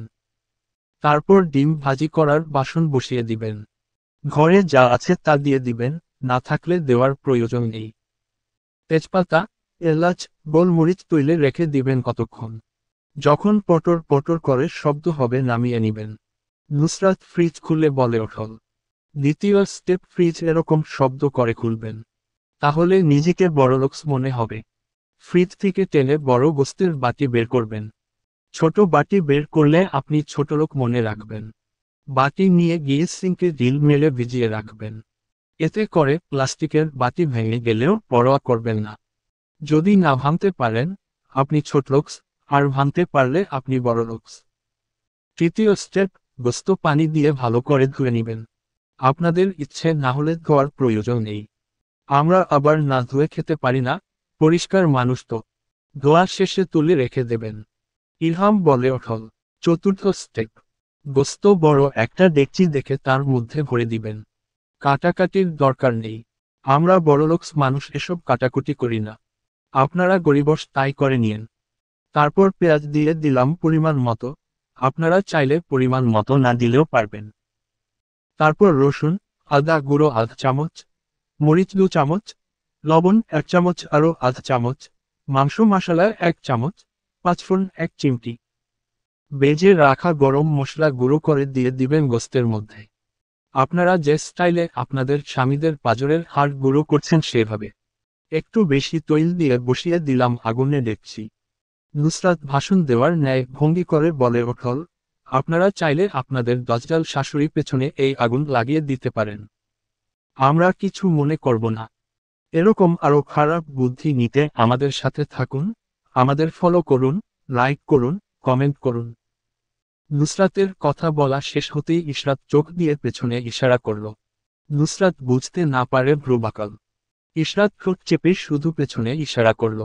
তারপর ডিম ভাজি করার বাসন বসিয়ে দিবেন। ঘরে যা আছে তা দিয়ে দিবেন, না থাকলে দেওয়ার প্রয়োজন নেই। তেজপাতা, এলাচ, গোলমরিচ তুলে রেখে দিবেন কতক্ষণ। যখন পটর পটর করে শব্দ হবে নামিয়ে নিবেন। নুসরাত ফ্রিজ খুলে বলে ওঠল। দ্বিতীয় স্টেপ, ফ্রিজ এরকম শব্দ করে খুলবেন। তাহলে নিজেকে বড়লোকস মনে হবে। ফ্রিজ থেকে টেনে বড় গোস্তের বাটি বের করবেন। ছোট বাটি বের করলে আপনি ছোটলোক মনে রাখবেন। বাটি নিয়ে গিয়ে সিঙ্কে ডিল মেরে ভিজিয়ে রাখবেন। এতে করে প্লাস্টিকের বাটি ভেঙে গেলেও পরোয়া করবেন না। যদি না ভাঙতে পারেন, আপনি ছোটলোকস, আর ভাঙতে পারলে আপনি বড়লোকস। তৃতীয় স্টেপ, গোস্ত পানি দিয়ে ভালো করে ধুয়ে নিবেন। আপনাদের ইচ্ছে না হলে ধোয়ার প্রয়োজন নেই। আমরা আবার না ধুয়ে খেতে পারি না, পরিষ্কার মানুষ তো। ধোয়া শেষে তুলে রেখে দেবেন। ইরহাম বলে ওঠল। চতুর্থ স্টেপ, গোস্ত বড় একটা ডেকচি দেখে তার মধ্যে ভরে দিবেন। কাটাকাটির দরকার নেই। আমরা বড়লোকস মানুষ এসব কাটাকুটি করি না। আপনারা গরিবস তাই করে নিয়েন। তারপর পেঁয়াজ দিয়ে দিলাম পরিমাণ মতো, আপনারা চাইলে পরিমাণ মতো না দিলেও পারবেন। তারপর রসুন, আদা গুঁড়ো আধা চামচ, মরিচ 2 চামচ, লবণ 1 চামচ আরও আধা চামচ, মাংস মশলা 1 চামচ, পাঁচফোড়ন 1 চিমটি। বেজে রাখা গরম মশলা গুঁড়ো করে দিয়ে দিবেন গোস্তের মধ্যে। আপনারা যে স্টাইলে আপনাদের স্বামীদের পাঁজরের হাড় গুঁড়ো করছেন সেভাবে। একটু বেশি তৈল দিয়ে বসিয়ে দিলাম আগুনে ডেকচি। নুসরাত ভাষণ দেওয়ার ন্যায় ভঙ্গি করে বলে ওঠল, আপনারা চাইলে আপনাদের দজ্জাল শাশুড়ি পেছনে এই আগুন লাগিয়ে দিতে পারেন। আমরা কিছু মনে করব না। এরকম আরও খারাপ বুদ্ধি নিতে আমাদের সাথে থাকুন, আমাদের ফলো করুন, লাইক করুন, কমেন্ট করুন। নুসরাতের কথা বলা শেষ হতেই ইশরাত চোখ দিয়ে পেছনে ইশারা করল। নুসরাত বুঝতে না পারে ভ্রু বাঁকাল। ইশরাত ঠোঁট চেপে শুধু পেছনে ইশারা করল।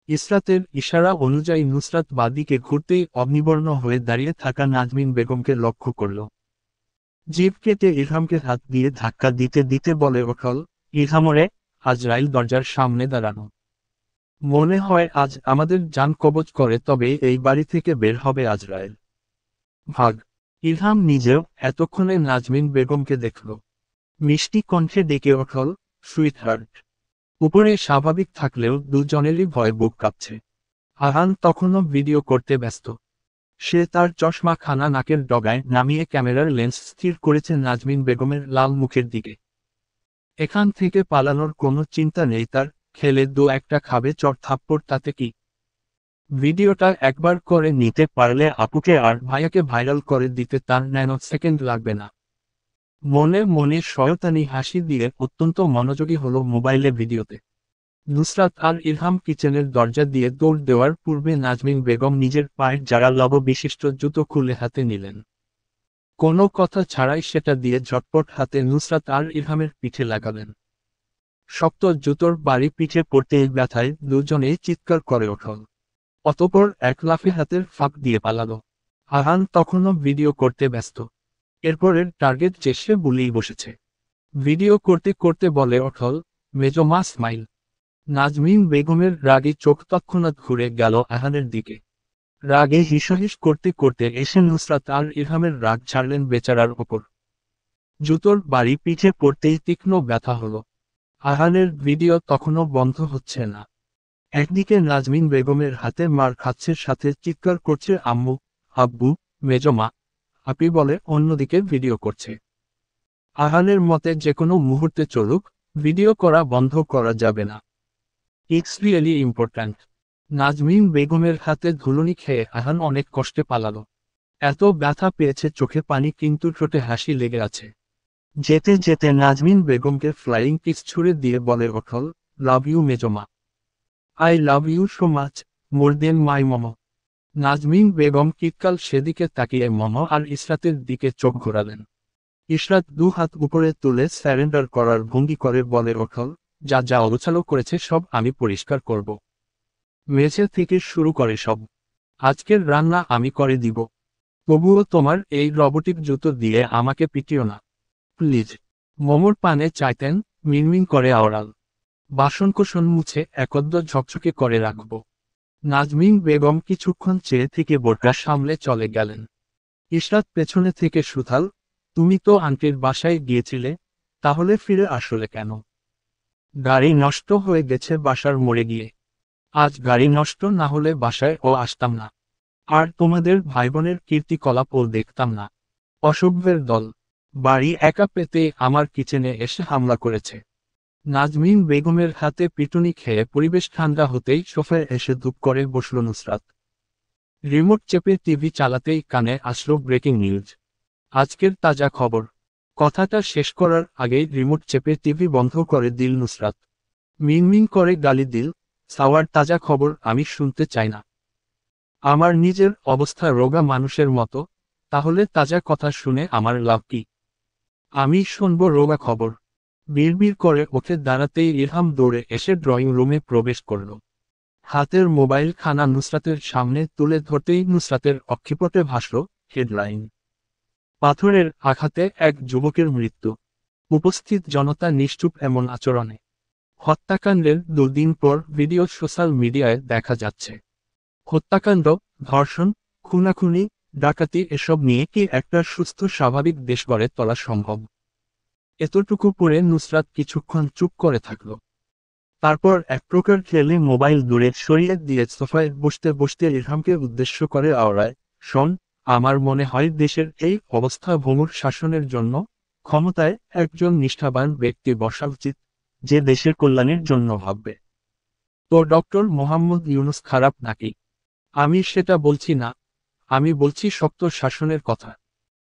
ইশরাতের ইশারা অনুযায়ী নুসরাত বাদিকে ঘুরতেই অগ্নিবর্ণ হয়ে দাঁড়িয়ে থাকা নাজমিন বেগমকে লক্ষ্য করল। জিভ কেটে ইরহামকে হাত দিয়ে ধাক্কা দিতে দিতে বলে ওঠল, ইরহামরে, আজরাইল দরজার সামনে দাঁড়ানো। মনে হয় আজ আমাদের জান কবজ করে তবে এই বাড়ি থেকে বের হবে আজরাইল। ভাগ। ইরহাম নিজেও এতক্ষণে নাজমিন বেগমকে দেখল। মিষ্টি কণ্ঠে ডেকে ওঠল, সুইটহার্ট। উপরে স্বাভাবিক থাকলেও দুজনেরই ভয় বুক কাঁপছে। আহান তখনও ভিডিও করতে ব্যস্ত। সে তার চশমা খানা নাকের ডগায় নামিয়ে ক্যামেরার লেন্স স্থির করেছে নাজমিন বেগমের লাল মুখের দিকে। এখান থেকে পালানোর কোনো চিন্তা নেই তার, খেলে 2-1টা খাবে চড় থাপ্পড় তাতে কি। ভিডিওটা একবার করে নিতে পারলে আপুকে আর ভাইয়াকে ভাইরাল করে দিতে তার ন্যানোসেকেন্ড লাগবে না। মনে মনে শয়তানি হাসি দিয়ে অত্যন্ত মনোযোগী হলো মোবাইলে ভিডিওতে। নুসরাত আর ইরহাম কিচেনের দরজা দিয়ে দৌড় দেওয়ার পূর্বে নাজমিন বেগম নিজের পায়ের জারা লব বিশিষ্ট জুতো খুলে হাতে নিলেন। কোনো কথা ছাড়াই সেটা দিয়ে ঝটপট হাতে নুসরাত আর ইরহামের পিঠে লাগালেন। শক্ত জুতোর বাড়ি পিঠে পড়তেই ব্যথায় দুজনেই চিৎকার করে ওঠল। অতঃপর এক লাফে হাতের ফাঁক দিয়ে পালালো। আহান তখনও ভিডিও করতে ব্যস্ত। এরপরের টার্গেট যে সে বলেই বসেছে। ভিডিও করতে করতে বলে ওঠল, মেজো মা স্মাইল। নাজমিন বেগমের রাগে চোখ তৎক্ষণাৎ ঘুরে গেল আহানের দিকে। রাগে হিসহিস করতে করতে এসে নুসরাত আর ইরহামের রাগ ছাড়লেন বেচারার ওপর। জুতোর বাড়ি পিঠে পড়তেই তীক্ষ্ণ ব্যথা হলো। আহানের ভিডিও তখনও বন্ধ হচ্ছে না। একদিকে নাজমিন বেগমের হাতে মার খাচ্ছে, সাথে চিৎকার করছে আম্মু, আব্বু, মেজো মা, আপি বলে অন্যদিকে ভিডিও করছে। আহানের মতে যেকোনো মুহূর্তে চলুক, ভিডিও করা বন্ধ করা যাবে না। It's really important. নাজমিন বেগমের হাতে ধুলুনি খেয়ে আহান অনেক কষ্টে পালালো। এত ব্যথা পেয়েছে চোখে পানি কিন্তু ঠোঁটে হাসি লেগে আছে। যেতে যেতে নাজমিন বেগমকে ফ্লাইং কিস ছুড়ে দিয়ে বলে ওঠল, লাভ ইউ মেজমা। I love you so much, more than my mom. Nazmin Begum কিতকাল সেদিকে তাকিয়ে মম আর ইসরাতের দিকে চোখ ঘোরালেন। ইশরাত দু হাত উপরে তুলে স্যারেন্ডার করার ভঙ্গি করে বলে ওঠল, যা যা অগোছালো করেছে সব আমি পরিষ্কার করব। মেঝে থেকে শুরু করে সব। আজকের রান্না আমি করে দিব। তবুও তোমার এই রোবটিক জুতো দিয়ে আমাকে পিটিও না, প্লিজ। মোমোর পানে চাইতেন, মিনমিন করে আওড়াল। বাসনকোসন মুছে একদ্দ ঝকঝকে করে রাখব। নাজমিন বেগম কিছুক্ষণ চেয়ে থেকে বোরকা সামলে চলে গেলেন। ইশরাত পেছনে থেকে সুথাল, তুমি তো আন্টির বাসায় গিয়েছিলে, তাহলে ফিরে আসলে কেন? গাড়ি নষ্ট হয়ে গেছে বাসার মোড়ে গিয়ে। আজ গাড়ি নষ্ট না হলে বাসায় ও আসতাম না। আর তোমাদের ভাইবোনের কীর্তিকলাপ ও দেখতাম না। অসভ্যের দল। বাড়ি একা পেতে আমার কিচেনে এসে হামলা করেছে। নাজমিন বেগমের হাতে পিটুনি খেয়ে পরিবেশ ঠান্ডা হতেই সোফায় এসে ধূপ করে বসল নুসরাত। রিমোট চেপে টিভি চালাতেই কানে আসলো ব্রেকিং নিউজ। আজকের তাজা খবর। কথাটা শেষ করার আগেই রিমোট চেপে টিভি বন্ধ করে দিল নুসরাত। মিনমিন করে গালি দিল, সাওয়ার তাজা খবর আমি শুনতে চাই না। আমার নিজের অবস্থা রোগা মানুষের মতো, তাহলে তাজা কথা শুনে আমার লাভ কি? আমি শুনব রোগা খবর। বিড়বিড় করে উঠে দাঁড়াতেই ইরহাম দৌড়ে এসে ড্রয়িং রুমে প্রবেশ করল। হাতের মোবাইল খানা নুসরাতের সামনে তুলে ধরতেই নুসরাতের অক্ষিপটে ভাসল হেডলাইন। পাথরের আঘাতে এক যুবকের মৃত্যু। উপস্থিত জনতা নিশ্চুপ এমন আচরণে। হত্যাকাণ্ডের দুদিন পর ভিডিও সোশ্যাল মিডিয়ায় দেখা যাচ্ছে। হত্যাকাণ্ড, ধর্ষণ, খুনাখুনি, ডাকাতি এসব নিয়ে কি একটা সুস্থ স্বাভাবিক দেশ গড়ে তোলা সম্ভব? এতটুকু পরে নুসরাত কিছুক্ষণ চুপ করে থাকল। তারপর এক প্রকার ঠেলে মোবাইল দূরে সরিয়ে দিয়ে সোফায় বসতে বসতে ইরহামকে উদ্দেশ্য করে আওড়ায়, শোন, আমার মনে হয় দেশের এই অবস্থা ভঙ্গুর শাসনের জন্য ক্ষমতায় একজন নিষ্ঠাবান ব্যক্তি বসা উচিত, যে দেশের কল্যাণের জন্য ভাববে। তো ডক্টর মোহাম্মদ ইউনূস খারাপ নাকি? আমি সেটা বলছি না, আমি বলছি শক্ত শাসনের কথা।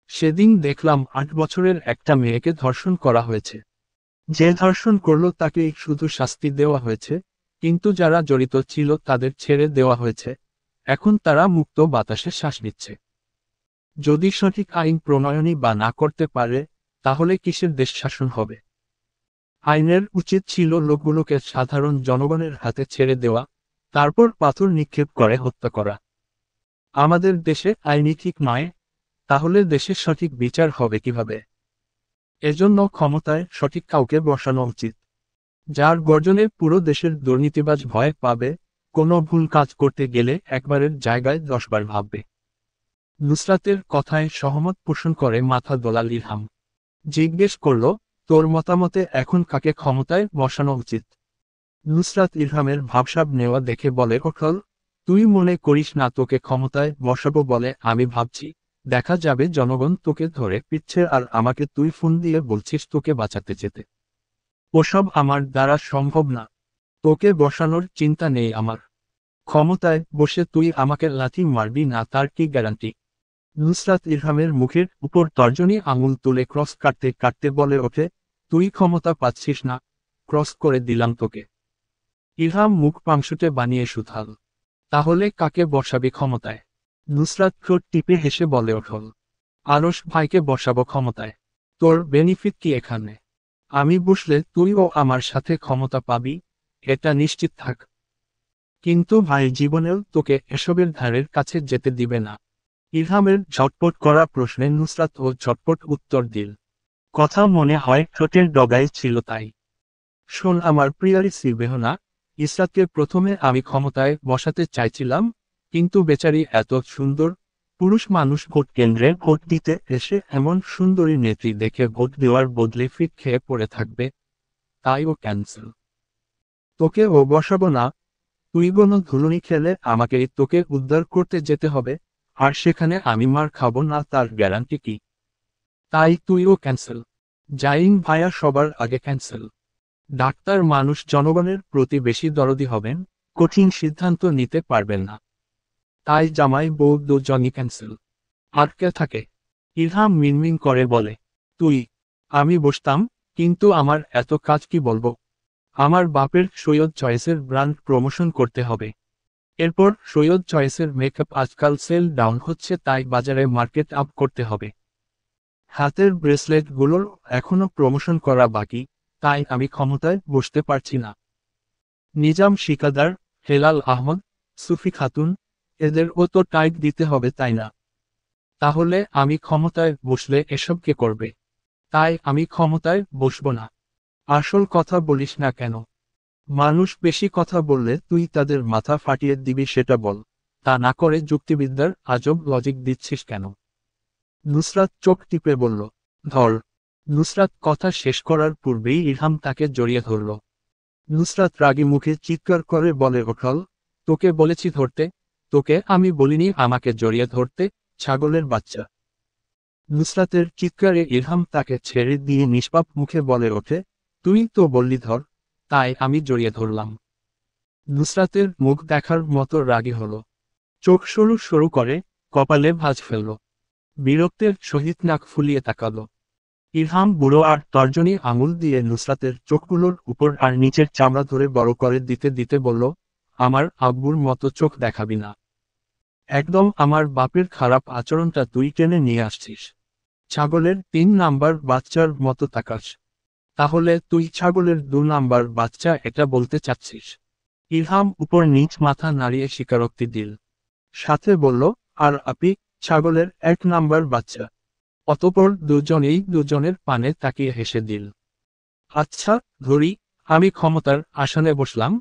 সেদিন দেখলাম 8 বছরের একটা মেয়েকে ধর্ষণ করা হয়েছে। যে ধর্ষণ করল তাকে শুধু শাস্তি দেওয়া হয়েছে, কিন্তু যারা জড়িত ছিল তাদের ছেড়ে দেওয়া হয়েছে। এখন তারা মুক্ত বাতাসে শ্বাস নিচ্ছে। যদি সঠিক আইন প্রণয়নই বা না করতে পারে, তাহলে কিসের দেশ শাসন হবে? আইনের উচিত ছিল লোকগুলোকে সাধারণ জনগণের হাতে ছেড়ে দেওয়া, তারপর পাথর নিক্ষেপ করে হত্যা করা। আমাদের দেশে আইনই ঠিক নয়, তাহলে দেশের সঠিক বিচার হবে কিভাবে? এজন্য ক্ষমতায় সঠিক কাউকে বসানো উচিত, যার গর্জনে পুরো দেশের দুর্নীতিবাজ ভয় পাবে, কোনো ভুল কাজ করতে গেলে একবারের জায়গায় 10 বার ভাববে। নুসরাতের কথায় সহমত পোষণ করে মাথা দোলাল ইরহাম। জিজ্ঞেস করল, তোর মতামতে এখন কাকে ক্ষমতায় বসানো উচিত? নুসরাত ইরহামের ভাবসাব নেওয়া দেখে বলে ওঠল, তুই মনে করিস না তোকে ক্ষমতায় বসাবো বলে আমি ভাবছি? দেখা যাবে জনগণ তোকে ধরে পিটছে আর আমাকে তুই ফোন দিয়ে বলছিস তোকে বাঁচাতে যেতে। ওসব আমার দ্বারা সম্ভব না। তোকে বসানোর চিন্তা নেই আমার। ক্ষমতায় বসে তুই আমাকে লাথি মারবি না তার কি গ্যারান্টি? নুসরাত ইরহামের মুখের উপর তর্জনী আঙুল তুলে ক্রস কাটতে কাটতে বলে ওঠে, তুই ক্ষমতা পাচ্ছিস না, ক্রস করে দিলাম তোকে। ইরহাম মুখ পাংশুটে বানিয়ে সুথাল, তাহলে কাকে বসাবি ক্ষমতায়? নুসরাত ঠোঁট টিপে হেসে বলে ওঠল, আরশ ভাইকে বসাবো ক্ষমতায়। তোর বেনিফিট কি এখানে? আমি বসলে তুইও আমার সাথে ক্ষমতা পাবি, এটা নিশ্চিত থাক। কিন্তু ভাই জীবনেও তোকে এসবের ধারের কাছে যেতে দিবে না। ইরহামের ঝটপট করা প্রশ্নে নুসরাত ও ঝটপট উত্তর দিল। কথা মনে হয় ঠোঁটের ডগায় ছিল তাই। শোন আমার প্রিয়ারি সিলবেহনা, ইসরাতকে প্রথমে আমি ক্ষমতায় বসাতে চাইছিলাম, কিন্তু বেচারি এত সুন্দর, পুরুষ মানুষ ভোট কেন্দ্রে ভোট দিতে এসে এমন সুন্দরী নেত্রী দেখে ভোট দেওয়ার বদলে ফিট খেয়ে পড়ে থাকবে, তাই ও ক্যান্সেল। তোকে ও বসাবো না। তুই কোনো ধুলুনি খেলে আমাকেই তোকে উদ্ধার করতে যেতে হবে, আর সেখানে আমি মার খাবো না তার গ্যারান্টি কি? তাই তুইও ক্যান্সেল। জাইন ভাইয়া সবার আগে ক্যান্সেল। ডাক্তার মানুষ জনগণের প্রতি বেশি দরদি হবেন, কঠিন সিদ্ধান্ত নিতে পারবেন না। তাই জামাই বউ দুজনই ক্যান্সেল। আটকে থাকে। ইরহাম মিনমিন করে বলে, তুই? আমি বসতাম, কিন্তু আমার এত কাজ কি বলবো? আমার বাপের সৈয়দ চয়েসের ব্র্যান্ড প্রমোশন করতে হবে। এরপর সৈয়দ চয়েসের মেকআপ আজকাল সেল ডাউন হচ্ছে তাই বাজারে মার্কেট আপ করতে হবে। হাতের ব্রেসলেটগুলোর এখনো প্রমোশন করা বাকি, তাই আমি ক্ষমতায় বসতে পারছি না। নিজাম শিকাদার, হেলাল আহমদ, সুফি খাতুন, এদেরও তো টাইট দিতে হবে, তাই না? তাহলে আমি ক্ষমতায় বসলে এসব কে করবে? তাই আমি ক্ষমতায় বসব না। আসল কথা বলিস না কেন? মানুষ বেশি কথা বললে তুই তাদের মাথা ফাটিয়ে দিবি, সেটা বল। তা না করে যুক্তিবিদ্যার আজব লজিক দিচ্ছিস কেন? নুসরাত চোখ টিপে বলল, ধর। নুসরাত কথা শেষ করার পূর্বেই ইরহাম তাকে জড়িয়ে ধরল। নুসরাত রাগী মুখে চিৎকার করে বলে ওঠল, তোকে বলেছি ধরতে, তোকে আমি বলিনি আমাকে জড়িয়ে ধরতে, ছাগলের বাচ্চা। নুসরাতের চিৎকারে ইরহাম তাকে ছেড়ে দিয়ে নিষ্পাপ মুখে বলে ওঠে, তুই তো বললি ধর, তাই আমি জড়িয়ে ধরলাম। নুসরাতের মুখ দেখার মতো রাগী হল। চোখ সরু সরু করে, কপালে ভাঁজ ফেলল। বিরক্তের সহিত নাক ফুলিয়ে তাকাল। ইরহাম বুড়ো আর তর্জনী আঙুল দিয়ে নুসরাতের চোখগুলোর উপর আর নিচের চামড়া ধরে বড় করে দিতে দিতে বলল, আমার আব্বুর মতো চোখ দেখাবি না। একদম আমার বাপের খারাপ আচরণটা তুই টেনে নিয়ে আসছিস। ছাগলের 3 নাম্বার বাচ্চার মতো তাকাস। তাহলে তুই ছাগলের 2 নাম্বার বাচ্চা, এটা বলতে চাচ্ছিস? ইরহাম উপর নিচ মাথা নাড়িয়ে স্বীকারোক্তি দিল। সাথে বলল, আর আপনি ছাগলের 1 নাম্বার বাচ্চা। অতঃপর দুজনেই দুজনের পানে তাকিয়ে হেসে দিল। আচ্ছা, ধরি আমি ক্ষমতার আসনে বসলাম।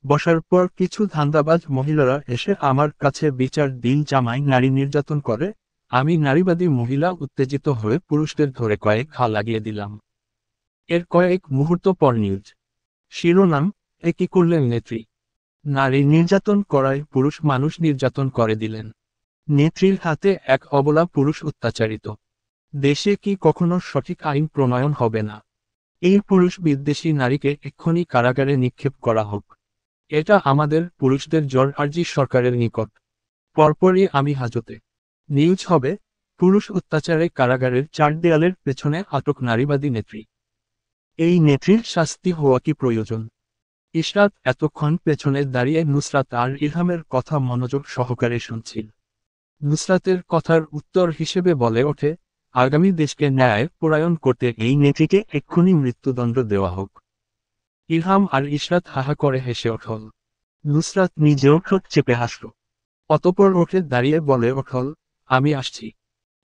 বসার পর কিছু ধান্দাবাজ মহিলারা এসে আমার কাছে বিচার দিন, জামাই নারী নির্যাতন করে। আমি নারীবাদী মহিলা উত্তেজিত হয়ে পুরুষদের ধরে কয়েক ঘা লাগিয়ে দিলাম। এর কয়েক মুহূর্ত পর নিউজ শিরোনাম, এ কি করলেন নেত্রী? নারী নির্যাতন করায় পুরুষ মানুষ নির্যাতন করে দিলেন। নেত্রীর হাতে এক অবলা পুরুষ অত্যাচারিত। দেশে কি কখনো সঠিক আইন প্রণয়ন হবে না? এই পুরুষ বিদ্বেষী নারীকে এক্ষুনি কারাগারে নিক্ষেপ করা হোক। এটা আমাদের পুরুষদের জোর আর্জি সরকারের নিকট। পরপরই আমি হাজতে। নিউজ হবে, পুরুষ অত্যাচারে কারাগারের 4 দেয়ালের পেছনে আটক নারীবাদী নেত্রী। এই নেত্রীর শাস্তি হওয়া কি প্রয়োজন? ইশরাত এতক্ষণ পেছনে দাঁড়িয়ে নুসরাত আর ইরহামের কথা মনোযোগ সহকারে শুনছিল। নুসরাতের কথার উত্তর হিসেবে বলে ওঠে, আগামী দেশকে ন্যায় পরায়ণ করতে এই নেত্রীকে এক্ষুনি মৃত্যুদণ্ড দেওয়া হোক। ইরহাম আর ইশরাত হাহা করে হেসে ওঠল। নুসরাত নিজেও ঠোঁট চেপে হাসল। অতঃপর ওঠে দাঁড়িয়ে বলে ওঠল, আমি আসছি।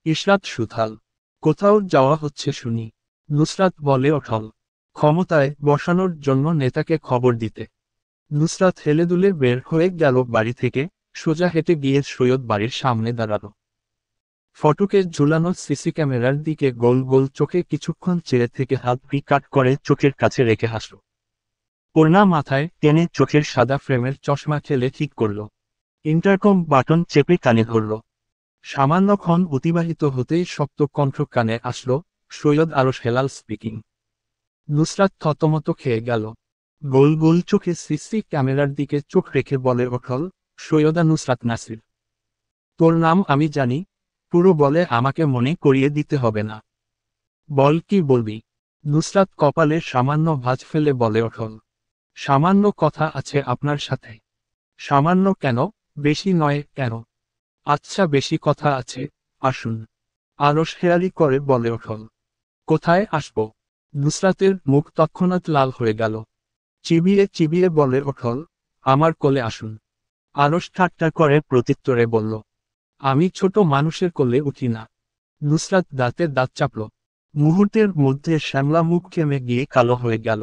ইশরাত সুথাল, কোথাও যাওয়া হচ্ছে শুনি? নুসরাত বলে ওঠল, ক্ষমতায় বসানোর জন্য নেতাকে খবর দিতে। নুসরাত হেলে দুলে বের হয়ে গেল বাড়ি থেকে, সোজা হেঁটে গিয়ে সৈয়দ বাড়ির সামনে দাঁড়াল। ফটকে ঝুলানো সিসি ক্যামেরার দিকে গোল গোল চোখে কিছুক্ষণ চেয়ে থেকে হাত কাট করে চোখের কাছে রেখে হাসল। ওড়না মাথায় টেনে চোখের সাদা ফ্রেমের চশমা ঠেলে ঠিক করল। ইন্টারকম বাটন চেপে কানে ধরল। সামান্যক্ষণ অতিবাহিত হতেই শক্ত কণ্ঠ কানে আসলো, সৈয়দ আরশ হেলাল স্পিকিং। নুসরাত থতমত খেয়ে গেল। গোল গোল চোখে সিসি ক্যামেরার দিকে চোখ রেখে বলে ওঠল, সৈয়দা নুসরাত নাসির। তোর নাম আমি জানি, পুরো বলে আমাকে মনে করিয়ে দিতে হবে না। বল কি বলবি? নুসরাত কপালে সামান্য ভাঁজ ফেলে বলে ওঠল, সামান্য কথা আছে আপনার সাথে। সামান্য কেন? বেশি নয় কেন? আচ্ছা, বেশি কথা আছে, আসুন। আরশ হেয়ালি করে বলে ওঠল, কোথায় আসব? নুসরাতের মুখ তৎক্ষণাৎ লাল হয়ে গেল। চিবিয়ে চিবিয়ে বলে ওঠল, আমার কোলে আসুন। আরশ ঠাট্টা করে প্রত্যুত্তরে বলল, আমি ছোট মানুষের কোলে উঠি না। নুসরাত দাঁতে দাঁত চাপল। মুহূর্তের মধ্যে শ্যামলা মুখ ঘেমে গিয়ে কালো হয়ে গেল।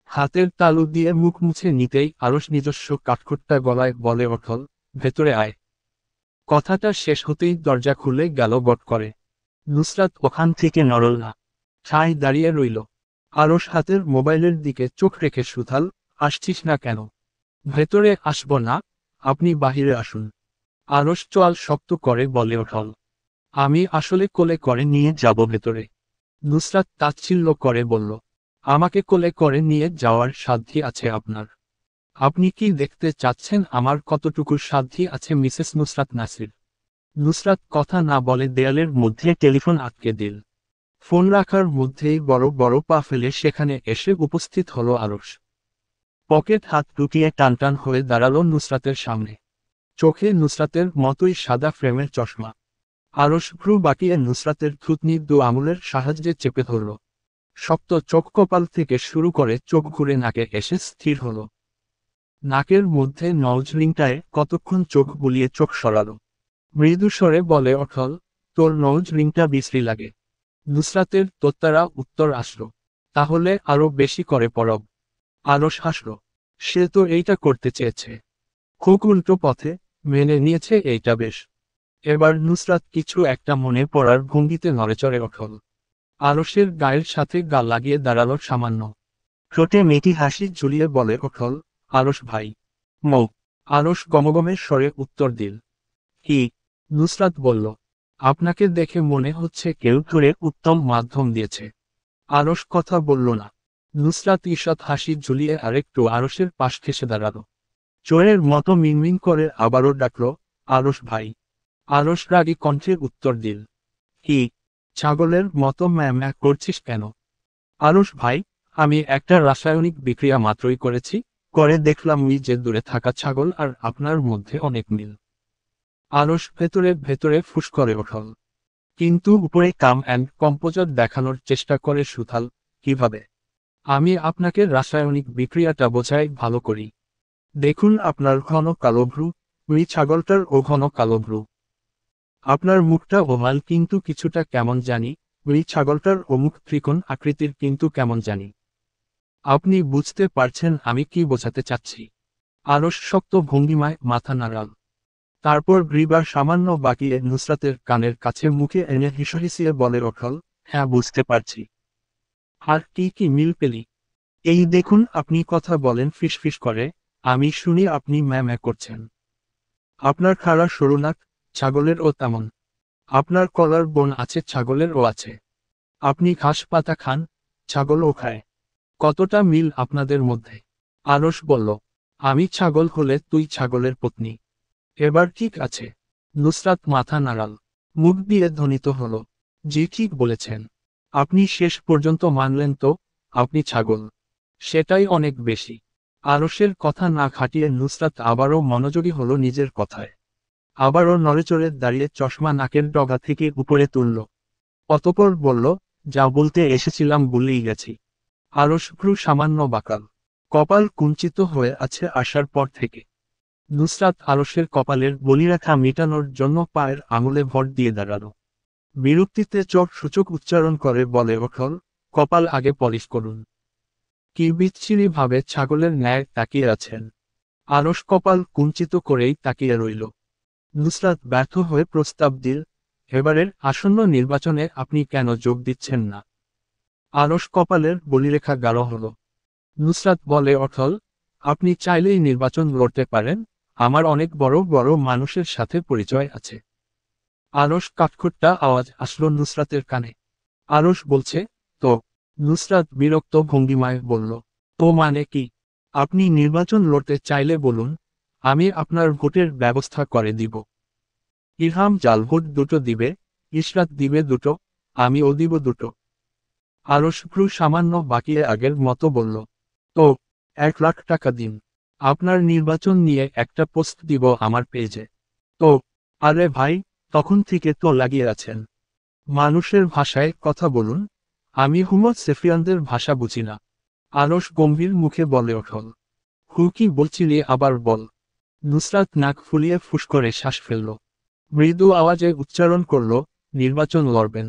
হাতের তালু দিয়ে মুখ মুছে নিতেই আরশ নিজস্ব কাঠখোট্টা গলায় বলে ওঠল, ভেতরে আয়। কথাটা শেষ হতেই দরজা খুলে গেল গট করে। নুসরাত ওখান থেকে নড়ল না, ঠায় দাঁড়িয়ে রইল। আরশ হাতের মোবাইলের দিকে চোখ রেখে সুথাল, আসছিস না কেন? ভেতরে আসব না, আপনি বাহিরে আসুন। আরশ চোয়াল শক্ত করে বলে ওঠল, আমি আসলে কোলে করে নিয়ে যাব ভেতরে। নুসরাত তাচ্ছিল্য করে বলল, আমাকে কোলে করে নিয়ে যাওয়ার সাধ্যি আছে আপনার? আপনি কি দেখতে চাচ্ছেন আমার কতটুকু সাধ্যি আছে মিসেস নুসরাত নাসির? নুসরাত কথা না বলে দেয়ালের মধ্যে টেলিফোন আটকে দিল। ফোন রাখার মধ্যেই বড় বড় পা ফেলে সেখানে এসে উপস্থিত হলো আরশ। পকেট হাত ঢুকিয়ে টানটান হয়ে দাঁড়ালো নুসরাতের সামনে। চোখে নুসরাতের মতোই সাদা ফ্রেমের চশমা। আরশ ভ্রু বাঁকিয়ে নুসরাতের থুতনি দু আঙুলের সাহায্যে চেপে ধরল। শক্ত চোখ কপাল থেকে শুরু করে চোখ ঘুরে নাকে এসে স্থির হল। নাকের মধ্যে নজ রিংটায় কতক্ষণ চোখ বুলিয়ে চোখ সরালো। মৃদু স্বরে বলে অটল, তোর নজ রিংটা বিশ্রী লাগে। নুসরাতের তোত্তারা উত্তর আসলো, তাহলে আরো বেশি করে পরব। আরশ হাসল, সে তো এইটা করতে চেয়েছে। খুব উল্টো পথে মেনে নিয়েছে এইটা বেশ। এবার নুসরাত কিছু একটা মনে পড়ার ভঙ্গিতে নড়েচড়ে অটল। আরশের গায়ের সাথে গা লাগিয়ে দাঁড়ালো সামান্য। ঠোঁটে মেয়েটি হাসি ঝুলিয়ে বলে অটল, আরশ ভাই। মৌ। আরশ গমগমের স্বরে উত্তর দিল, কি? নুসরাত বলল, আপনাকে দেখে মনে হচ্ছে কেউ ধরে উত্তম মাধ্যম দিয়েছে। আরশ কথা বলল না। নুসরাত ঈষৎ হাসি ঝুলিয়ে আরেকটু আরশের পাশ ঘেঁষে দাঁড়ালো। চোরের মতো মিনমিন করে আবারও ডাকল, আরশ ভাই। আরশ রাগী কণ্ঠে উত্তর দিল, কি? ছাগলের মতো ম্যা করছিস কেন? আরশ ভাই, আমি একটা রাসায়নিক বিক্রিয়া মাত্রই করেছি, করে দেখলাম যে দূরে থাকা ছাগল আর আপনার মধ্যে অনেক মিল। আরশ ভেতরে ভেতরে ফুঁস করে ওঠল, কিন্তু উপরে কাম অ্যান্ড কম্পোজার দেখানোর চেষ্টা করে সুথাল, কিভাবে? আমি আপনাকে রাসায়নিক বিক্রিয়াটা বোঝাই ভালো করি। দেখুন আপনার ঘন কালো ভ্রু, ওই ছাগলটার ও ঘন কালো ভ্রু। আপনার মুখটা ওভাল কিন্তু কিছুটা কেমন জানি, ওই ছাগলটার ও মুখ ত্রিকোণ আকৃতির কিন্তু কেমন জানি। আপনি বুঝতে পারছেন আমি কি বোঝাতে চাচ্ছি? আরশ শক্ত ভঙ্গিমায় মাথা নাড়াল। তারপর গ্রীবা সামান্য বাকিয়ে নুসরাতের কানের কাছে মুখে এনে হিসহিসিয়ে বলে ওঠল, হ্যাঁ বুঝতে পারছি। আর কি কি মিল পেলি? এই দেখুন আপনি কথা বলেন ফিসফিস করে, আমি শুনি আপনি ম্যা করছেন। আপনার খাড়া সরু নাক, ছাগলের ও তেমন। আপনার কলার বোন আছে, ছাগলের ও আছে। আপনি ঘাস পাতা খান, ছাগলও খায়। কতটা মিল আপনাদের মধ্যে? আরশ বলল, আমি ছাগল হলে তুই ছাগলের পত্নী। এবার ঠিক আছে। নুসরাত মাথা নাড়াল। মুখ দিয়ে ধ্বনিত হল, জি ঠিক বলেছেন। আপনি শেষ পর্যন্ত মানলেন তো, আপনি ছাগল। সেটাই অনেক বেশি। আরশের কথা না খাটিয়ে নুসরাত আবারও মনোযোগী হলো নিজের কথায়। আবারও নড়েচড়ে দাঁড়িয়ে চশমা নাকের ডগা থেকে উপরে তুলল। অতঃপর বলল, যা বলতে এসেছিলাম বলেই গেছি। আরশ ভ্রু সামান্য বাঁকাল। কপাল কুঞ্চিত হয়ে আছে আসার পর থেকে। নুসরাত আরশের কপালের বলিরেখা মেটানোর জন্য পায়ের আঙুলে ভর দিয়ে দাঁড়াল। বিরক্তিতে চোখ সূচক উচ্চারণ করে বলে ওঠল, কপাল আগে পলিশ করুন। কি বিচ্ছিরি ভাবে ছাগলের ন্যায় তাকিয়ে আছেন। আরশ কপাল কুঞ্চিত করেই তাকিয়ে রইল। নুসরাত ব্যর্থ হয়ে প্রস্তাব দিল, এবারের আসন্ন নির্বাচনে আপনি কেন যোগ দিচ্ছেন না? আরশ কপালের বলিরেখা গাঢ় হল। নুসরাত বলে অটল, আপনি চাইলেই নির্বাচন লড়তে পারেন, আমার অনেক বড় বড় মানুষের সাথে পরিচয় আছে। আরশ কাঠখোট্টা আওয়াজ আসলো নুসরাতের কানে। আরশ বলছে, তো? নুসরাত বিরক্ত ভঙ্গিমায় বলল, তো মানে কি? আপনি নির্বাচন লড়তে চাইলে বলুন, আমি আপনার ভোটের ব্যবস্থা করে দিব। ইরহাম জাল ভোট দুটো দিবে, ইশরাত দিবে দুটো, আমিও দিব দুটো। আরশ ভ্রু সামান্য বাকিয়ে আগের মতো বলল, তো 1 লাখ টাকা দিন। আপনার নির্বাচন নিয়ে একটা পোস্ট দিব আমার পেজে। তো? আরে ভাই, তখন থেকে তো লাগিয়ে আছেন। মানুষের ভাষায় কথা বলুন, আমি হুমত সেফিয়ানদের ভাষা বুঝি না। আরশ গম্ভীর মুখে বলে ওঠল, হু কি বলছিলি আবার বল। নুসরাত নাক ফুলিয়ে ফুস করে শ্বাস ফেলল। মৃদু আওয়াজে উচ্চারণ করল, নির্বাচন লড়বেন।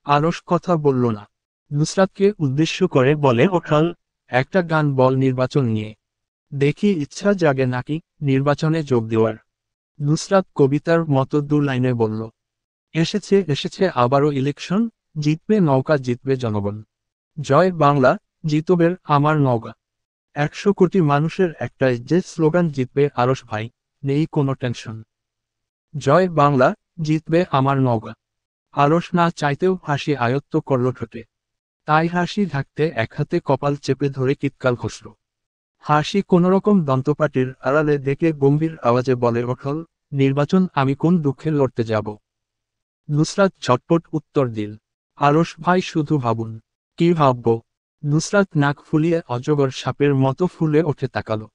আরশ কথা বলল না। নুসরাতকে উদ্দেশ্য করে বলে ওঠল, একটা গান বল নির্বাচন নিয়ে। দেখি ইচ্ছা জাগে নাকি নির্বাচনে যোগ দেওয়ার। নুসরাত কবিতার মতো 2 লাইনে বলল, এসেছে এসেছে আবারও ইলেকশন, জিতবে নৌকা জিতবে জনগণ। জয় বাংলা, জিতবের আমার নওগাঁ। 100 কোটি মানুষের একটাই যে স্লোগান, জিতবে আরশ ভাই, নেই কোনো টেনশন। জয় বাংলা, জিতবে আমার নওগাঁ। আরশ না চাইতেও হাসি আয়ত্ত করল ঠোঁটে। তাই হাসি ঢাকতে এক হাতে কপাল চেপে ধরে চিৎকার ঘষল। হাসি কোনোরকম দন্তপাটির আড়ালে দেখে গম্ভীর আওয়াজে বলে ওঠল, নির্বাচন আমি কোন দুঃখে লড়তে যাব? নুসরাত ঝটপট উত্তর দিল, আরশ ভাই শুধু ভাবুন। কি ভাবব? নুসরাত নাক ফুলিয়ে অজগর সাপের মতো ফুলে ওঠে তাকালো।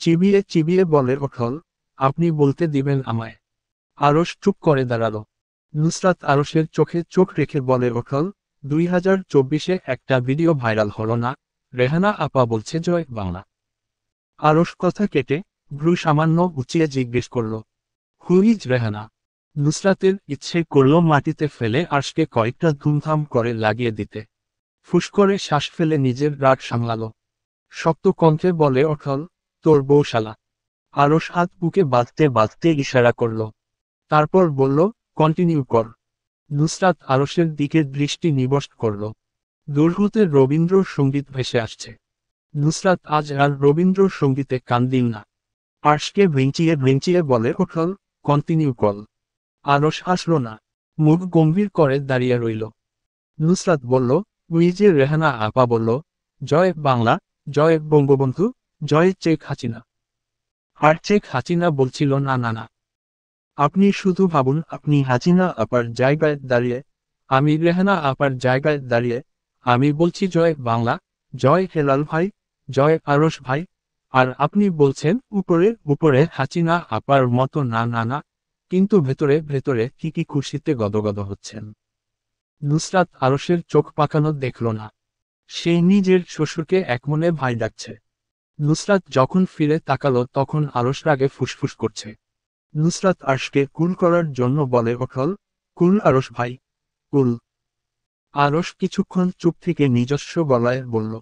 চিবিয়ে চিবিয়ে বলে ওঠল, আপনি বলতে দিবেন আমায়? আরশ চুপ করে দাঁড়ালো। নুসরাত আরশের চোখে চোখ রেখে বলে ওঠল, 2024-এ একটা ভিডিও ভাইরাল হলো না, রেহানা আপা বলছে জয় বাংলা। আরশ কথা কেটে ভ্রু সামান্য উঁচিয়ে জিজ্ঞেস করল, হু ইজ রেহানা? নুসরাতের ইচ্ছে করল মাটিতে ফেলে আরশকে কয়েকটা ধুমধাম করে লাগিয়ে দিতে। ফুস করে শ্বাস ফেলে নিজের রাগ সামলাল। শক্ত কণ্ঠে বলে ওঠল, তোর বউ শালা। আরশ হাত বুকে বাঁধতে বাঁধতে ইশারা করল। তারপর বলল, কন্টিনিউ কর। নুসরাত আরশের দিকে দৃষ্টি নিবদ্ধ করল। দূর হতে রবীন্দ্র সঙ্গীত ভেসে আসছে। নুসরাত আজ আর রবীন্দ্র সঙ্গীতে কান দিল না। আরশকে ভেঙচিয়ে ভেঙচিয়ে বলে ওঠল, কন্টিনিউ কল। আরশ হাসল না, মুখ গম্ভীর করে দাঁড়িয়ে রইল। নুসরাত বলল, উই যে রেহানা আপা বলল, জয় বাংলা, জয় বঙ্গবন্ধু, জয় শেখ হাসিনা। আর শেখ হাসিনা বলছিল না না না। আপনি শুধু ভাবুন, আপনি হাসিনা আপার জায়গায় দাঁড়িয়ে, আমি রেহানা আপার জায়গায় দাঁড়িয়ে, আমি বলছি জয় বাংলা, জয় হেলাল ভাই, জয় আরশ ভাই, আর আপনি বলছেন উপরে উপরে হাসিনা আপার মতো না না না, কিন্তু ভেতরে ভেতরে কি খুশিতে গদগদ হচ্ছেন। নুসরাত আরশের চোখ পাকানো দেখল না। সে নিজের শ্বশুরকে একমনে ভাই ডাকছে। নুসরাত যখন ফিরে তাকালো তখন আরশ রাগে ফুসফুস করছে। নুসরাত আরশকে কুল করার জন্য বলে ওঠল, কুল আরশ ভাই, কুল। আরশ কিছুক্ষণ চুপ থেকে নিজস্ব গলায় বলল,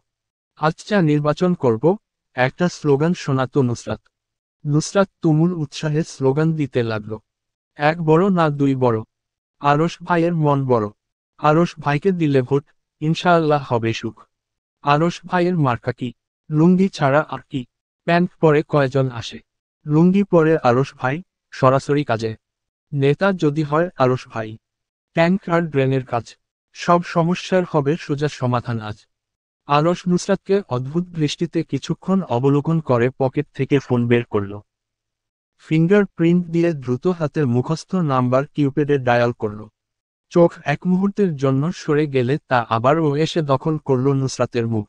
আচ্ছা নির্বাচন করব, একটা স্লোগান শোনাতো নুসরাত। নুসরাত তুমুল উৎসাহে স্লোগান দিতে লাগল, এক বড় না দুই বড়, আরশ ভাইয়ের মন বড়, আরশ ভাইকে দিলে ভোট, ইনশাআল্লাহ হবে সুখ। আরশ ভাইয়ের মার্কা কি? লুঙ্গি ছাড়া আর কি? প্যান্ট পরে কয়জন আসে? লুঙ্গি পরে আরশ ভাই, সরাসরি কাজে। নেতা যদি হয় আরশ ভাই, ট্যাঙ্ক আর ড্রেনের কাজ, সব সমস্যার হবে সোজা সমাধান আজ। আরশ নুসরাতকে অদ্ভুত দৃষ্টিতে কিছুক্ষণ অবলোকন করে পকেট থেকে ফোন বের করল। ফিঙ্গার প্রিন্ট দিয়ে দ্রুত হাতে মুখস্থ নাম্বার কিউপ্যাডে ডায়াল করল। চোখ এক মুহূর্তের জন্য সরে গেলে তা আবারও এসে দখল করল নুসরাতের মুখ।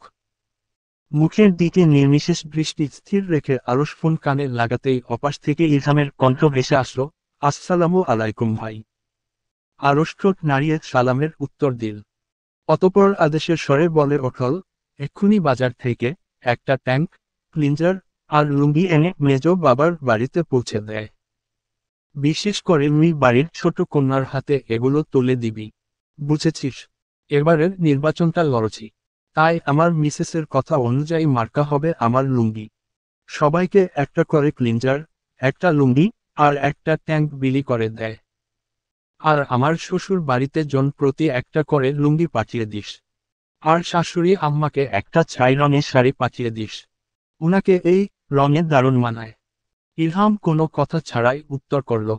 মুখের দিকে নির্বিশেষ দৃষ্টি স্থির রেখে আরশ ফোন কানে লাগাতেই অপাশ থেকে ইলহামের কণ্ঠ ভেসে আসলো, আসসালামু আলাইকুম ভাই। আরশ ঠোঁট নাড়িয়ে সালামের উত্তর দিল। অতঃপর আদেশের স্বরে বলে ওঠল, এক্ষুনি বাজার থেকে একটা ট্যাঙ্ক, ক্লিনজার আর লুঙ্গি এনে মেজ বাবার বাড়িতে পৌঁছে দেয়। বিশেষ করে তুই বাড়ির ছোট কন্যার হাতে এগুলো তুলে দিবি, বুঝেছিস? এবারের নির্বাচনটা লড়ছি, তাই আমার মিসেসের কথা অনুযায়ী মার্কা হবে আমার লুঙ্গি। সবাইকে একটা করে ক্লিনজার, একটা লুঙ্গি আর একটা ট্যাঙ্ক বিলি করে দেয়। আর আমার শ্বশুর বাড়িতে জন প্রতি একটা করে লুঙ্গি পাঠিয়ে দিস। আর শাশুড়ি আম্মাকে একটা ছাই রঙের শাড়ি পাঠিয়ে দিস, উনাকে এই রঙে দারুণ মানায়। ইলহাম কোনো কথা ছাড়াই উত্তর করল,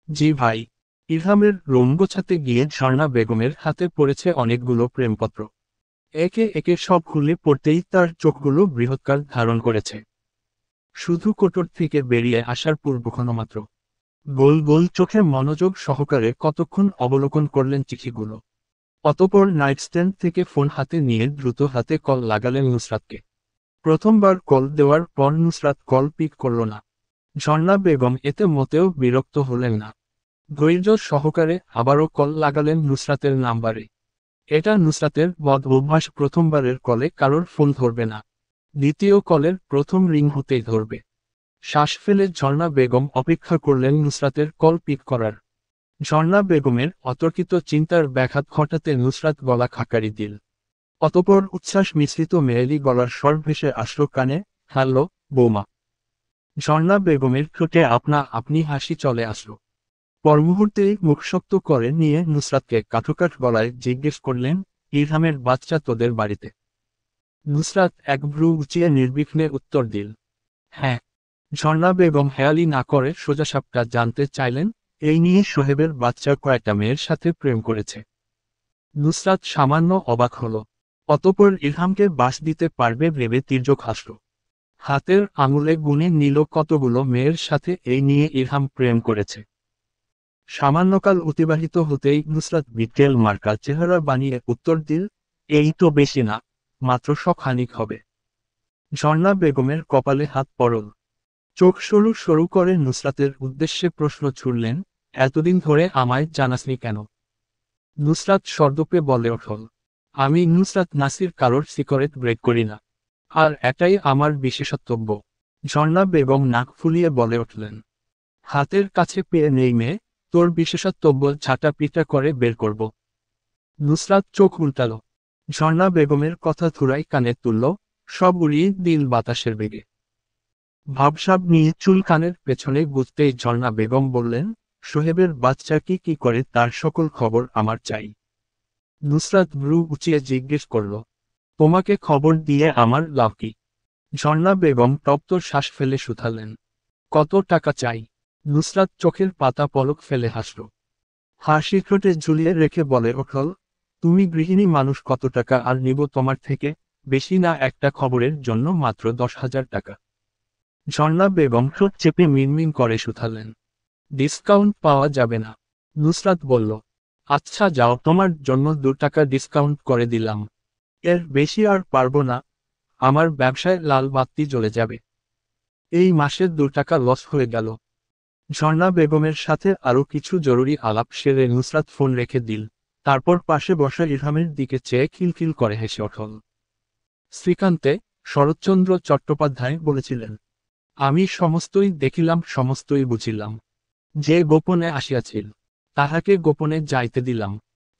জি ভাই। ইলহামের রুম গোছাতে গিয়ে ঝর্ণা বেগমের হাতে পড়েছে অনেকগুলো প্রেমপত্র। একে একে সব খুলে পড়তেই তার চোখগুলো বৃহৎকার ধারণ করেছে। শুধু কোটর থেকে বেরিয়ে আসার পূর্বক্ষণমাত্র গোল গোল চোখে মনোযোগ সহকারে কতক্ষণ অবলোকন করলেন চিঠিগুলো। অতঃপর নাইটস্ট্যান্ড থেকে ফোন হাতে নিয়ে দ্রুত হাতে কল লাগালেন নুসরাতকে। প্রথমবার কল দেওয়ার পর নুসরাত কল পিক করল না। ঝর্ণা বেগম এতে মোটেও বিরক্ত হলেন না। ধৈর্য সহকারে আবারও কল লাগালেন নুসরাতের নাম্বারে। এটা নুসরাতের বদ অভ্যাস, প্রথমবারের কলে কারোর ফোন ধরবে না, দ্বিতীয় কলের প্রথম রিং হতেই ধরবে। শ্বাস ফেলে ঝর্ণা বেগম অপেক্ষা করলেন নুসরাতের কল পিক করার। ঝর্ণা বেগমের অতর্কিত চিন্তার ব্যাঘাত ঘটাতে নুসরাত গলা খাকারি দিল। অতঃপর উচ্ছ্বাস মিশ্রিত মেয়েলি গলার স্বর ভেসে আসলো কানে, হ্যালো বৌমা। ঝর্ণা বেগমের ঠোঁটে আপনা আপনি হাসি চলে আসলো। পরমুহূর্তেই মুখ শক্ত করে নিয়ে নুসরাতকে কাঠোকাঠ গলায় জিজ্ঞেস করলেন, ইলহামের বাচ্চা তোদের বাড়িতে? নুসরাত এক ভ্রু উঁচিয়ে নির্বিঘ্নে উত্তর দিল, হ্যাঁ। ঝর্ণা বেগম হেয়ালি না করে সোজাসাপটা জানতে চাইলেন, এই নিয়ে সোহেবের বাচ্চা কয়েকটা মেয়ের সাথে প্রেম করেছে। নুসরাত সামান্য অবাক হল। অতঃপর ইলহামকে বাস দিতে পারবে ভেবে তির্যক হাসল। হাতের আঙুলে গুনে নিল কতগুলো মেয়ের সাথে এই নিয়ে ইলহাম প্রেম করেছে। সামান্যকাল অতিবাহিত হতেই নুসরাত বিকেল মার্কা চেহারা বানিয়ে উত্তর দিল, এই তো বেশি না, মাত্র শখানিক হবে। ঝর্ণা বেগমের কপালে হাত পড়ল। চোখ সরু সরু করে নুসরাতের উদ্দেশ্যে প্রশ্ন ছুড়লেন, এতদিন ধরে আমায় জানাসনি কেন? নুসরাত সর্দপে বলে ওঠল। আমি নুসরাত নাসির কারোর সিগারেট ব্রেক করি না। আর এটাই আমার বিশেষত্বব্য। ঝর্ণা বেগম নাক ফুলিয়ে বলে উঠলেন। হাতের কাছে পেয়ে নেই মেয়ে, তোর বিশেষত্বব্য ঝাঁটা পিটা করে বের করব। নুসরাত চোখ উল্টাল। ঝর্ণা বেগমের কথা থুরাই কানে তুলল, সব উড়িয়ে দিল বাতাসের বেগে। ভাবসাব নিয়ে চুল কানের পেছনে গুজতেই ঝর্ণা বেগম বললেন, সোহেবের বাচ্চা কি করে তার সকল খবর আমার চাই। নুসরাত ভ্রু উঁচিয়ে জিজ্ঞেস করল, তোমাকে খবর দিয়ে আমার লাভ কি? ঝর্ণা বেগম তপ্ত শ্বাস ফেলে শুধালেন, কত টাকা চাই? নুসরাত চোখের পাতা পলক ফেলে হাসল। হাসি ঠোঁটে ঝুলিয়ে রেখে বলে উঠল, তুমি গৃহিণী মানুষ, কত টাকা আর নিব তোমার থেকে? বেশি না, একটা খবরের জন্য মাত্র 10,000 টাকা। ঝর্ণা বেগম ঠোঁট চেপে মিনমিন করে শুধালেন, ডিসকাউন্ট পাওয়া যাবে না? নুসরাত বলল, আচ্ছা যাও, তোমার জন্য 2 টাকা ডিসকাউন্ট করে দিলাম। এর বেশি আর পারবো না, আমার ব্যবসায় লাল বাতি জ্বলে যাবে। এই মাসে 2 টাকা লস হয়ে গেল। ঝর্ণা বেগমের সাথে আরও কিছু জরুরি আলাপ সেরে নুসরাত ফোন রেখে দিল। তারপর পাশে বসা ইরহামের দিকে চেয়ে খিলখিল করে হেসে ওঠল। শ্রীকান্তে, শরৎচন্দ্র চট্টোপাধ্যায় বলেছিলেন, আমি সমস্তই দেখিলাম, সমস্তই বুঝিলাম। যে গোপনে আসিয়াছিল, তাহাকে গোপনে যাইতে দিলাম।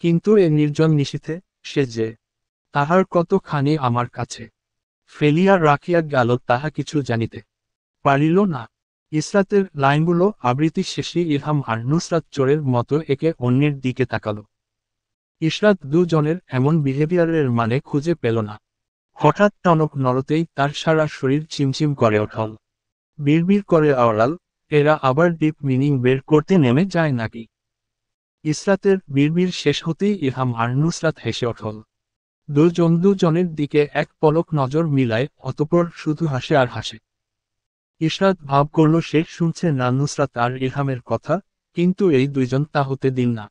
কিন্তু এ নির্জন নিশীথে, সে যে তাহার কতখানি আমার কাছে ফেলিয়া রাখিয়া গেল, তাহা কিছু জানিতে পারিল না। ইসরাতের লাইনগুলো আবৃত্তি শেষে ইরহাম আর নুসরাত চোরের মতো একে অন্যের দিকে তাকাল। ইসরাত দুজনের এমন বিহেভিয়ারের মানে খুঁজে পেল না। হঠাৎ টনক নড়তেই তার সারা শরীর চিমচিম করে ওঠল। বিড়বিড় করে আওড়াল, এরা আবার ডিপ মিনিং বের করতে নেমে যায় নাকি? ইসরাতের বিড়বিড় শেষ হতেই ইরহাম আর নুসরাত হেসে ওঠল। দুজনের দিকে এক পলক নজর মিলায়, অতঃপর শুধু হাসে আর হাসে। ইসরাত ভাব করল সে শুনছে না নুসরাত আর ইরহামের কথা, কিন্তু এই দুইজন তা হতে দিন না।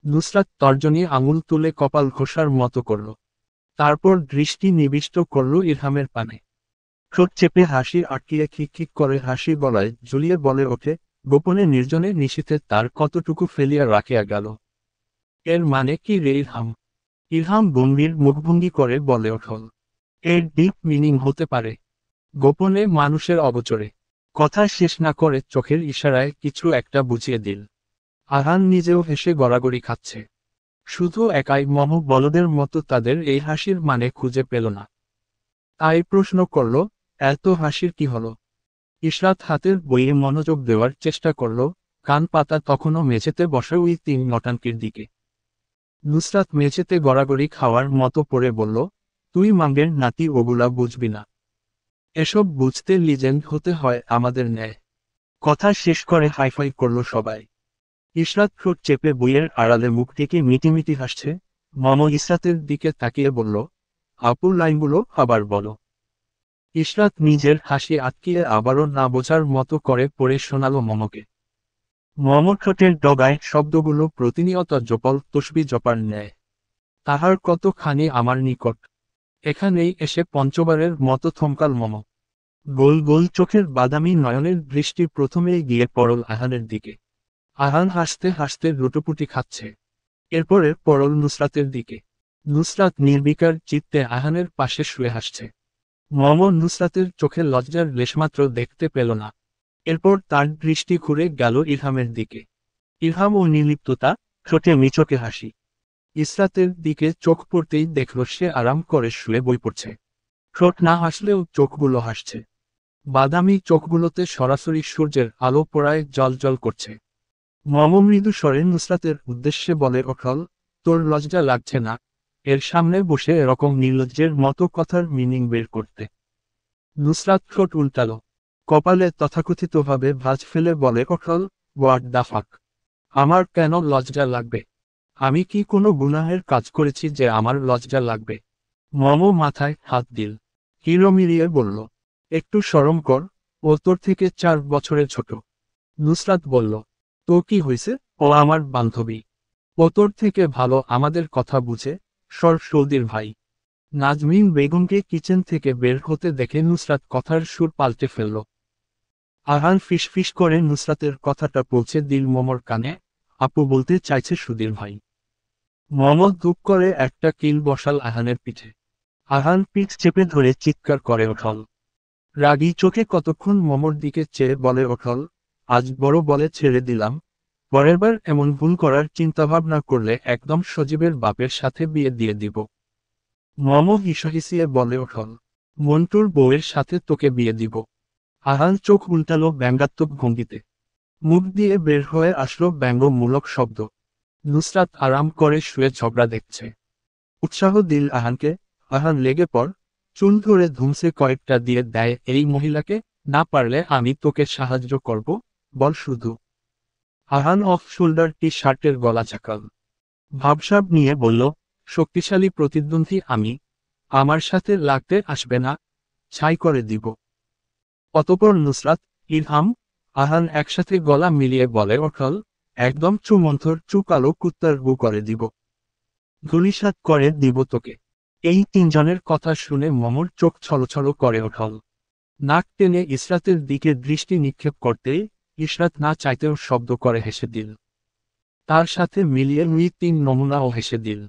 নুসরাত তর্জনী আঙুল তুলে কপাল ঘষার মতো করল। তারপর দৃষ্টি নিবিষ্ট করল ইরহামের পানে। ঠোঁট চেপে হাসি আটকিয়ে খিক করে হাসি গলায় ঝুলিয়ে বলে ওঠে, গোপনে নির্জনে নিশীথে তার কতটুকু ফেলিয়া রাখিয়া গেল। এর মানে কি রে ইরহাম? ইরহাম গম্ভীর মুখভঙ্গি করে বলে ওঠল, এর ডিপ মিনিং হতে পারে গোপনে মানুষের অগোচরে। কথা শেষ না করে চোখের ইশারায় কিছু একটা বুঝিয়ে দিল। আহান নিজেও হেসে গড়াগড়ি খাচ্ছে। শুধু একাই মম বলদের মতো তাদের এই হাসির মানে খুঁজে পেল না। তাই প্রশ্ন করল, এত হাসির কি হলো? ইশরাত হাতের বইয়ে মনোযোগ দেওয়ার চেষ্টা করল, কান পাতা তখনও মেঝেতে বসা ওই 3 নটাঙ্কির দিকে। নুসরাত মেঝেতে গড়াগড়ি খাওয়ার মতো পড়ে বলল, তুই মাঙ্গের নাতি, ওগুলা বুঝবি না। এসব বুঝতে লিজেন্ড হতে হয় আমাদের ন্যায়। কথা শেষ করে হাইফাই করল সবাই। ইশরাত ঠোঁট চেপে বইয়ের আড়ালে মুখ থেকে মিটিমিটি হাসছে। মম ইশরাতের দিকে তাকিয়ে বলল, আপুর লাইনগুলো আবার বলো। ইশরাত নিজের হাসি আটকিয়ে আবারও না বোঝার মতো করে পড়ে শোনাল মমকে। মম ঠোঁটের ডগায় শব্দগুলো প্রতিনিয়ত জপল তসবি জপার ন্যায়। তাহার কতখানি আমার নিকট। এখানেই এসে পঞ্চবারের মতো থমকাল মম। গোল গোল চোখের বাদামি নয়নের দৃষ্টি প্রথমেই গিয়ে পড়ল আহানের দিকে। আহান হাসতে হাসতে রুটোপুটি খাচ্ছে। এরপরে পড়ল নুসরাতের দিকে। নুসরাত নির্বিকার চিত্তে আহানের পাশে শুয়ে হাসছে। মম নুসরাতের চোখে লজ্জার লেশমাত্র দেখতে পেল না। এরপর তার দৃষ্টি ঘুরে গেল ইরহামের দিকে। ইরহাম ও নির্লিপ্ততা, ঠোঁটে মিচকে হাসি। ইসরাতের দিকে চোখ পড়তেই দেখল সে আরাম করে শুয়ে বই পড়ছে। ঠোঁট না হাসলেও চোখগুলো হাসছে। বাদামি চোখগুলোতে সরাসরি সূর্যের আলো পোড়ায় জল করছে। মম মৃদু স্বরে নুসরাতের উদ্দেশ্যে বলে ওঠল, তোর লজ্জা লাগছে না এর সামনে বসে এরকম নির্লজ্জের মতো কথার মিনিং বের করতে? নুসরাত ঠোঁট উল্টালো। কপালে তথাকথিতভাবে ভাঁজ ফেলে বলে ওঠল, হোয়াট দ্য ফাক? আমার কেন লজ্জা লাগবে? আমি কি কোনো গুনাহের কাজ করেছি যে আমার লজ্জা লাগবে? মম মাথায় হাত দিল। হিরো মিলিয়ে বলল, একটু শরম কর, ও তোর থেকে 4 বছরের ছোট। নুসরাত বলল, তো কি হয়েছে, ও আমার বান্ধবী। ও তোর থেকে ভালো আমাদের কথা বুঝে। সৌদির ভাই। নাজমিন বেগমকে কিচেন থেকে বের হতে দেখে নুসরাত কথার সুর পাল্টে ফেলল। আহান ফিসফিস করে নুসরাতের কথাটা পৌঁছে দিল মমর কানে। আপু বলতে চাইছে সুধীর ভাই। মম দুপ করে একটা কিল বসাল আহানের পিঠে। আহান পিঠ চেপে ধরে চিৎকার করে ওঠল। রাগী চোখে কতক্ষণ মমর দিকে চেয়ে বলে ওঠল, আজ বড় বলে ছেড়ে দিলাম, পরেরবার এমন ভুল করার চিন্তাভাবনা করলে একদম সজীবের বাপের সাথে বিয়ে দিয়ে দিব। মম হিসহিসিয়ে বলে ওঠল, মন্টুর বউয়ের সাথে তোকে বিয়ে দিব। আহান চোখ উল্টালো ব্যঙ্গাত্মক ভঙ্গিতে। মুখ দিয়ে বের হয়ে আসলো ব্যঙ্গমূলক শব্দ। নুসরাত আরাম করে শুয়ে ঝগড়া দেখছে। উৎসাহ দিল আহানকে, আহান লেগে পড়, চুল ধরে ধুমসে কয়েকটা দিয়ে দেয় এই মহিলাকে, না পারলে আমি তোকে সাহায্য করব, বল শুধু। আহান অফ শোল্ডার টি শার্টের গলা চাকাল। ভাবসাব নিয়ে বলল, শক্তিশালী প্রতিদ্বন্দ্বী আমি, আমার সাথে লাগতে আসবে না, ছাই করে দিব। অতঃপর নুসরাত, ইলহাম, আহান একসাথে গলা মিলিয়ে বলে ওঠল, একদম চুমন্থর চুকালো কুত্তার গু করে দিব। ধুলিসাৎ করে দিব তোকে। এই তিনজনের কথা শুনে মমর চোখ ছলছল করে ওঠল। নাক টেনে ইসরাতের দিকে দৃষ্টি নিক্ষেপ করতেই ইসরাত না চাইতেও শব্দ করে হেসে দিল। তার সাথে মিলিয়ে তিন নমুনাও হেসে দিল।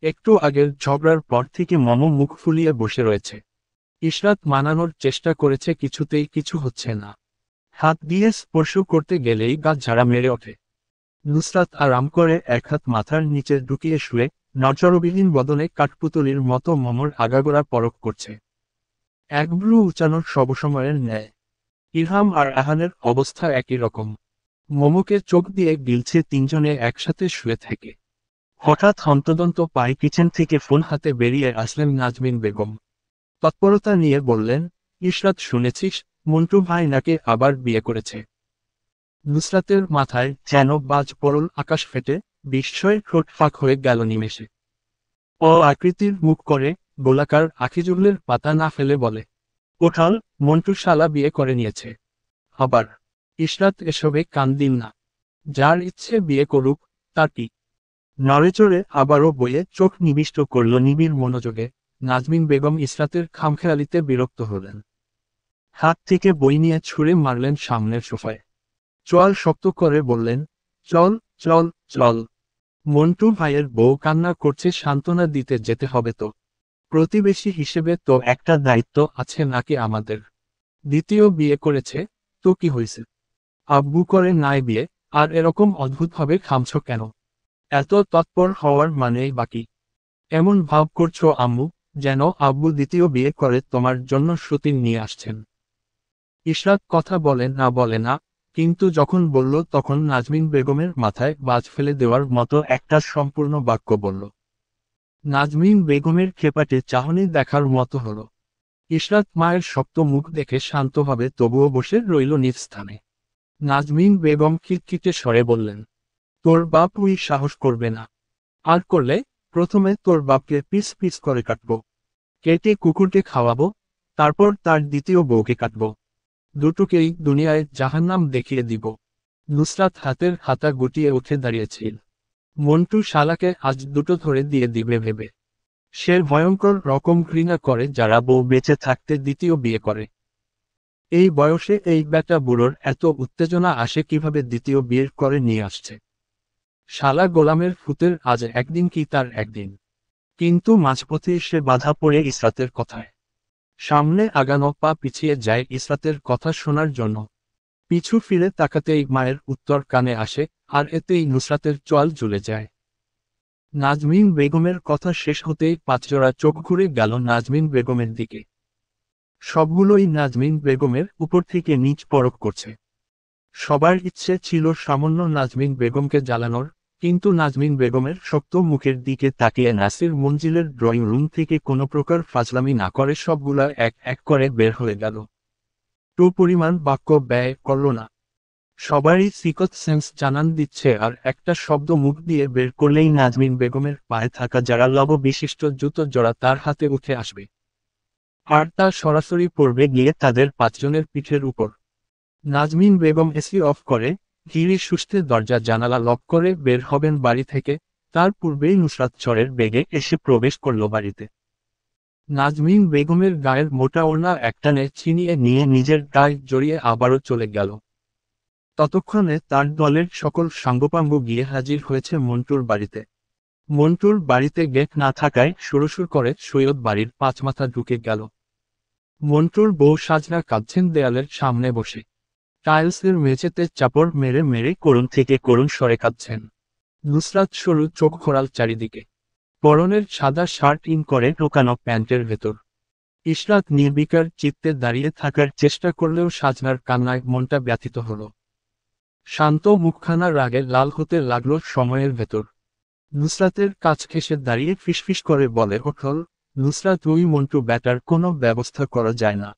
একটু আগের ঝগড়ার পর থেকে মম মুখ ফুলিয়ে বসে রয়েছে। ইসরাত মানানোর চেষ্টা করেছে, কিছুতেই কিছু হচ্ছে না। হাত দিয়ে স্পর্শ করতে গেলেই গা ঝাড়া মেরে ওঠে। নুসরাত আরাম করে এক হাত মাথার নিচে ঢুকিয়ে শুয়ে নজরবিহীন বদনে কাঠপুতলির মতো মমর আগাগোড়া পরখ করছে। এক ব্রু উচানোর সবসময়ের ন্যায়। ইলহাম আর আহানের অবস্থা একই রকম। মমকে চোখ দিয়ে গিলছে তিনজনে একসাথে শুয়ে থেকে। হঠাৎ হন্তদন্ত পায়ে কিচেন থেকে ফোন হাতে বেরিয়ে আসলেন নাজমিন বেগম। তৎপরতা নিয়ে বললেন, ইসরাত শুনেছিস, মন্টু ভাই নাকি আবার বিয়ে করেছে। নুসরাতের মাথায় যেন বাজ পড়ল আকাশ ফেটে, বিস্ময়ে ঠোঁট ফাঁক হয়ে গেল নিমেষে। ও আকৃতির মুখ করে, গোলাকার আখিজুলের পাতা না ফেলে বলে, ওঠাল, মন্টু শালা বিয়ে করে নিয়েছে। আবার। ইসরাত এসবে কান দিন না। যার ইচ্ছে বিয়ে করুক, তার কি। নড়েচড়ে আবারও বইয়ে চোখ নিবিষ্ট করল নিবিড় মনোযোগে। নাজমিন বেগম ইসরাতের খামখেয়ালিতে বিরক্ত হলেন। হাত থেকে বই নিয়ে ছুঁড়ে মারলেন সামনের সোফায়। চোয়াল শক্ত করে বললেন, চল চল চল। মন্টু ভাইয়ের বউ কান্না করছে, সান্ত্বনা দিতে যেতে হবে তো। প্রতিবেশী হিসেবে তো একটা দায়িত্ব আছে নাকি আমাদের। দ্বিতীয় বিয়ে করেছে, তো কি হয়েছে। আব্বু করে নাই বিয়ে, আর এরকম অদ্ভুতভাবে খামছ কেন। এত তৎপর হওয়ার মানেই বাকি। এমন ভাব করছো আম্মু, যেন আব্বু দ্বিতীয় বিয়ে করে তোমার জন্য সতীন নিয়ে আসছেন। ইশরাত কথা বলে না, কিন্তু যখন বলল তখন নাজমিন বেগমের মাথায় বাজ ফেলে দেওয়ার মতো একটা সম্পূর্ণ বাক্য বলল। নাজমিন বেগমের খেপাটে চাহনি দেখার মতো হলো। ইশরাত মায়ের শক্ত মুখ দেখে শান্তভাবে তবুও বসে রইল নিজ স্থানে। নাজমিন বেগম খিটখিটে স্বরে বললেন, তোর বাপ ওই সাহস করবে না। আর করলে, প্রথমে তোর বাপকে পিস পিস করে কাটব। কেটে কুকুরকে খাওয়াবো, তারপর তার দ্বিতীয় বউকে কাটব। দুটোকেই দুনিয়ায় জাহান্নাম দেখিয়ে দিব। নুসরাত হাতের হাতা গুটিয়ে উঠে দাঁড়িয়েছিল। মন্টু শালাকে আজ দুটো ধরে দিয়ে দিবে ভেবে। সে ভয়ঙ্কর রকম ঘৃণা করে যারা বউ বেঁচে থাকতে দ্বিতীয় বিয়ে করে। এই বয়সে এই ব্যাটা বুড়োর এত উত্তেজনা আসে কিভাবে দ্বিতীয় বিয়ে করে নিয়ে আসছে। শালা গোলামের ফুতের আজ একদিন কি তার একদিন। কিন্তু মাঝপথে সে বাধা পড়ে ইসরাতের কথায়। সামনে আগানো পা পিছিয়ে যায় ইসরাতের কথা শোনার জন্য। পিছু ফিরে তাকাতেই মায়ের উত্তর কানে আসে, আর এতেই নুসরাতের চোয়াল জ্বলে যায়। নাজমিন বেগমের কথা শেষ হতেই পাঁচজোড়া চোখ ঘুরে গেল নাজমিন বেগমের দিকে। সবগুলোই নাজমিন বেগমের উপর থেকে নিচ পরখ করছে। সবার ইচ্ছে ছিল সামান্য নাজমিন বেগমকে জ্বালানোর, কিন্তু নাজমিন বেগমের শক্ত মুখের দিকে তাকিয়ে নাসির মঞ্জিলের ড্রয়িং রুম থেকে কোনো প্রকার ফাজলামি না করে সবগুলা এক এক করে বের হয়ে গেল। তো পরিমাণ বাক্য ব্যয় করল না। সবারই সিকত সেন্স জানান দিচ্ছে, আর একটা শব্দ মুখ দিয়ে বের করলেই নাজমিন বেগমের পায়ে থাকা যারা লব বিশিষ্ট জুতো জোড়া তার হাতে উঠে আসবে। আর তা সরাসরি পড়বে গিয়ে তাদের পাঁচজনের পিঠের উপর। নাজমিন বেগম এসি অফ করে, ধীরে সুস্থে দরজা জানালা লক করে বের হবেন বাড়ি থেকে, তার পূর্বেই নুসরাত ঝড়ের বেগে এসে প্রবেশ করল বাড়িতে। নাজমিন বেগমের গায়ের মোটা ওড়না একটানে ছিনিয়ে নিয়ে নিজের গায়ে জড়িয়ে আবারও চলে গেল। ততক্ষণে তার দলের সকল সাঙ্গপাঙ্গ গিয়ে হাজির হয়েছে মন্টুর বাড়িতে। মন্টুর বাড়িতে গেট না থাকায় সুরসুর করে সৈয়দ বাড়ির পাঁচমাথা ঢুকে গেল। মন্টুর বউ সাজনা কাঁদছেন দেয়ালের সামনে বসে। টাইলসের মেঝেতে চাপড় মেরে মেরে করুণ থেকে করুণ স্বরে কাঁদছেন। নুসরাত সরু চোখ ঘোরাল চারিদিকে। পরনের সাদা শার্ট ইন করে ঢোকানো প্যান্টের ভেতর। ইশরাত নির্বিকার চিত্তে দাঁড়িয়ে থাকার চেষ্টা করলেও সাজনার কান্নায় মনটা ব্যথিত হল। শান্ত মুখখানা রাগে লাল হতে লাগল সময়ের ভেতর। নুসরাতের কাছ ঘেঁষে দাঁড়িয়ে ফিসফিস করে বলে ওঠল, নুসরাত ওই মন্টু ব্যাটার কোনো ব্যবস্থা করা যায় না।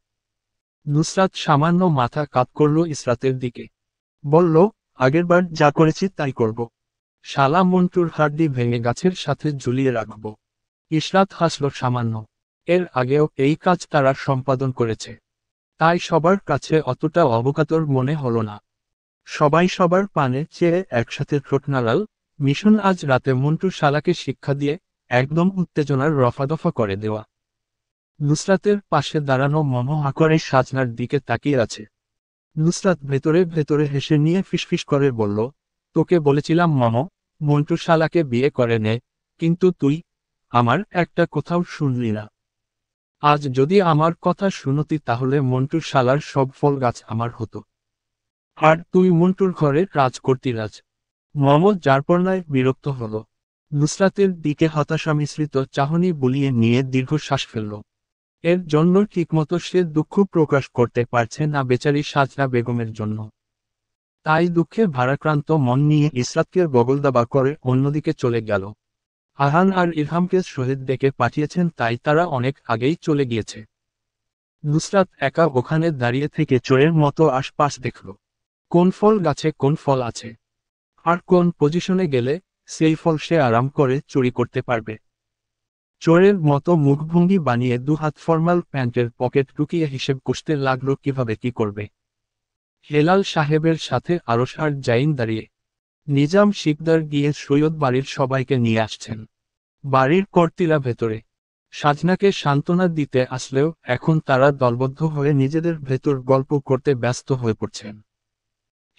নুসরাত সামান্য মাথা কাত করল ইসরাতের দিকে। বলল, আগেরবার যা করেছি তাই করব। শালা মন্টুর হাড্ডি ভেঙে গাছের সাথে ঝুলিয়ে রাখব। ইশরাত হাসল সামান্য। এর আগেও এই কাজ তারা সম্পাদন করেছে, তাই সবার কাছে অতটা অবকাতর মনে হল না। সবাই সবার পানে চেয়ে একসাথে ঠোঁট নাড়াল। মিশন আজ রাতে মন্টু শালাকে শিক্ষা দিয়ে একদম উত্তেজনার রফাদফা করে দেওয়া। নুসরাতের পাশে দাঁড়ানো মম হাকরে সাজনার দিকে তাকিয়ে আছে। নুসরাত ভেতরে ভেতরে হেসে নিয়ে ফিসফিস করে বলল, তোকে বলেছিলাম মম, মন্টু শালাকে বিয়ে করে নে, কিন্তু তুই আমার একটা কোথাও শুনলি না। আজ যদি আমার কথা শুনতি তাহলে মন্টুর শালার সব ফল গাছ আমার হতো, আর তুই মন্টুর ঘরে রাজ করতি রাজ। মম যারপরনায় বিরক্ত হল। নুসরাতের দিকে হতাশা মিশ্রিত চাহনি বুলিয়ে নিয়ে দীর্ঘশ্বাস ফেলল। এর জন্য ঠিকমতো সে দুঃখ প্রকাশ করতে পারছে না বেচারি সাজনা বেগমের জন্য। তাই দুঃখে ভারাক্রান্ত মন নিয়ে ইসরাতকে বগলদাবা করে অন্যদিকে চলে গেল। আহান আর ইরহামকে শহীদ ডেকে পাঠিয়েছেন, তাই তারা অনেক আগেই চলে গিয়েছে। নুসরাত একা ওখানে দাঁড়িয়ে থেকে চোরের মতো আশপাশ দেখল। কোন ফল গাছে কোন ফল আছে, আর কোন পজিশনে গেলে সেই ফল সে আরাম করে চুরি করতে পারবে। চোরের মতো মুখভঙ্গি বানিয়ে দুহাত ফর্মাল প্যান্টের পকেট ঢুকিয়ে হিসেব কষতে লাগলো কিভাবে কি করবে। হেলাল সাহেবের সাথে আরশ আর জাইন দাঁড়িয়ে। নিজাম শিকদার গিয়ে সৈয়দ বাড়ির সবাইকে নিয়ে আসছেন। বাড়ির কর্তিরা ভেতরে। সাজনাকে সান্ত্বনা দিতে আসলেও এখন তারা দলবদ্ধ হয়ে নিজেদের ভেতর গল্প করতে ব্যস্ত হয়ে পড়ছেন।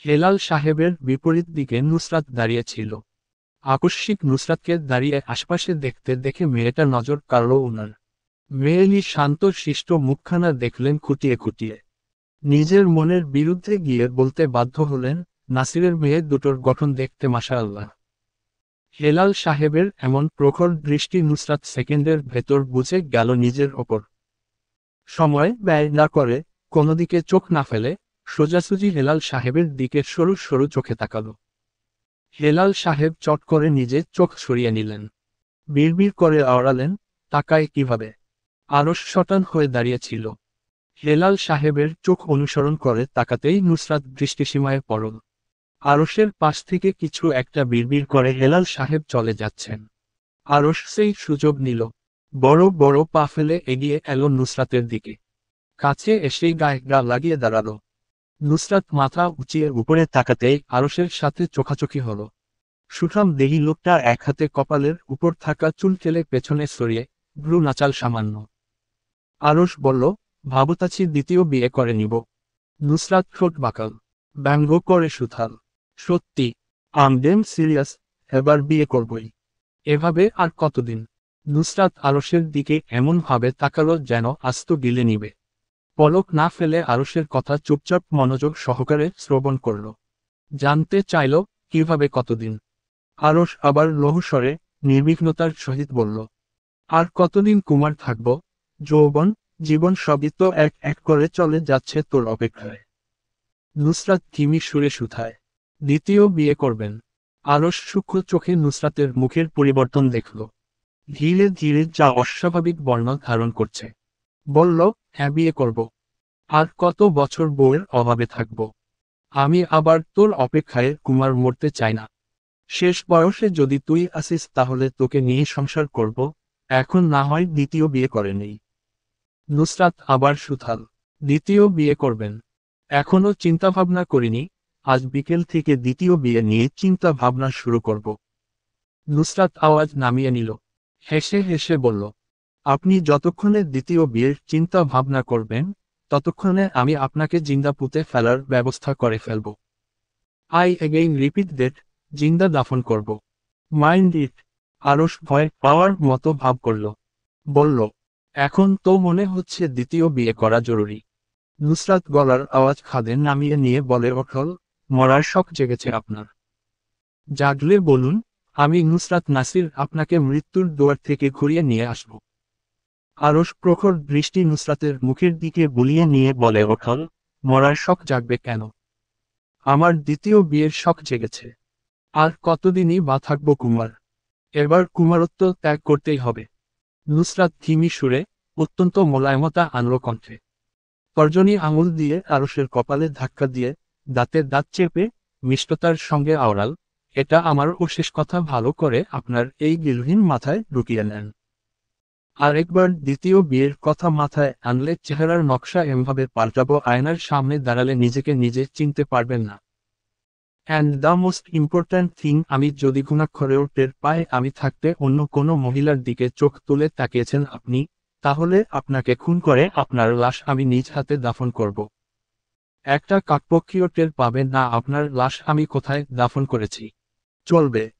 হেলাল সাহেবের বিপরীত দিকে নুসরাত দাঁড়িয়ে ছিল। আকস্মিক নুসরাতকে দাঁড়িয়ে আশপাশে দেখতে দেখে মেয়েটা নজর কাড়ল উনার। মেয়েলি শান্ত শিষ্ট মুখখানা দেখলেন খুঁটিয়ে খুঁটিয়ে। নিজের মনের বিরুদ্ধে গিয়ে বলতে বাধ্য হলেন, নাসিরের মেয়ে দুটোর গঠন দেখতে মাশাআল্লাহ। হেলাল সাহেবের এমন প্রখর দৃষ্টি নুসরাত সেকেন্ডের ভেতর বুঝে গেল নিজের ওপর। সময় ব্যয় না করে, কোনোদিকে চোখ না ফেলে, সোজাসুজি হেলাল সাহেবের দিকে সরু সরু চোখে তাকালো। হেলাল সাহেব চট করে নিজে চোখ সরিয়ে নিলেন। বিড়বিড় করে আওড়ালেন, তাকায় কিভাবে? আরশ শটান হয়ে দাঁড়িয়েছিল। হেলাল সাহেবের চোখ অনুসরণ করে তাকাতেই নুসরাত দৃষ্টিসীমায় পড়ল। আরশের পাশ থেকে কিছু একটা বিড়বিড় করে হেলাল সাহেব চলে যাচ্ছেন। আরশ সেই সুযোগ নিল। বড় বড় পা ফেলে এগিয়ে এলো নুসরাতের দিকে। কাছে এসেই গায়ে গা লাগিয়ে দাঁড়ালো। নুসরাত মাথা উঁচিয়ে উপরে তাকাতেই আরশের সাথে চোখাচোখি হলো। সুঠাম দেহি লোকটা এক হাতে কপালের উপর থাকা চুল ঠেলে পেছনে সরিয়ে ভ্রু নাচাল সামান্য। আরশ বলল, ভাবতাছি দ্বিতীয় বিয়ে করে নিব। নুসরাত ঠোঁট বাঁকাল, ব্যঙ্গ করে সুথাল, সত্যি? আমডেম সিরিয়াস, এবার বিয়ে করবই। এভাবে আর কতদিন? নুসরাত আরশের দিকে এমনভাবে তাকালো যেন আস্ত গিলে নিবে। পলক না ফেলে আরশের কথা চুপচাপ মনোযোগ সহকারে শ্রবণ করল। জানতে চাইল, কিভাবে কতদিন? আরশ আবার লৌহস্বরে নির্বিঘ্নতার সহিত বলল, আর কতদিন কুমার থাকব? যৌবন, জীবন সবই তো এক এক করে চলে যাচ্ছে তোর অপেক্ষায়। নুসরাত ধিমি সুরে শুধায়, দ্বিতীয় বিয়ে করবেন? আরশ সূক্ষ্ম চোখে নুসরাতের মুখের পরিবর্তন দেখল। ধীরে ধীরে যা অস্বাভাবিক বর্ণ ধারণ করছে। বলল, হ্যাঁ বিয়ে করব। আর কত বছর বউয়ের অভাবে থাকব? আমি আবার তোর অপেক্ষায় কুমার মরতে চাই না। শেষ বয়সে যদি তুই আসিস তাহলে তোকে নিয়ে সংসার করব, এখন না হয় দ্বিতীয় বিয়ে করে নেই। নুসরাত আবার সুথাল, দ্বিতীয় বিয়ে করবেন? এখনো চিন্তাভাবনা করিনি, আজ বিকেল থেকে দ্বিতীয় বিয়ে নিয়ে চিন্তা ভাবনা শুরু করব। নুসরাত আওয়াজ নামিয়ে নিল। হেসে হেসে বলল, আপনি যতক্ষণে দ্বিতীয় বিয়ের চিন্তা ভাবনা করবেন, ততক্ষণে আমি আপনাকে জিন্দা পুঁতে ফেলার ব্যবস্থা করে ফেলব। আই এগেইন রিপিট দ্যাট, জিন্দা দাফন করব। Mind it. আরশ ভয় পাওয়ার মতো ভাব করল। বলল, এখন তো মনে হচ্ছে দ্বিতীয় বিয়ে করা জরুরি। নুসরাত গলার আওয়াজ খাদে নামিয়ে নিয়ে বলে ওঠল, মরার শখ জেগেছে আপনার? জাগলে বলুন, আমি নুসরাত নাসির আপনাকে মৃত্যুর দুয়ার থেকে ঘুরিয়ে নিয়ে আসব। আরশ প্রখর দৃষ্টি নুসরাতের মুখের দিকে বুলিয়ে নিয়ে বলে ওঠল, মরার শখ জাগবে কেন? আমার দ্বিতীয় বিয়ের শখ জেগেছে। আর কতদিনই বা থাকব কুমার? এবার কুমারত্ব ত্যাগ করতেই হবে। নুসরাত ধিমি সুরে, অত্যন্ত মোলায়মতা আনল কণ্ঠে। তর্জনী আঙুল দিয়ে আরশের কপালে ধাক্কা দিয়ে, দাঁতে দাঁত চেপে, মিষ্টতার সঙ্গে আওড়াল, এটা আমার শেষ কথা ভালো করে আপনার এই গিলহীন মাথায় ঢুকিয়ে নেন। আর একবার দ্বিতীয় বিয়ের কথা মাথায় আনলে চেহারার নকশা এমভাবে পাল্টাবো আয়নার সামনে দাঁড়ালে নিজেকে নিজে চিনতে পারবেন না। And the most important thing, আমি যদি ঘুণাক্ষরেও টের পাই আমি থাকতে অন্য কোনো মহিলার দিকে চোখ তুলে তাকিয়েছেন আপনি, তাহলে আপনাকে খুন করে আপনার লাশ আমি নিজ হাতে দাফন করব। একটা কাকপক্ষীয় টের পাবে না আপনার লাশ আমি কোথায় দাফন করেছি। চলবে।